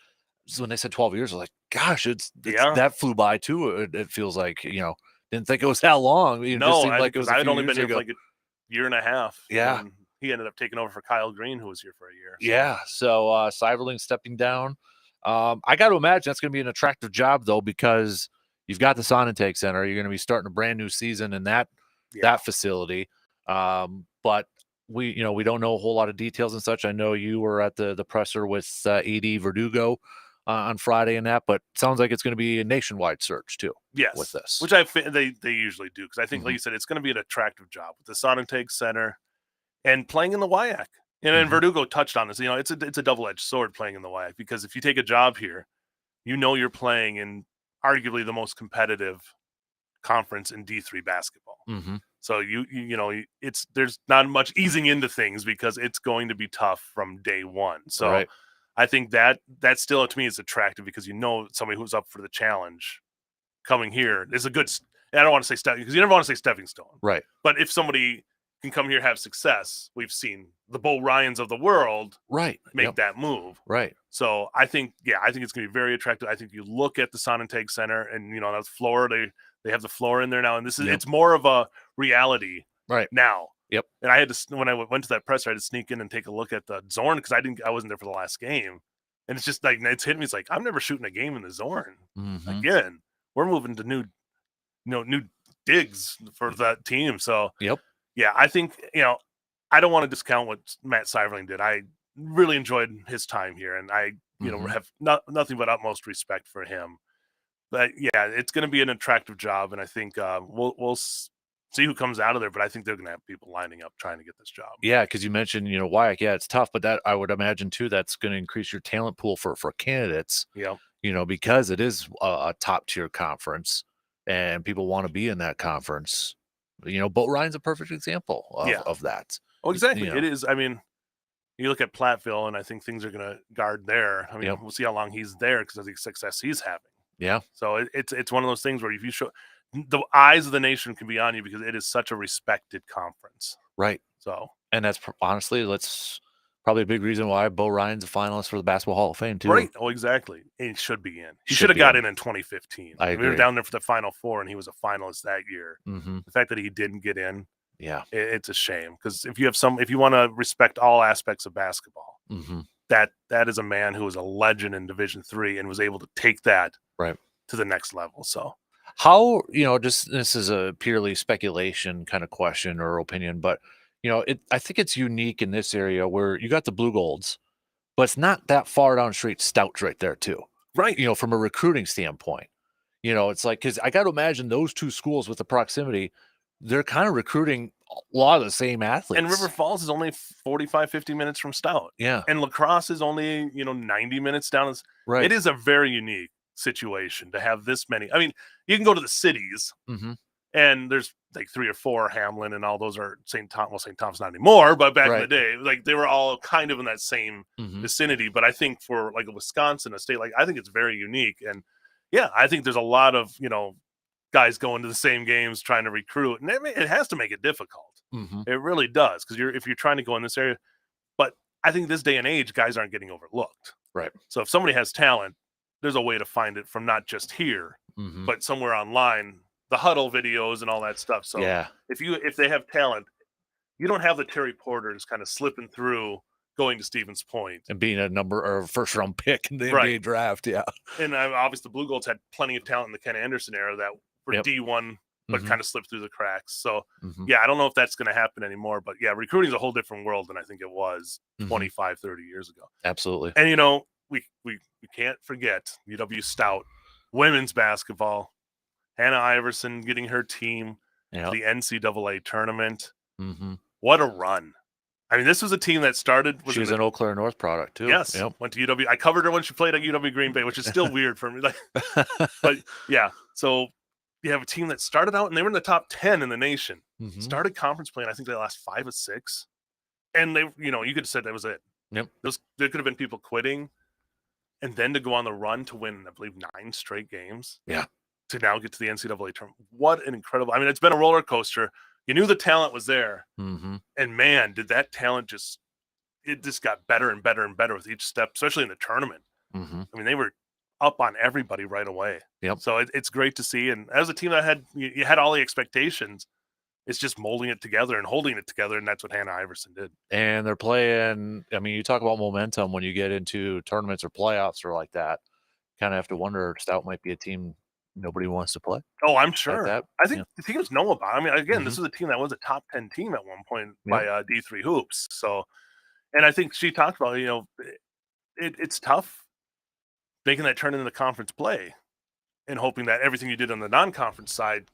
[SPEAKER 1] So when they said 12 years, I was like, gosh, it's that flew by too. It feels like, didn't think it was that long. It just seemed like it was
[SPEAKER 2] I'd only been here for like a year and a half.
[SPEAKER 1] Yeah.
[SPEAKER 2] He ended up taking over for Kyle Green, who was here for a year.
[SPEAKER 1] So. Yeah. So Seiverling stepping down. I got to imagine that's going to be an attractive job, though, because you've got the Sonintake Center. You're going to be starting a brand new season in that facility. But we don't know a whole lot of details and such. I know you were at the presser with AD Verdugo on Friday and that, but sounds like it's going to be a nationwide search too.
[SPEAKER 2] Yes,
[SPEAKER 1] with this,
[SPEAKER 2] which they usually do, because I think, like you said, it's going to be an attractive job with the Sonintake Center and playing in the WIAC. And Verdugo touched on this. It's a double-edged sword playing in the WIAC, because if you take a job here, you're playing in arguably the most competitive conference in D3 basketball. So there's not much easing into things because it's going to be tough from day one. So I think that still, to me, is attractive because somebody who's up for the challenge coming here is a good. I don't want to say stepping, because you never want to say stepping stone,
[SPEAKER 1] right?
[SPEAKER 2] But if somebody can come here, have success, we've seen the Bo Ryans of the world, make that move,
[SPEAKER 1] right?
[SPEAKER 2] So I think it's going to be very attractive. I think you look at the Sonintake Center, and that's floor. They have the floor in there now, and this is it's more of a reality now.
[SPEAKER 1] Yep.
[SPEAKER 2] And I had to, when I went to that presser, I had to sneak in and take a look at the Zorn, because I wasn't there for the last game, and it's just like it's hit me. It's like, I'm never shooting a game in the Zorn again. We're moving to new digs for that team. So I think I don't want to discount what Matt Seiverling did. I really enjoyed his time here, and I have nothing but utmost respect for him. But it's going to be an attractive job, and I think we'll see who comes out of there. But I think they're going to have people lining up trying to get this job. Yeah,
[SPEAKER 1] because you mentioned WIAC. Yeah, it's tough, but that I would imagine too that's going to increase your talent pool for candidates.
[SPEAKER 2] Yeah,
[SPEAKER 1] because it is a top tier conference, and people want to be in that conference. Bo Ryan's a perfect example of that.
[SPEAKER 2] Oh, exactly. It is. I mean, you look at Platteville, and I think things are going to guard there. I mean, we'll see how long he's there because of the success he's having.
[SPEAKER 1] Yeah.
[SPEAKER 2] So it's one of those things where if you show, the eyes of the nation can be on you because it is such a respected conference.
[SPEAKER 1] Right.
[SPEAKER 2] So,
[SPEAKER 1] and that's honestly, probably a big reason why Bo Ryan's a finalist for the Basketball Hall of Fame too.
[SPEAKER 2] Right. Oh, exactly. He should be in. He should have got in 2015.
[SPEAKER 1] I agree.
[SPEAKER 2] We were down there for the Final Four, and he was a finalist that year. The fact that he didn't get in, it's a shame, because if you want to respect all aspects of basketball, that is a man who was a legend in Division III and was able to take that to the next level. So
[SPEAKER 1] how, this is a purely speculation kind of question or opinion, but I think it's unique in this area where you got the Blue Golds, but it's not that far down the street. Stout's right there too.
[SPEAKER 2] Right.
[SPEAKER 1] From a recruiting standpoint. It's like, because I got to imagine those two schools with the proximity, they're kind of recruiting a lot of the same athletes.
[SPEAKER 2] And River Falls is only 45, 50 minutes from Stout.
[SPEAKER 1] Yeah.
[SPEAKER 2] And La Crosse is only, 90 minutes down.
[SPEAKER 1] Right.
[SPEAKER 2] It is a very unique situation to have this many. I mean, you can go to the cities and there's like 3 or 4, Hamlin and all those are St. Tom. Well, St. Tom's not anymore, but back in the day, like they were all kind of in that same vicinity. But I think for like a Wisconsin, a state, like I think it's very unique. And yeah, I think there's a lot of, guys going to the same games trying to recruit, and it has to make it difficult. It really does, because if you're trying to go in this area, but I think this day and age, guys aren't getting overlooked.
[SPEAKER 1] Right.
[SPEAKER 2] So if somebody has talent, there's a way to find it from not just here, but somewhere online, the huddle videos and all that stuff. So
[SPEAKER 1] yeah,
[SPEAKER 2] if they have talent, you don't have the Terry Porters kind of slipping through, going to Stevens Point
[SPEAKER 1] and being a number or first round pick in the NBA draft. Yeah.
[SPEAKER 2] And obviously the Blue Goats had plenty of talent in the Ken Anderson era that were D1, but kind of slipped through the cracks. So yeah, I don't know if that's going to happen anymore, but yeah, recruiting is a whole different world than I think it was 25, 30 years ago.
[SPEAKER 1] Absolutely.
[SPEAKER 2] And we can't forget UW Stout women's basketball, Hannah Iverson getting her team to the NCAA tournament. What a run. I mean, this was a team that started.
[SPEAKER 1] She was an Eau Claire North product too.
[SPEAKER 2] Yes, went to UW. I covered her when she played at UW Green Bay, which is still weird for me. But yeah, so you have a team that started out and they were in the top 10 in the nation. Started conference play, and I think they lost 5 of 6. And they, you could have said that was it.
[SPEAKER 1] Yep.
[SPEAKER 2] There could have been people quitting, and then to go on the run to win, I believe, 9 straight games.
[SPEAKER 1] Yeah.
[SPEAKER 2] To now get to the NCAA tournament. What an incredible! I mean, it's been a roller coaster. You knew the talent was there, and man, did that talent just got better and better and better with each step, especially in the tournament. I mean, they were up on everybody right away.
[SPEAKER 1] Yep.
[SPEAKER 2] So it's great to see. And as a team that you had all the expectations, it's just molding it together and holding it together, and that's what Hannah Iverson did.
[SPEAKER 1] And they're playing. I mean, you talk about momentum when you get into tournaments or playoffs or like that. Kind of have to wonder, Stout might be a team nobody wants to play.
[SPEAKER 2] Oh, I'm sure. I think the teams know about it. I mean, again, this was a team that was a top 10 team at one point by D3 Hoops. So, and I think she talked about, it's tough making that turn into the conference play and hoping that everything you did on the non-conference side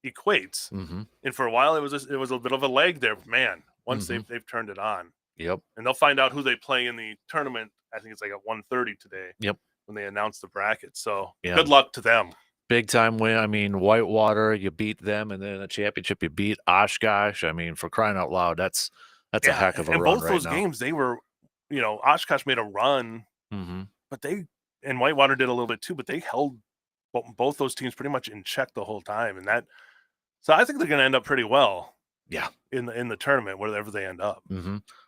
[SPEAKER 2] equates. And for a while, it was a bit of a lag there. But man, once they've turned it on.
[SPEAKER 1] Yep.
[SPEAKER 2] And they'll find out who they play in the tournament. I think it's like at 1:30 today.
[SPEAKER 1] Yep.
[SPEAKER 2] When they announce the bracket. So good luck to them.
[SPEAKER 1] Big time win. I mean, Whitewater, you beat them, and then in the championship, you beat Oshkosh. I mean, for crying out loud, that's a heck of a run.
[SPEAKER 2] And both those games, they were, Oshkosh made a run, but and Whitewater did a little bit too, but they held both those teams pretty much in check the whole time, so I think they're going to end up pretty well.
[SPEAKER 1] Yeah,
[SPEAKER 2] in the tournament, wherever they end up.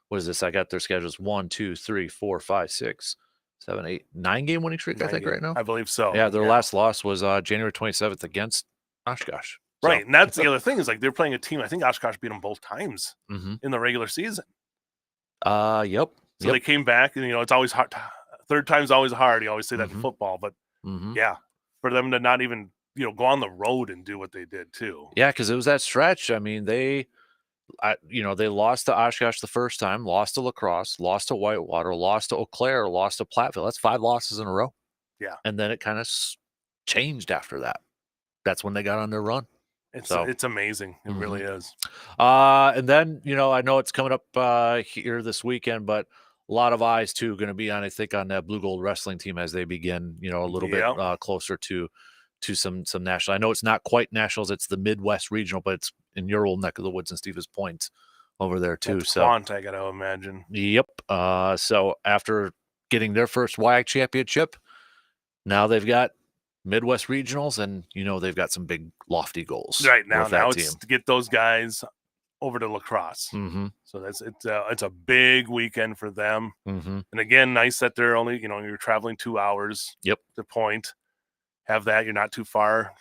[SPEAKER 1] What is this? I got their schedules 1, 2, 3, 4, 5, 6, 7, 8, 9 game winning streak. I think right now.
[SPEAKER 2] I believe so.
[SPEAKER 1] Yeah, their last loss was January 27th against Oshkosh.
[SPEAKER 2] Right, and that's the other thing is like they're playing a team. I think Oshkosh beat them both times in the regular season.
[SPEAKER 1] Yep.
[SPEAKER 2] So they came back, and it's always hard. Third time's always hard. You always say that in football, but yeah, for them to not even go on the road and do what they did too.
[SPEAKER 1] Yeah, because it was that stretch. I mean, they lost to Oshkosh the first time, lost to La Crosse, lost to Whitewater, lost to Eau Claire, lost to Platteville. That's 5 losses in a row.
[SPEAKER 2] Yeah,
[SPEAKER 1] and then it kind of changed after that. That's when they got on their run.
[SPEAKER 2] It's amazing. It really is.
[SPEAKER 1] And then, I know it's coming up here this weekend, but a lot of eyes too going to be on, I think, on that Blue Gold wrestling team as they begin, a little bit closer to some national. I know it's not quite nationals. It's the Midwest regional, but it's in your old neck of the woods in Stevens Point over there too.
[SPEAKER 2] That's Quant, I got to imagine.
[SPEAKER 1] Yep. So after getting their first WIAC championship, now they've got Midwest regionals, and they've got some big lofty goals
[SPEAKER 2] right now. Now it's to get those guys over to La Crosse. So it's a big weekend for them. And again, nice that they're only you're traveling 2 hours.
[SPEAKER 1] Yep.
[SPEAKER 2] To Point, have that you're not too far.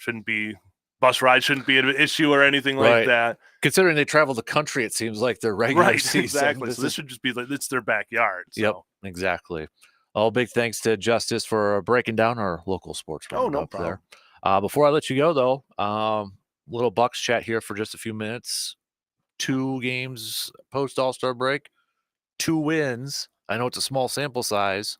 [SPEAKER 2] Bus ride shouldn't be an issue or anything like that.
[SPEAKER 1] Considering they travel the country, it seems like their regular season.
[SPEAKER 2] Exactly. So this should just be like it's their backyard. So.
[SPEAKER 1] Yep. Exactly. All big thanks to Justice for breaking down our local sports.
[SPEAKER 2] Oh, no problem.
[SPEAKER 1] There. Before I let you go, though, little Bucks chat here for just a few minutes. 2 games post All-Star break, 2 wins. I know it's a small sample size,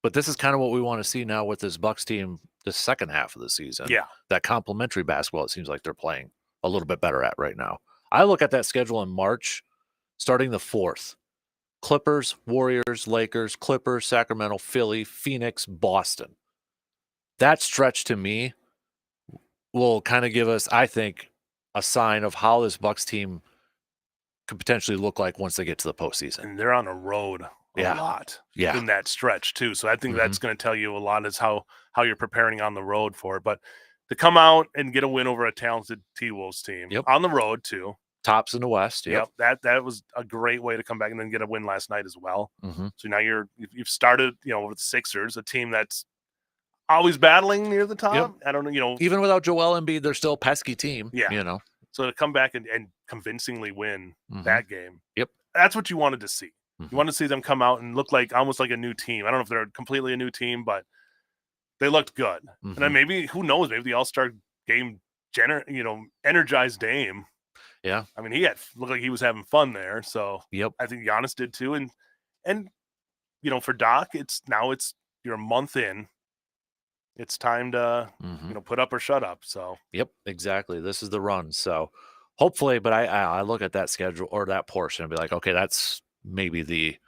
[SPEAKER 1] But this is kind of what we want to see now with this Bucks team, the second half of the season.
[SPEAKER 2] Yeah.
[SPEAKER 1] That complementary basketball, it seems like they're playing a little bit better at right now. I look at that schedule in March, starting the 4th. Clippers, Warriors, Lakers, Clippers, Sacramento, Philly, Phoenix, Boston. That stretch to me will kind of give us, I think, a sign of how this Bucks team could potentially look like once they get to the postseason.
[SPEAKER 2] And they're on a road a lot in that stretch too. So I think that's going to tell you a lot is how you're preparing on the road for it. But to come out and get a win over a talented T-Wolves team on the road too.
[SPEAKER 1] Tops in the West.
[SPEAKER 2] Yep. That was a great way to come back and then get a win last night as well. So now you've started, with the Sixers, a team that's always battling near the top. I don't know,
[SPEAKER 1] even without Joel Embiid, they're still a pesky team.
[SPEAKER 2] Yeah. So to come back and convincingly win that game. That's what you wanted to see. You want to see them come out and look like almost like a new team. I don't know if they're completely a new team, but they looked good. And then maybe, who knows, maybe the All-Star game, energized Dame.
[SPEAKER 1] Yeah.
[SPEAKER 2] I mean, looked like he was having fun there. So I think Giannis did too. And for Doc, you're a month in. It's time to, put up or shut up. So
[SPEAKER 1] exactly. This is the run. So hopefully, but I look at that schedule or that portion and be like, okay, that's maybe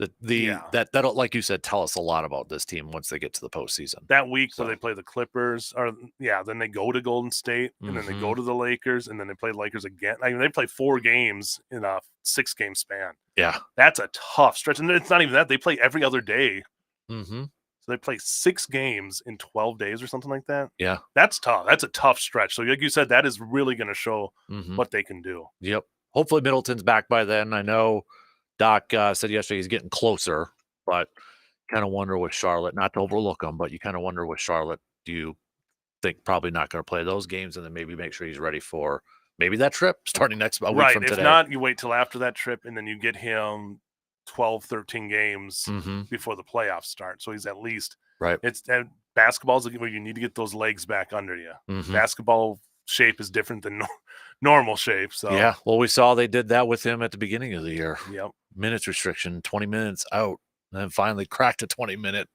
[SPEAKER 1] that'll, like you said, tell us a lot about this team once they get to the postseason.
[SPEAKER 2] That week where they play the Clippers, then they go to Golden State, and then they go to the Lakers, and then they play the Lakers again. I mean, they play 4 games in a 6-game span.
[SPEAKER 1] Yeah.
[SPEAKER 2] That's a tough stretch. And it's not even that. They play every other day.
[SPEAKER 1] So
[SPEAKER 2] they play 6 games in 12 days or something like that.
[SPEAKER 1] Yeah.
[SPEAKER 2] That's tough. That's a tough stretch. So like you said, that is really going to show what they can do.
[SPEAKER 1] Yep. Hopefully Middleton's back by then. I know Doc said yesterday he's getting closer, but kind of wonder with Charlotte, not to overlook him, but you kind of wonder with Charlotte, do you think probably not going to play those games and then maybe make sure he's ready for maybe that trip starting next week from today?
[SPEAKER 2] If not, you wait till after that trip and then you get him 12, 13 games before the playoffs start. So he's at least basketball's where you need to get those legs back under you. Basketball shape is different than normal shape. So
[SPEAKER 1] yeah, well, we saw they did that with him at the beginning of the year.
[SPEAKER 2] Yep.
[SPEAKER 1] Minutes restriction, 20 minutes out, and then finally cracked a 20-minute,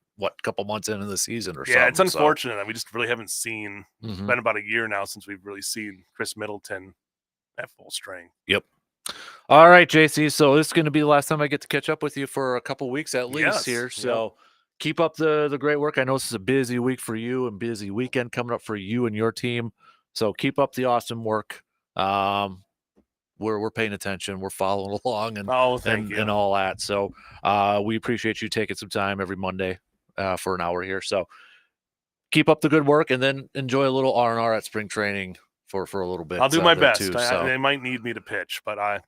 [SPEAKER 1] couple months into the season or something.
[SPEAKER 2] Yeah, it's unfortunate that we just really haven't seen. It's been about a year now since we've really seen Chris Middleton at full strength.
[SPEAKER 1] Yep. All right, JC. So this is going to be the last time I get to catch up with you for a couple weeks at least here. So keep up the great work. I know this is a busy week for you and busy weekend coming up for you and your team. So keep up the awesome work. We're paying attention. We're following along and all that. So we appreciate you taking some time every Monday for an hour here. So keep up the good work and then enjoy a little R&R at spring training for a little bit.
[SPEAKER 2] I'll do my best. They might need me to pitch, but I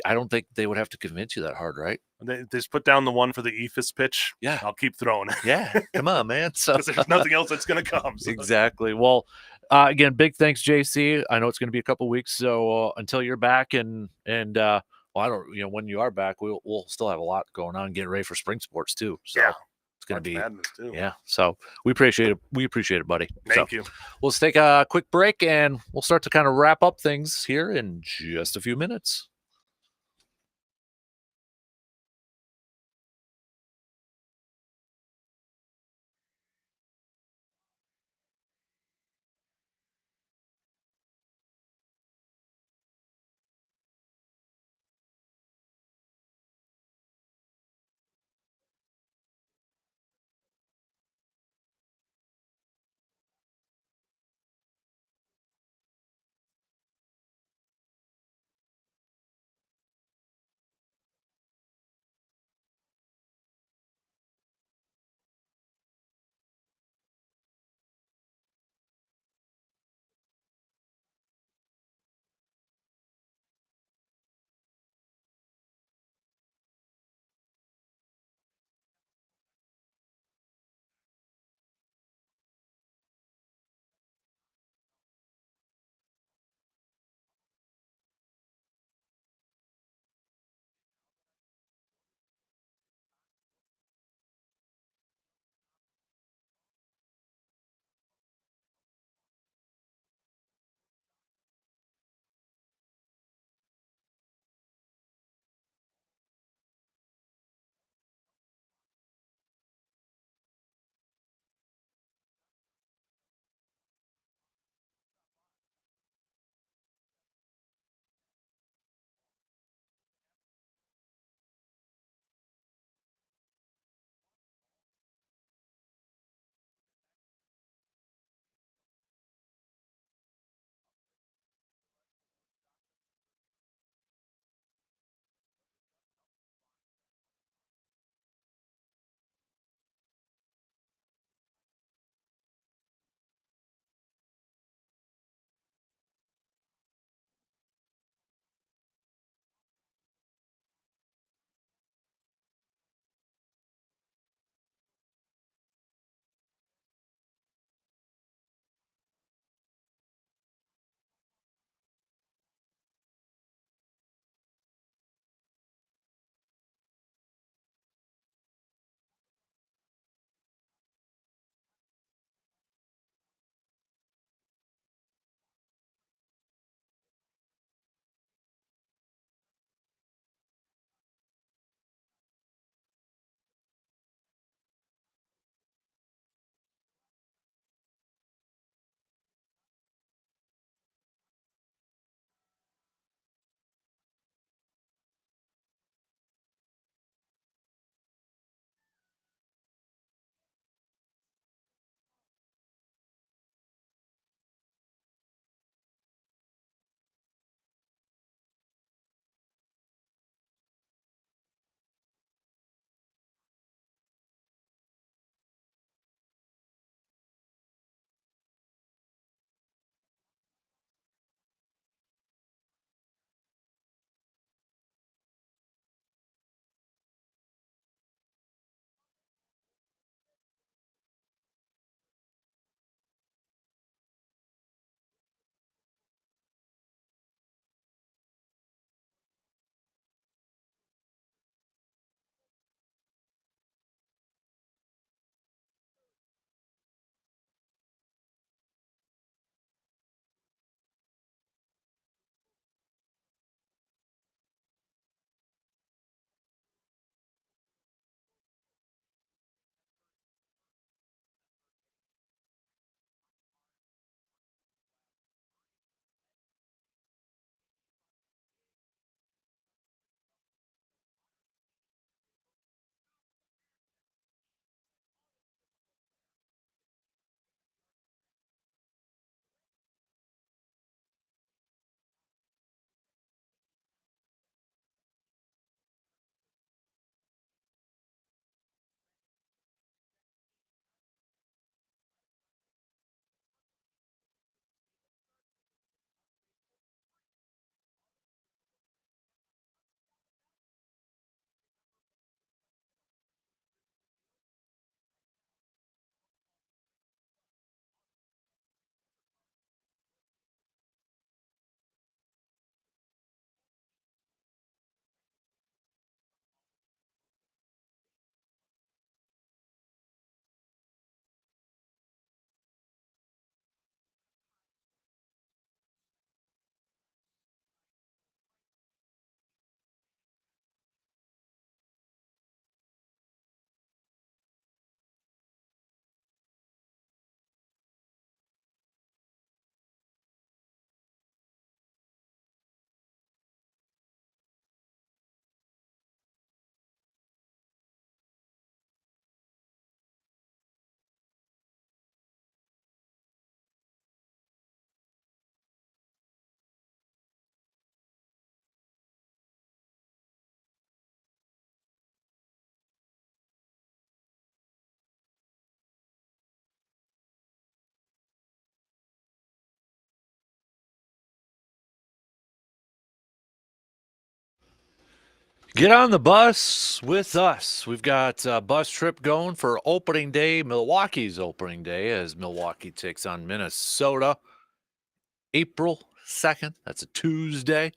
[SPEAKER 1] don't think they would have to convince you that hard, right?
[SPEAKER 2] They just put down the one for the Ephus pitch.
[SPEAKER 1] Yeah.
[SPEAKER 2] I'll keep throwing it.
[SPEAKER 1] Yeah. Come on, man. So
[SPEAKER 2] there's nothing else that's going to come. So.
[SPEAKER 1] Exactly. Well, again, big thanks, JC. I know it's going to be a couple weeks. So until you're back and I don't, when you are back, we'll still have a lot going on, getting ready for spring sports too. So it's going to be
[SPEAKER 2] madness too.
[SPEAKER 1] Yeah. So we appreciate it. We appreciate it, buddy.
[SPEAKER 2] Thank you.
[SPEAKER 1] We'll take a quick break and we'll start to kind of wrap up things here in just a few minutes. Get on the bus with us. We've got a bus trip going for opening day, Milwaukee's opening day, as Milwaukee takes on Minnesota. April 2nd. That's a Tuesday.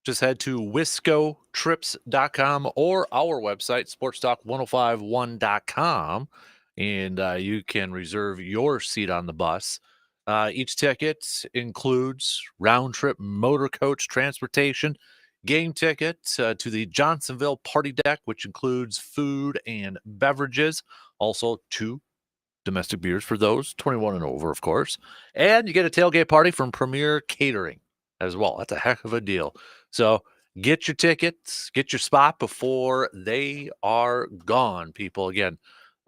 [SPEAKER 1] Just head to wiscotrips.com or our website, sportstalk1051.com, and you can reserve your seat on the bus. Each ticket includes round trip motor coach transportation, game ticket to the Johnsonville Party Deck, which includes food and beverages, also 2 domestic beers for those 21 and over, of course. And you get a tailgate party from Premier Catering as well. That's a heck of a deal. So get your tickets, get your spot before they are gone, people. Again,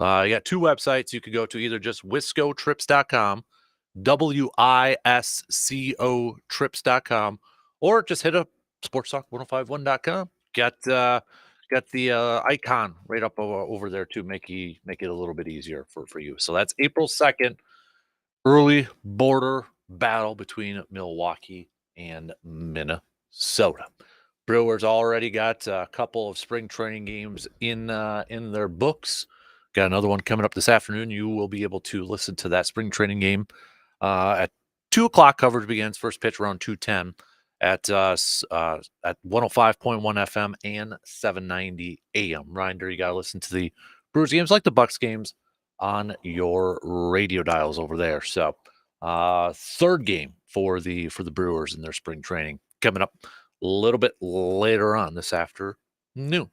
[SPEAKER 1] you got 2 websites you could go to, either just wiscotrips.com, WISCO trips.com, or just hit up sportstalk1051.com. Got the icon right up over there to make it a little bit easier for you. So that's April 2nd, early border battle between Milwaukee and Minnesota. Brewers already got a couple of spring training games in their books. Got another one coming up this afternoon. You will be able to listen to that spring training game at 2:00. Coverage begins. First pitch around 2:10 at 105.1 FM and 790 AM. Reminder, you got to listen to the Brewers games like the Bucks games on your radio dials over there. So, third game for the Brewers in their spring training coming up a little bit later on this afternoon.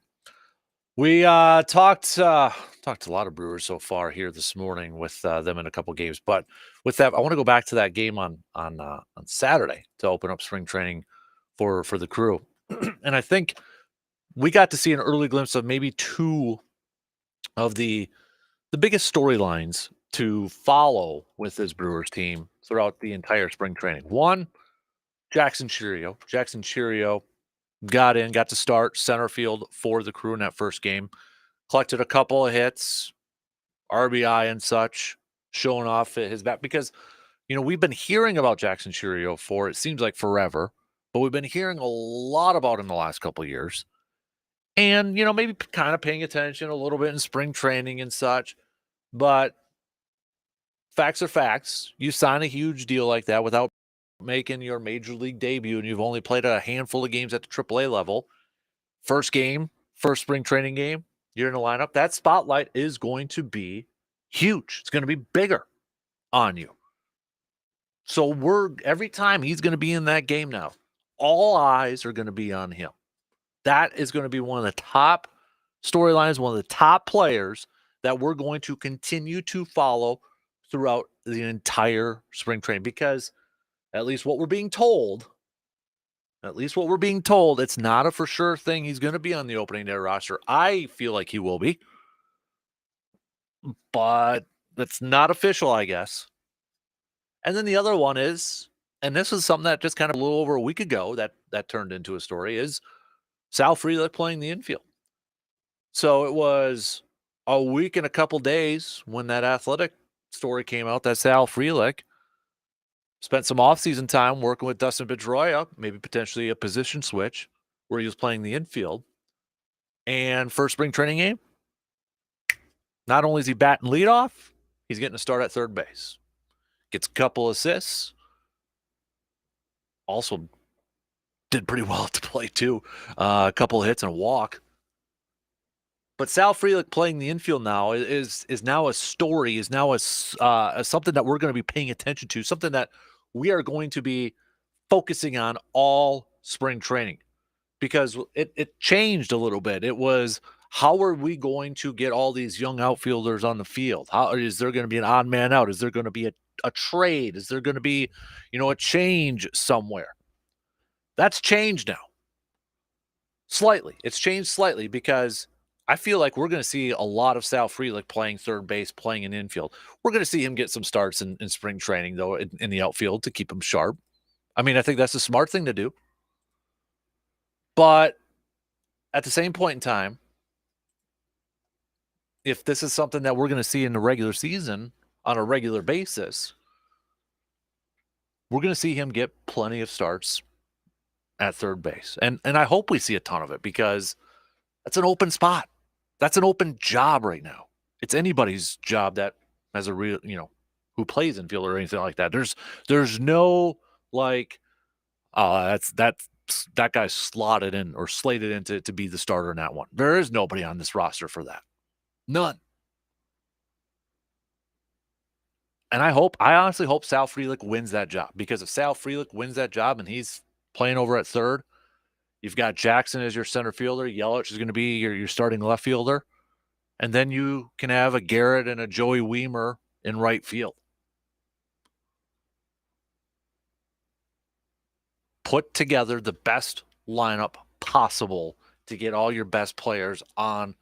[SPEAKER 1] We talked a lot of Brewers so far here this morning with them in a couple games, but with that, I want to go back to that game on Saturday to open up spring training for the Crew, and I think we got to see an early glimpse of maybe 2 of the biggest storylines to follow with this Brewers team throughout the entire spring training. One, Jackson Chourio. Jackson Chourio got to start center field for the Crew in that first game. Collected a couple of hits, RBI and such, showing off his bat. Because, we've been hearing about Jackson Chourio for, it seems like, forever. But we've been hearing a lot about him the last couple of years. And, maybe kind of paying attention a little bit in spring training and such. But facts are facts. You sign a huge deal like that without making your major league debut, and you've only played a handful of games at the AAA level. First game, first spring training game, you're in the lineup. That spotlight is going to be huge. It's going to be bigger on you. So every time he's going to be in that game now, all eyes are going to be on him. That is going to be one of the top storylines, one of the top players that we're going to continue to follow throughout the entire spring training, because at least what we're being told, it's not a for sure thing he's going to be on the opening day roster. I feel like he will be, but that's not official, I guess. And then the other one is, and this is something that just kind of a little over a week ago that turned into a story, is Sal Frelick playing the infield. So it was a week and a couple days when that Athletic story came out that Sal Frelick spent some offseason time working with Dustin Pedroia, maybe potentially a position switch where he was playing the infield. And first spring training game, not only is he batting leadoff, he's getting a start at third base. Gets a couple assists. Also did pretty well at the plate too. A couple of hits and a walk. But Sal Frelick playing the infield now is now a story, is now a something that we're going to be paying attention to, something that we are going to be focusing on all spring training, because it changed a little bit. It was, how are we going to get all these young outfielders on the field? How is there going to be an odd man out? Is there going to be a trade? Is there going to be, a change somewhere? That's changed now. Slightly. It's changed slightly, because I feel like we're going to see a lot of Sal Frelick playing third base, playing in infield. We're going to see him get some starts in spring training, though, in the outfield to keep him sharp. I mean, I think that's a smart thing to do. But at the same point in time, if this is something that we're going to see in the regular season on a regular basis, we're going to see him get plenty of starts at third base. And I hope we see a ton of it, because That's an open spot. That's an open job right now. It's anybody's job that has a real, who plays infield or anything like that. There's no like, that guy's slotted in or slated in to be the starter in that one. There is nobody on this roster for that. None. And I honestly hope Sal Frelick wins that job, because if Sal Frelick wins that job and he's playing over at third, you've got Jackson as your center fielder. Yelich is going to be your starting left fielder. And then you can have a Garrett and a Joey Weimer in right field. Put together the best lineup possible to get all your best players on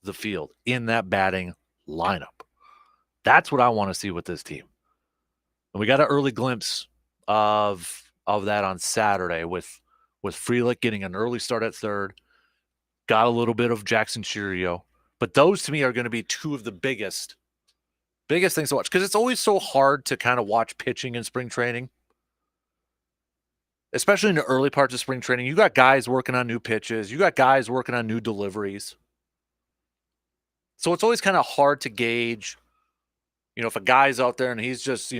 [SPEAKER 1] the field in that batting lineup. That's what I want to see with this team. And we got an early glimpse of that on Saturday with Frelick getting an early start at third, got a little bit of Jackson Chirio. But those to me are going to be two of the biggest things to watch, because it's always so hard to kind of watch pitching in spring training, especially in the early parts of spring training. You got guys working on new pitches. You got guys working on new deliveries. So it's always kind of hard to gauge, if a guy's out there and he's just,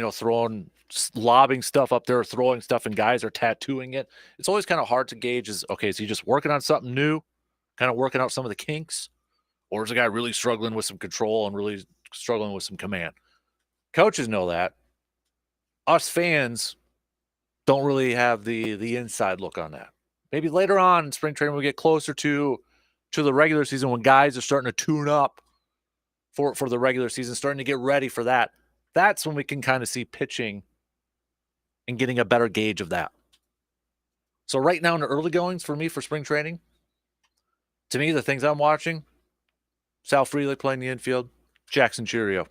[SPEAKER 1] lobbing stuff up there, throwing stuff, and guys are tattooing it. It's always kind of hard to gauge, is he just working on something new, kind of working out some of the kinks, or is the guy really struggling with some control and really struggling with some command? Coaches know that. Us fans don't really have the inside look on that. Maybe later on in spring training, we get closer to the regular season, when guys are starting to tune up for the regular season, starting to get ready for that. That's when we can kind of see pitching and getting a better gauge of that. So right now in the early goings for me for spring training, to me, the things I'm watching: Sal Frelick playing the infield, Jackson Chirio.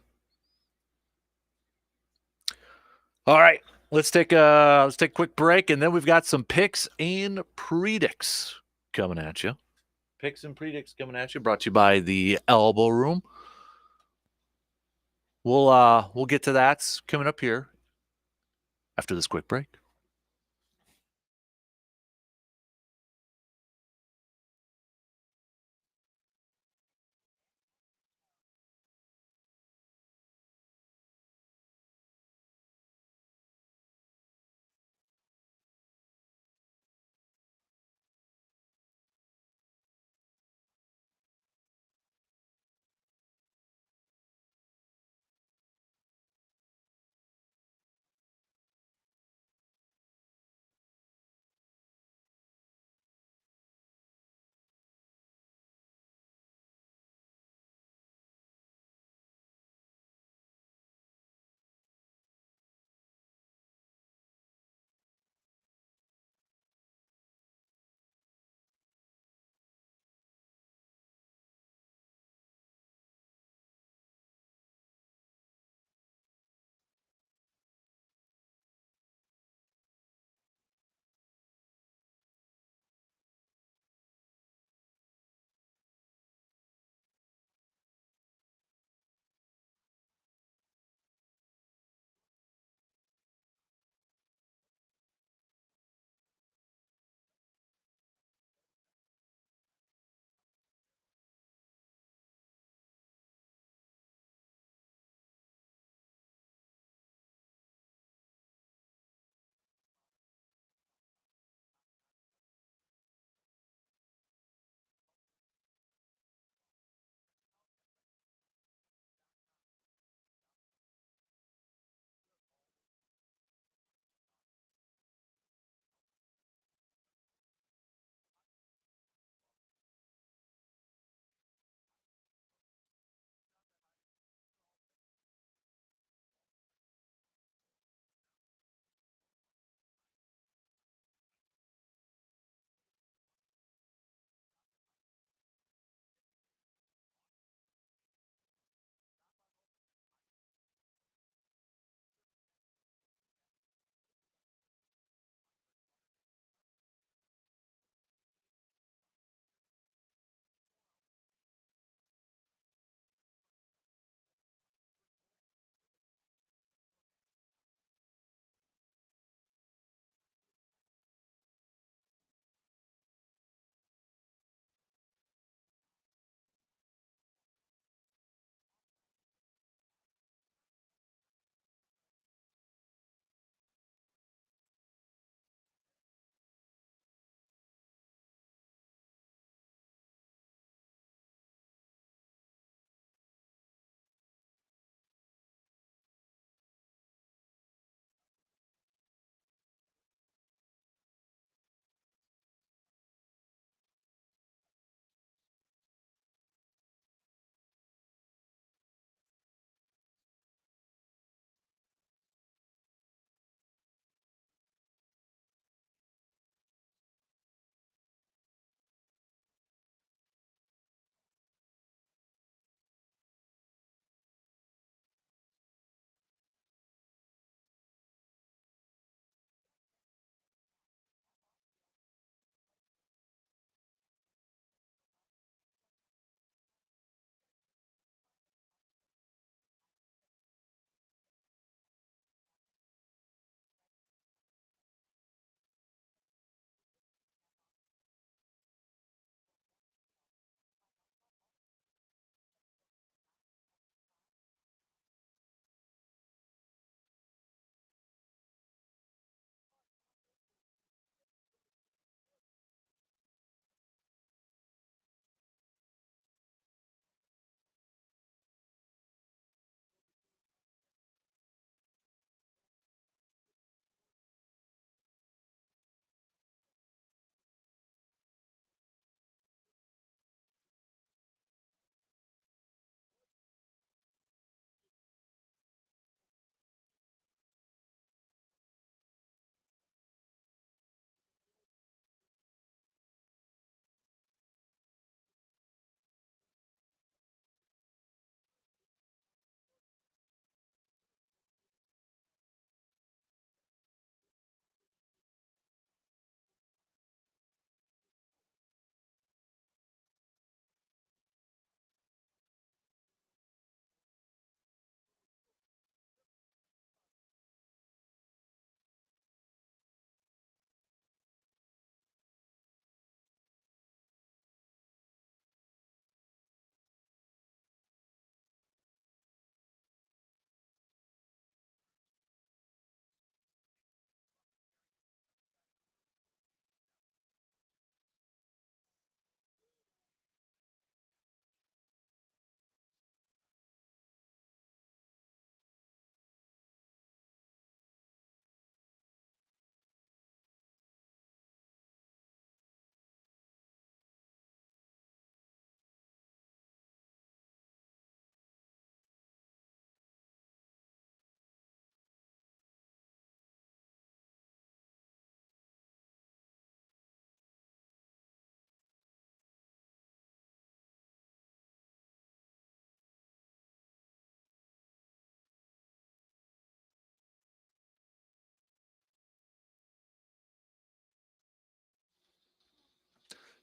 [SPEAKER 1] All right, let's take a quick break, and then we've got some picks and predicts coming at you. Picks and predicts coming at you, brought to you by the Elbow Room. We'll get to that coming up here after this quick break.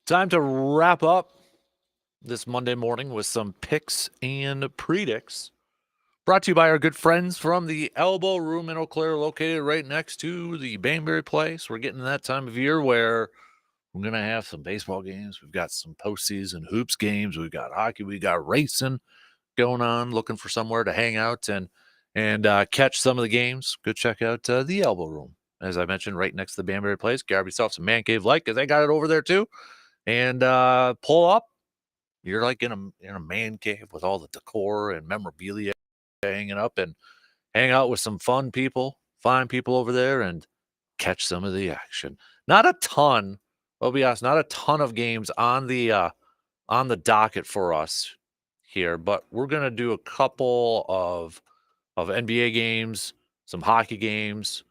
[SPEAKER 1] Time to wrap up this Monday morning with some picks and predicts. Brought to you by our good friends from the Elbow Room in Eau Claire, located right next to the Bainbury Place. We're getting to that time of year where we're going to have some baseball games. We've got some postseason hoops games. We've got hockey. We got racing going on, looking for somewhere to hang out and catch some of the games. Go check out the Elbow Room. As I mentioned, right next to the Banbury Place. Grab yourself some Man Cave Light because they got it over there too. And pull up. You're like in a man cave with all the decor and memorabilia hanging up, and hang out with some fun people, fine people over there, and catch some of the action. Not a ton, I'll be honest, not a ton of games on the docket for us here, but we're gonna do a couple of NBA games, some hockey games,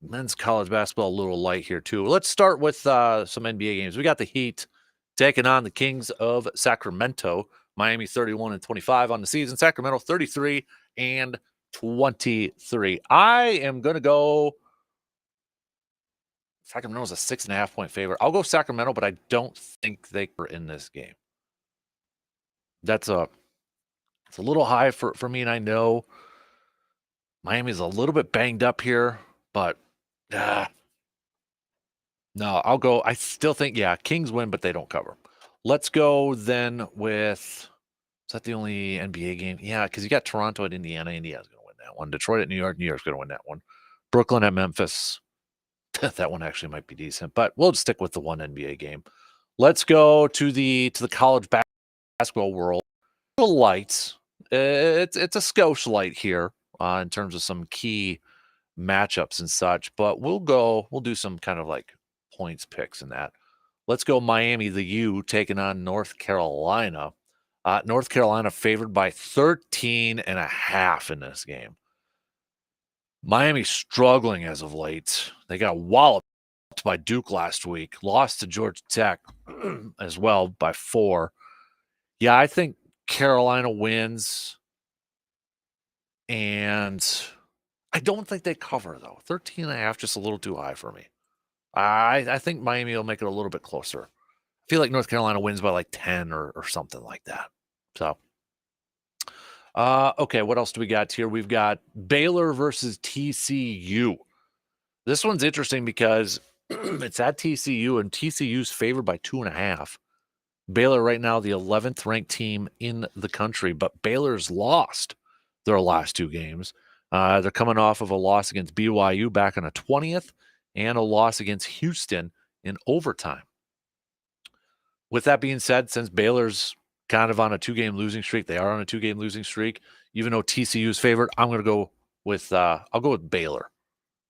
[SPEAKER 1] men's college basketball a little light here too. Let's start with some NBA games. We got the Heat taking on the Kings of Sacramento. Miami 31-25 on the season. Sacramento 33-23. I am going to go. Sacramento's a 6.5-point favorite. I'll go Sacramento, but I don't think they were in this game. It's a little high for me, and I know Miami's a little bit banged up here, but no, I'll go. I still think, Kings win, but they don't cover. Let's go then with, is that the only NBA game? Yeah, because you got Toronto at Indiana. Indiana's going to win that one. Detroit at New York. New York's going to win that one. Brooklyn at Memphis. That one actually might be decent, but we'll just stick with the one NBA game. Let's go to the college basketball world. Lights. It's a skosh light here in terms of some key matchups and such, but we'll do some kind of like points picks in that. Let's go Miami, the U, taking on North Carolina. North Carolina favored by 13.5 in this game. Miami struggling as of late. They got walloped by Duke last week. Lost to Georgia Tech as well by 4. Yeah, I think Carolina wins. And I don't think they cover, though. 13.5, just a little too high for me. I think Miami will make it a little bit closer. I feel like North Carolina wins by like 10 or something like that. So, okay, what else do we got here? We've got Baylor versus TCU. This one's interesting because it's at TCU, and TCU's favored by 2.5. Baylor right now, the 11th ranked team in the country, but Baylor's lost their last 2 games. They're coming off of a loss against BYU back on the 20th and a loss against Houston in overtime. With that being said, since Baylor's kind of on a 2-game losing streak, they are on a 2-game losing streak. Even though TCU's favorite, I'm going to go with I'll go with Baylor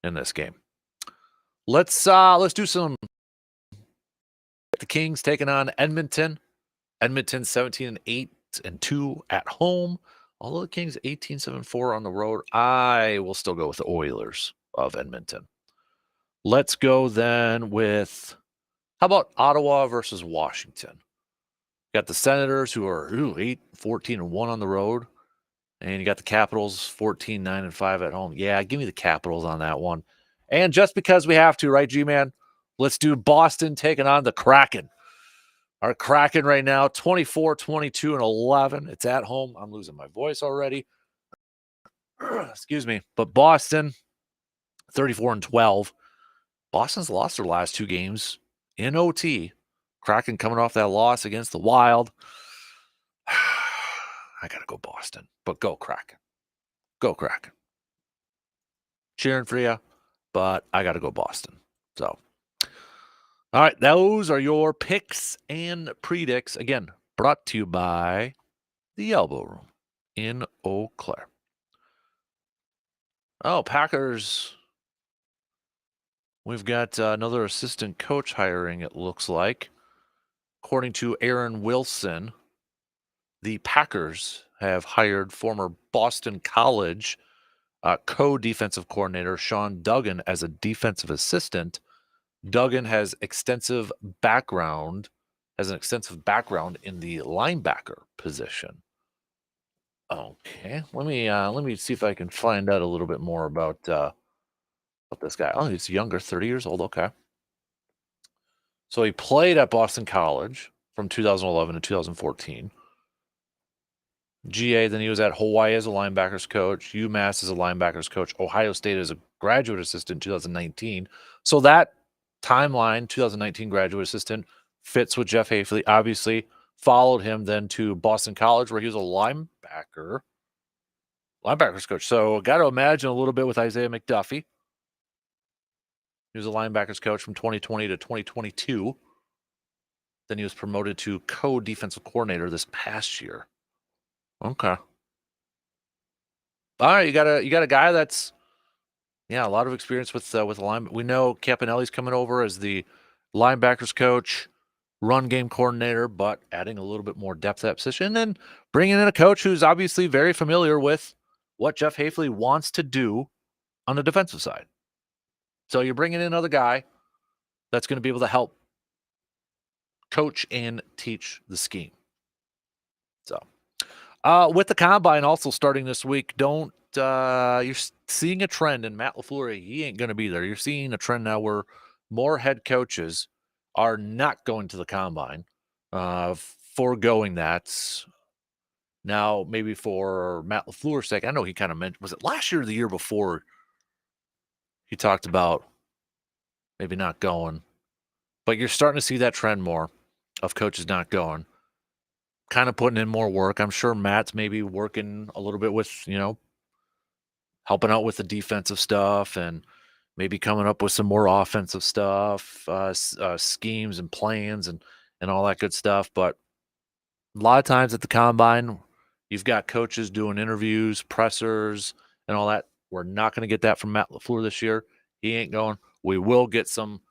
[SPEAKER 1] in this game. Let's do some. The Kings taking on Edmonton. Edmonton 17-8-2 at home. Although the Kings 18-7-4 on the road, I will still go with the Oilers of Edmonton. Let's go then with, how about Ottawa versus Washington? Got the Senators, who are 8-14-1 on the road, and you got the Capitals 14-9-5 at home. Yeah, give me the Capitals on that one. And just because we have to, right, G-Man? Let's do Boston taking on the Kraken. Our Kraken right now, 24-22-11. It's at home. I'm losing my voice already. Excuse me. But Boston, 34-12. Boston's lost their last 2 games in OT. Kraken coming off that loss against the Wild. I got to go Boston, but go Kraken. Go Kraken. Cheering for you, but I got to go Boston. So, all right, those are your picks and predicts. Again, brought to you by the Elbow Room in Eau Claire. Oh, Packers. We've got another assistant coach hiring, it looks like. According to Aaron Wilson, the Packers have hired former Boston College co-defensive coordinator Sean Duggan as a defensive assistant. Duggan has an extensive background in the linebacker position. Okay, let me see if I can find out a little bit more about this guy. Oh, he's younger, 30 years old. Okay. So he played at Boston College from 2011 to 2014. GA, then he was at Hawaii as a linebackers coach, UMass as a linebackers coach, Ohio State as a graduate assistant in 2019. So that timeline, 2019 graduate assistant, fits with Jeff Hafley. Obviously, followed him then to Boston College, where he was a linebackers coach. So got to imagine a little bit with Isaiah McDuffie. He was a linebackers coach from 2020 to 2022. Then he was promoted to co-defensive coordinator this past year. Okay. All right, you got a guy that's a lot of experience with the line. We know Campanelli's coming over as the linebackers coach, run game coordinator, but adding a little bit more depth to that position, and bringing in a coach who's obviously very familiar with what Jeff Hafley wants to do on the defensive side. So you're bringing in another guy that's going to be able to help coach and teach the scheme. So, with the combine also starting this week, you're seeing a trend in Matt LaFleur. He ain't going to be there. You're seeing a trend now where more head coaches are not going to the combine, foregoing that. Now, maybe for Matt LaFleur's sake, I know he kind of mentioned, was it last year or the year before, he talked about maybe not going. But you're starting to see that trend more of coaches not going, kind of putting in more work. I'm sure Matt's maybe working a little bit with, helping out with the defensive stuff and maybe coming up with some more offensive stuff, schemes and plans and all that good stuff. But a lot of times at the combine, you've got coaches doing interviews, pressers, and all that. We're not going to get that from Matt LaFleur this year. He ain't going. We will get some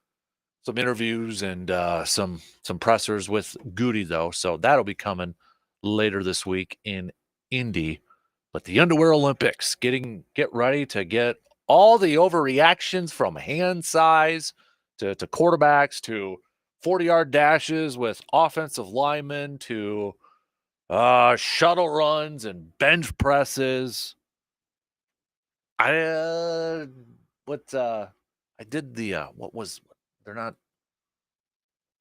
[SPEAKER 1] interviews and some pressers with Goody, though. So that'll be coming later this week in Indy. But the Underwear Olympics, get ready to get all the overreactions from hand size to quarterbacks to 40-yard dashes with offensive linemen to shuttle runs and bench presses. I did the they're not.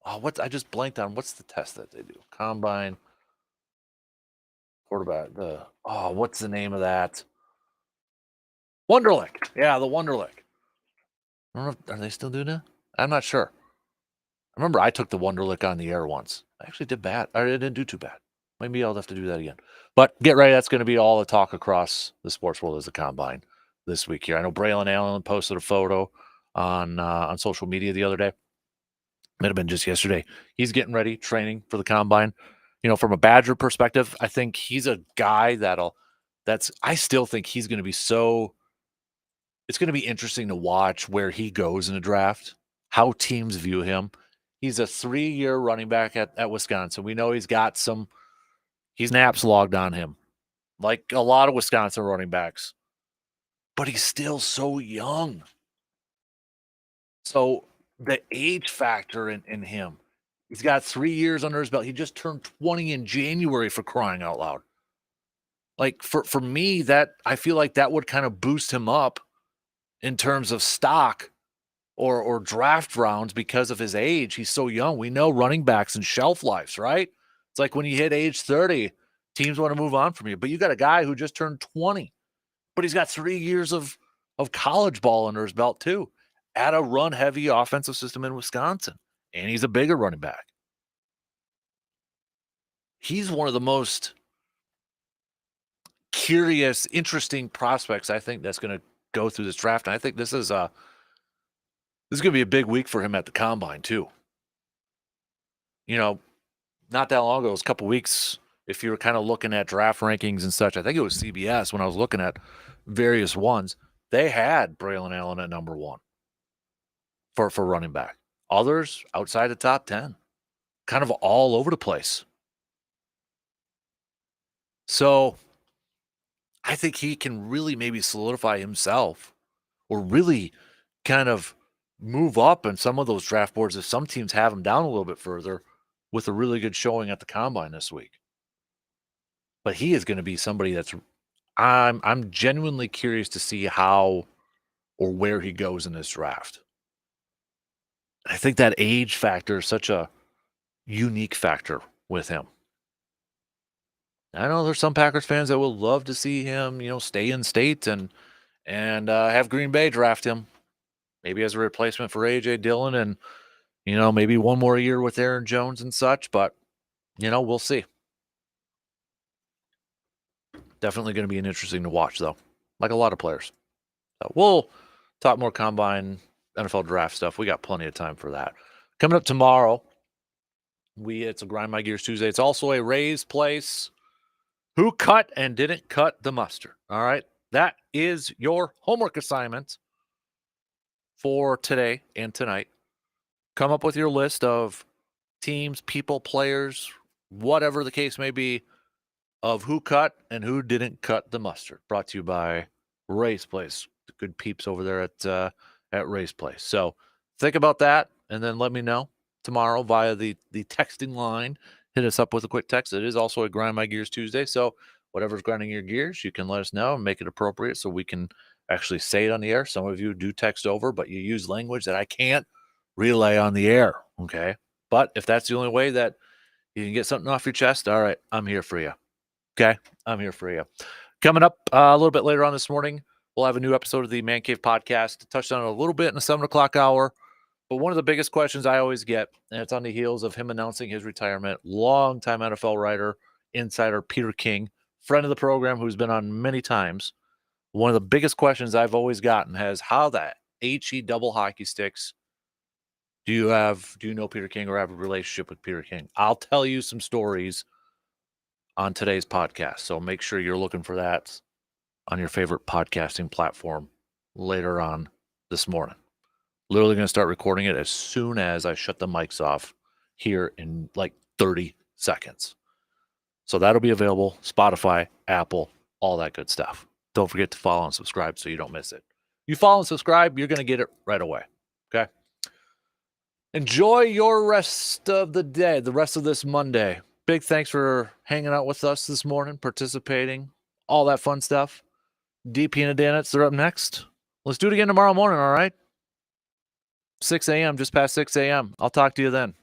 [SPEAKER 1] Oh, I just blanked on what's the test that they do? Combine quarterback. What's the name of that? Wonderlic. Yeah, the Wonderlic. I don't know are they still doing it? I'm not sure. I remember I took the Wonderlic on the air once. I actually did bad. I didn't do too bad. Maybe I'll have to do that again. But get ready. That's going to be all the talk across the sports world as the combine this week here. I know Braylon Allen posted a photo on social media the other day. Might have been just yesterday. He's getting ready, training for the combine. From a Badger perspective, I think he's a guy I still think he's going to be it's going to be interesting to watch where he goes in the draft, how teams view him. He's a 3-year running back at Wisconsin. We know he's got some snaps logged on him, like a lot of Wisconsin running backs. But he's still so young. So the age factor in him, he's got 3 years under his belt. He just turned 20 in January, for crying out loud. Like for me, that I feel like that would kind of boost him up in terms of stock or draft rounds because of his age. He's so young. We know running backs and shelf lives, right? It's like when you hit age 30, teams want to move on from you. But you got a guy who just turned 20, but he's got 3 years of college ball under his belt too, at a run-heavy offensive system in Wisconsin. And he's a bigger running back. He's one of the most curious, interesting prospects, I think, that's going to go through this draft. And I think this is going to be a big week for him at the combine too. Not that long ago, it was a couple weeks, if you were kind of looking at draft rankings and such, I think it was CBS when I was looking at various ones, they had Braylon Allen at number 1 for running back. Others outside the top 10, kind of all over the place. So I think he can really maybe solidify himself or really kind of move up in some of those draft boards if some teams have him down a little bit further with a really good showing at the combine this week. But he is going to be somebody that's I'm genuinely curious to see how or where he goes in this draft. I think that age factor is such a unique factor with him. I know there's some Packers fans that will love to see him, stay in state and have Green Bay draft him, maybe as a replacement for A.J. Dillon and, maybe one more year with Aaron Jones and such. But, we'll see. Definitely going to be interesting to watch, though, like a lot of players. So we'll talk more combine NFL draft stuff. We got plenty of time for that. Coming up tomorrow, it's a Grind My Gears Tuesday. It's also a Ray's Place. Who cut and didn't cut the mustard? All right. That is your homework assignment for today and tonight. Come up with your list of teams, people, players, whatever the case may be, of who cut and who didn't cut the mustard. Brought to you by Ray's Place. The good peeps over there at Ray's Place. So think about that and then let me know tomorrow via the texting line. Hit us up with a quick text. It is also a Grind My Gears Tuesday. So whatever's grinding your gears, you can let us know and make it appropriate so we can actually say it on the air. Some of you do text over, but you use language that I can't relay on the air. Okay. But if that's the only way that you can get something off your chest, all right, I'm here for you. Okay. I'm here for you. Coming up a little bit later on this morning, we'll have a new episode of the Man Cave podcast. Touched on it a little bit in the 7 o'clock hour. But one of the biggest questions I always get, and it's on the heels of him announcing his retirement, longtime NFL writer, insider Peter King, friend of the program who's been on many times. One of the biggest questions I've always gotten has how that HE double hockey sticks. Do you know Peter King or have a relationship with Peter King? I'll tell you some stories on today's podcast. So make sure you're looking for that on your favorite podcasting platform later on this morning. Literally going to start recording it as soon as I shut the mics off here in like 30 seconds. So that'll be available, Spotify, Apple, all that good stuff. Don't forget to follow and subscribe so you don't miss it. You follow and subscribe, you're going to get it right away. Okay? Enjoy your rest of the day, the rest of this Monday. Big thanks for hanging out with us this morning, participating, all that fun stuff. DP and Danitz, they're up next. Let's do it again tomorrow morning, all right? 6 a.m., just past 6 a.m. I'll talk to you then.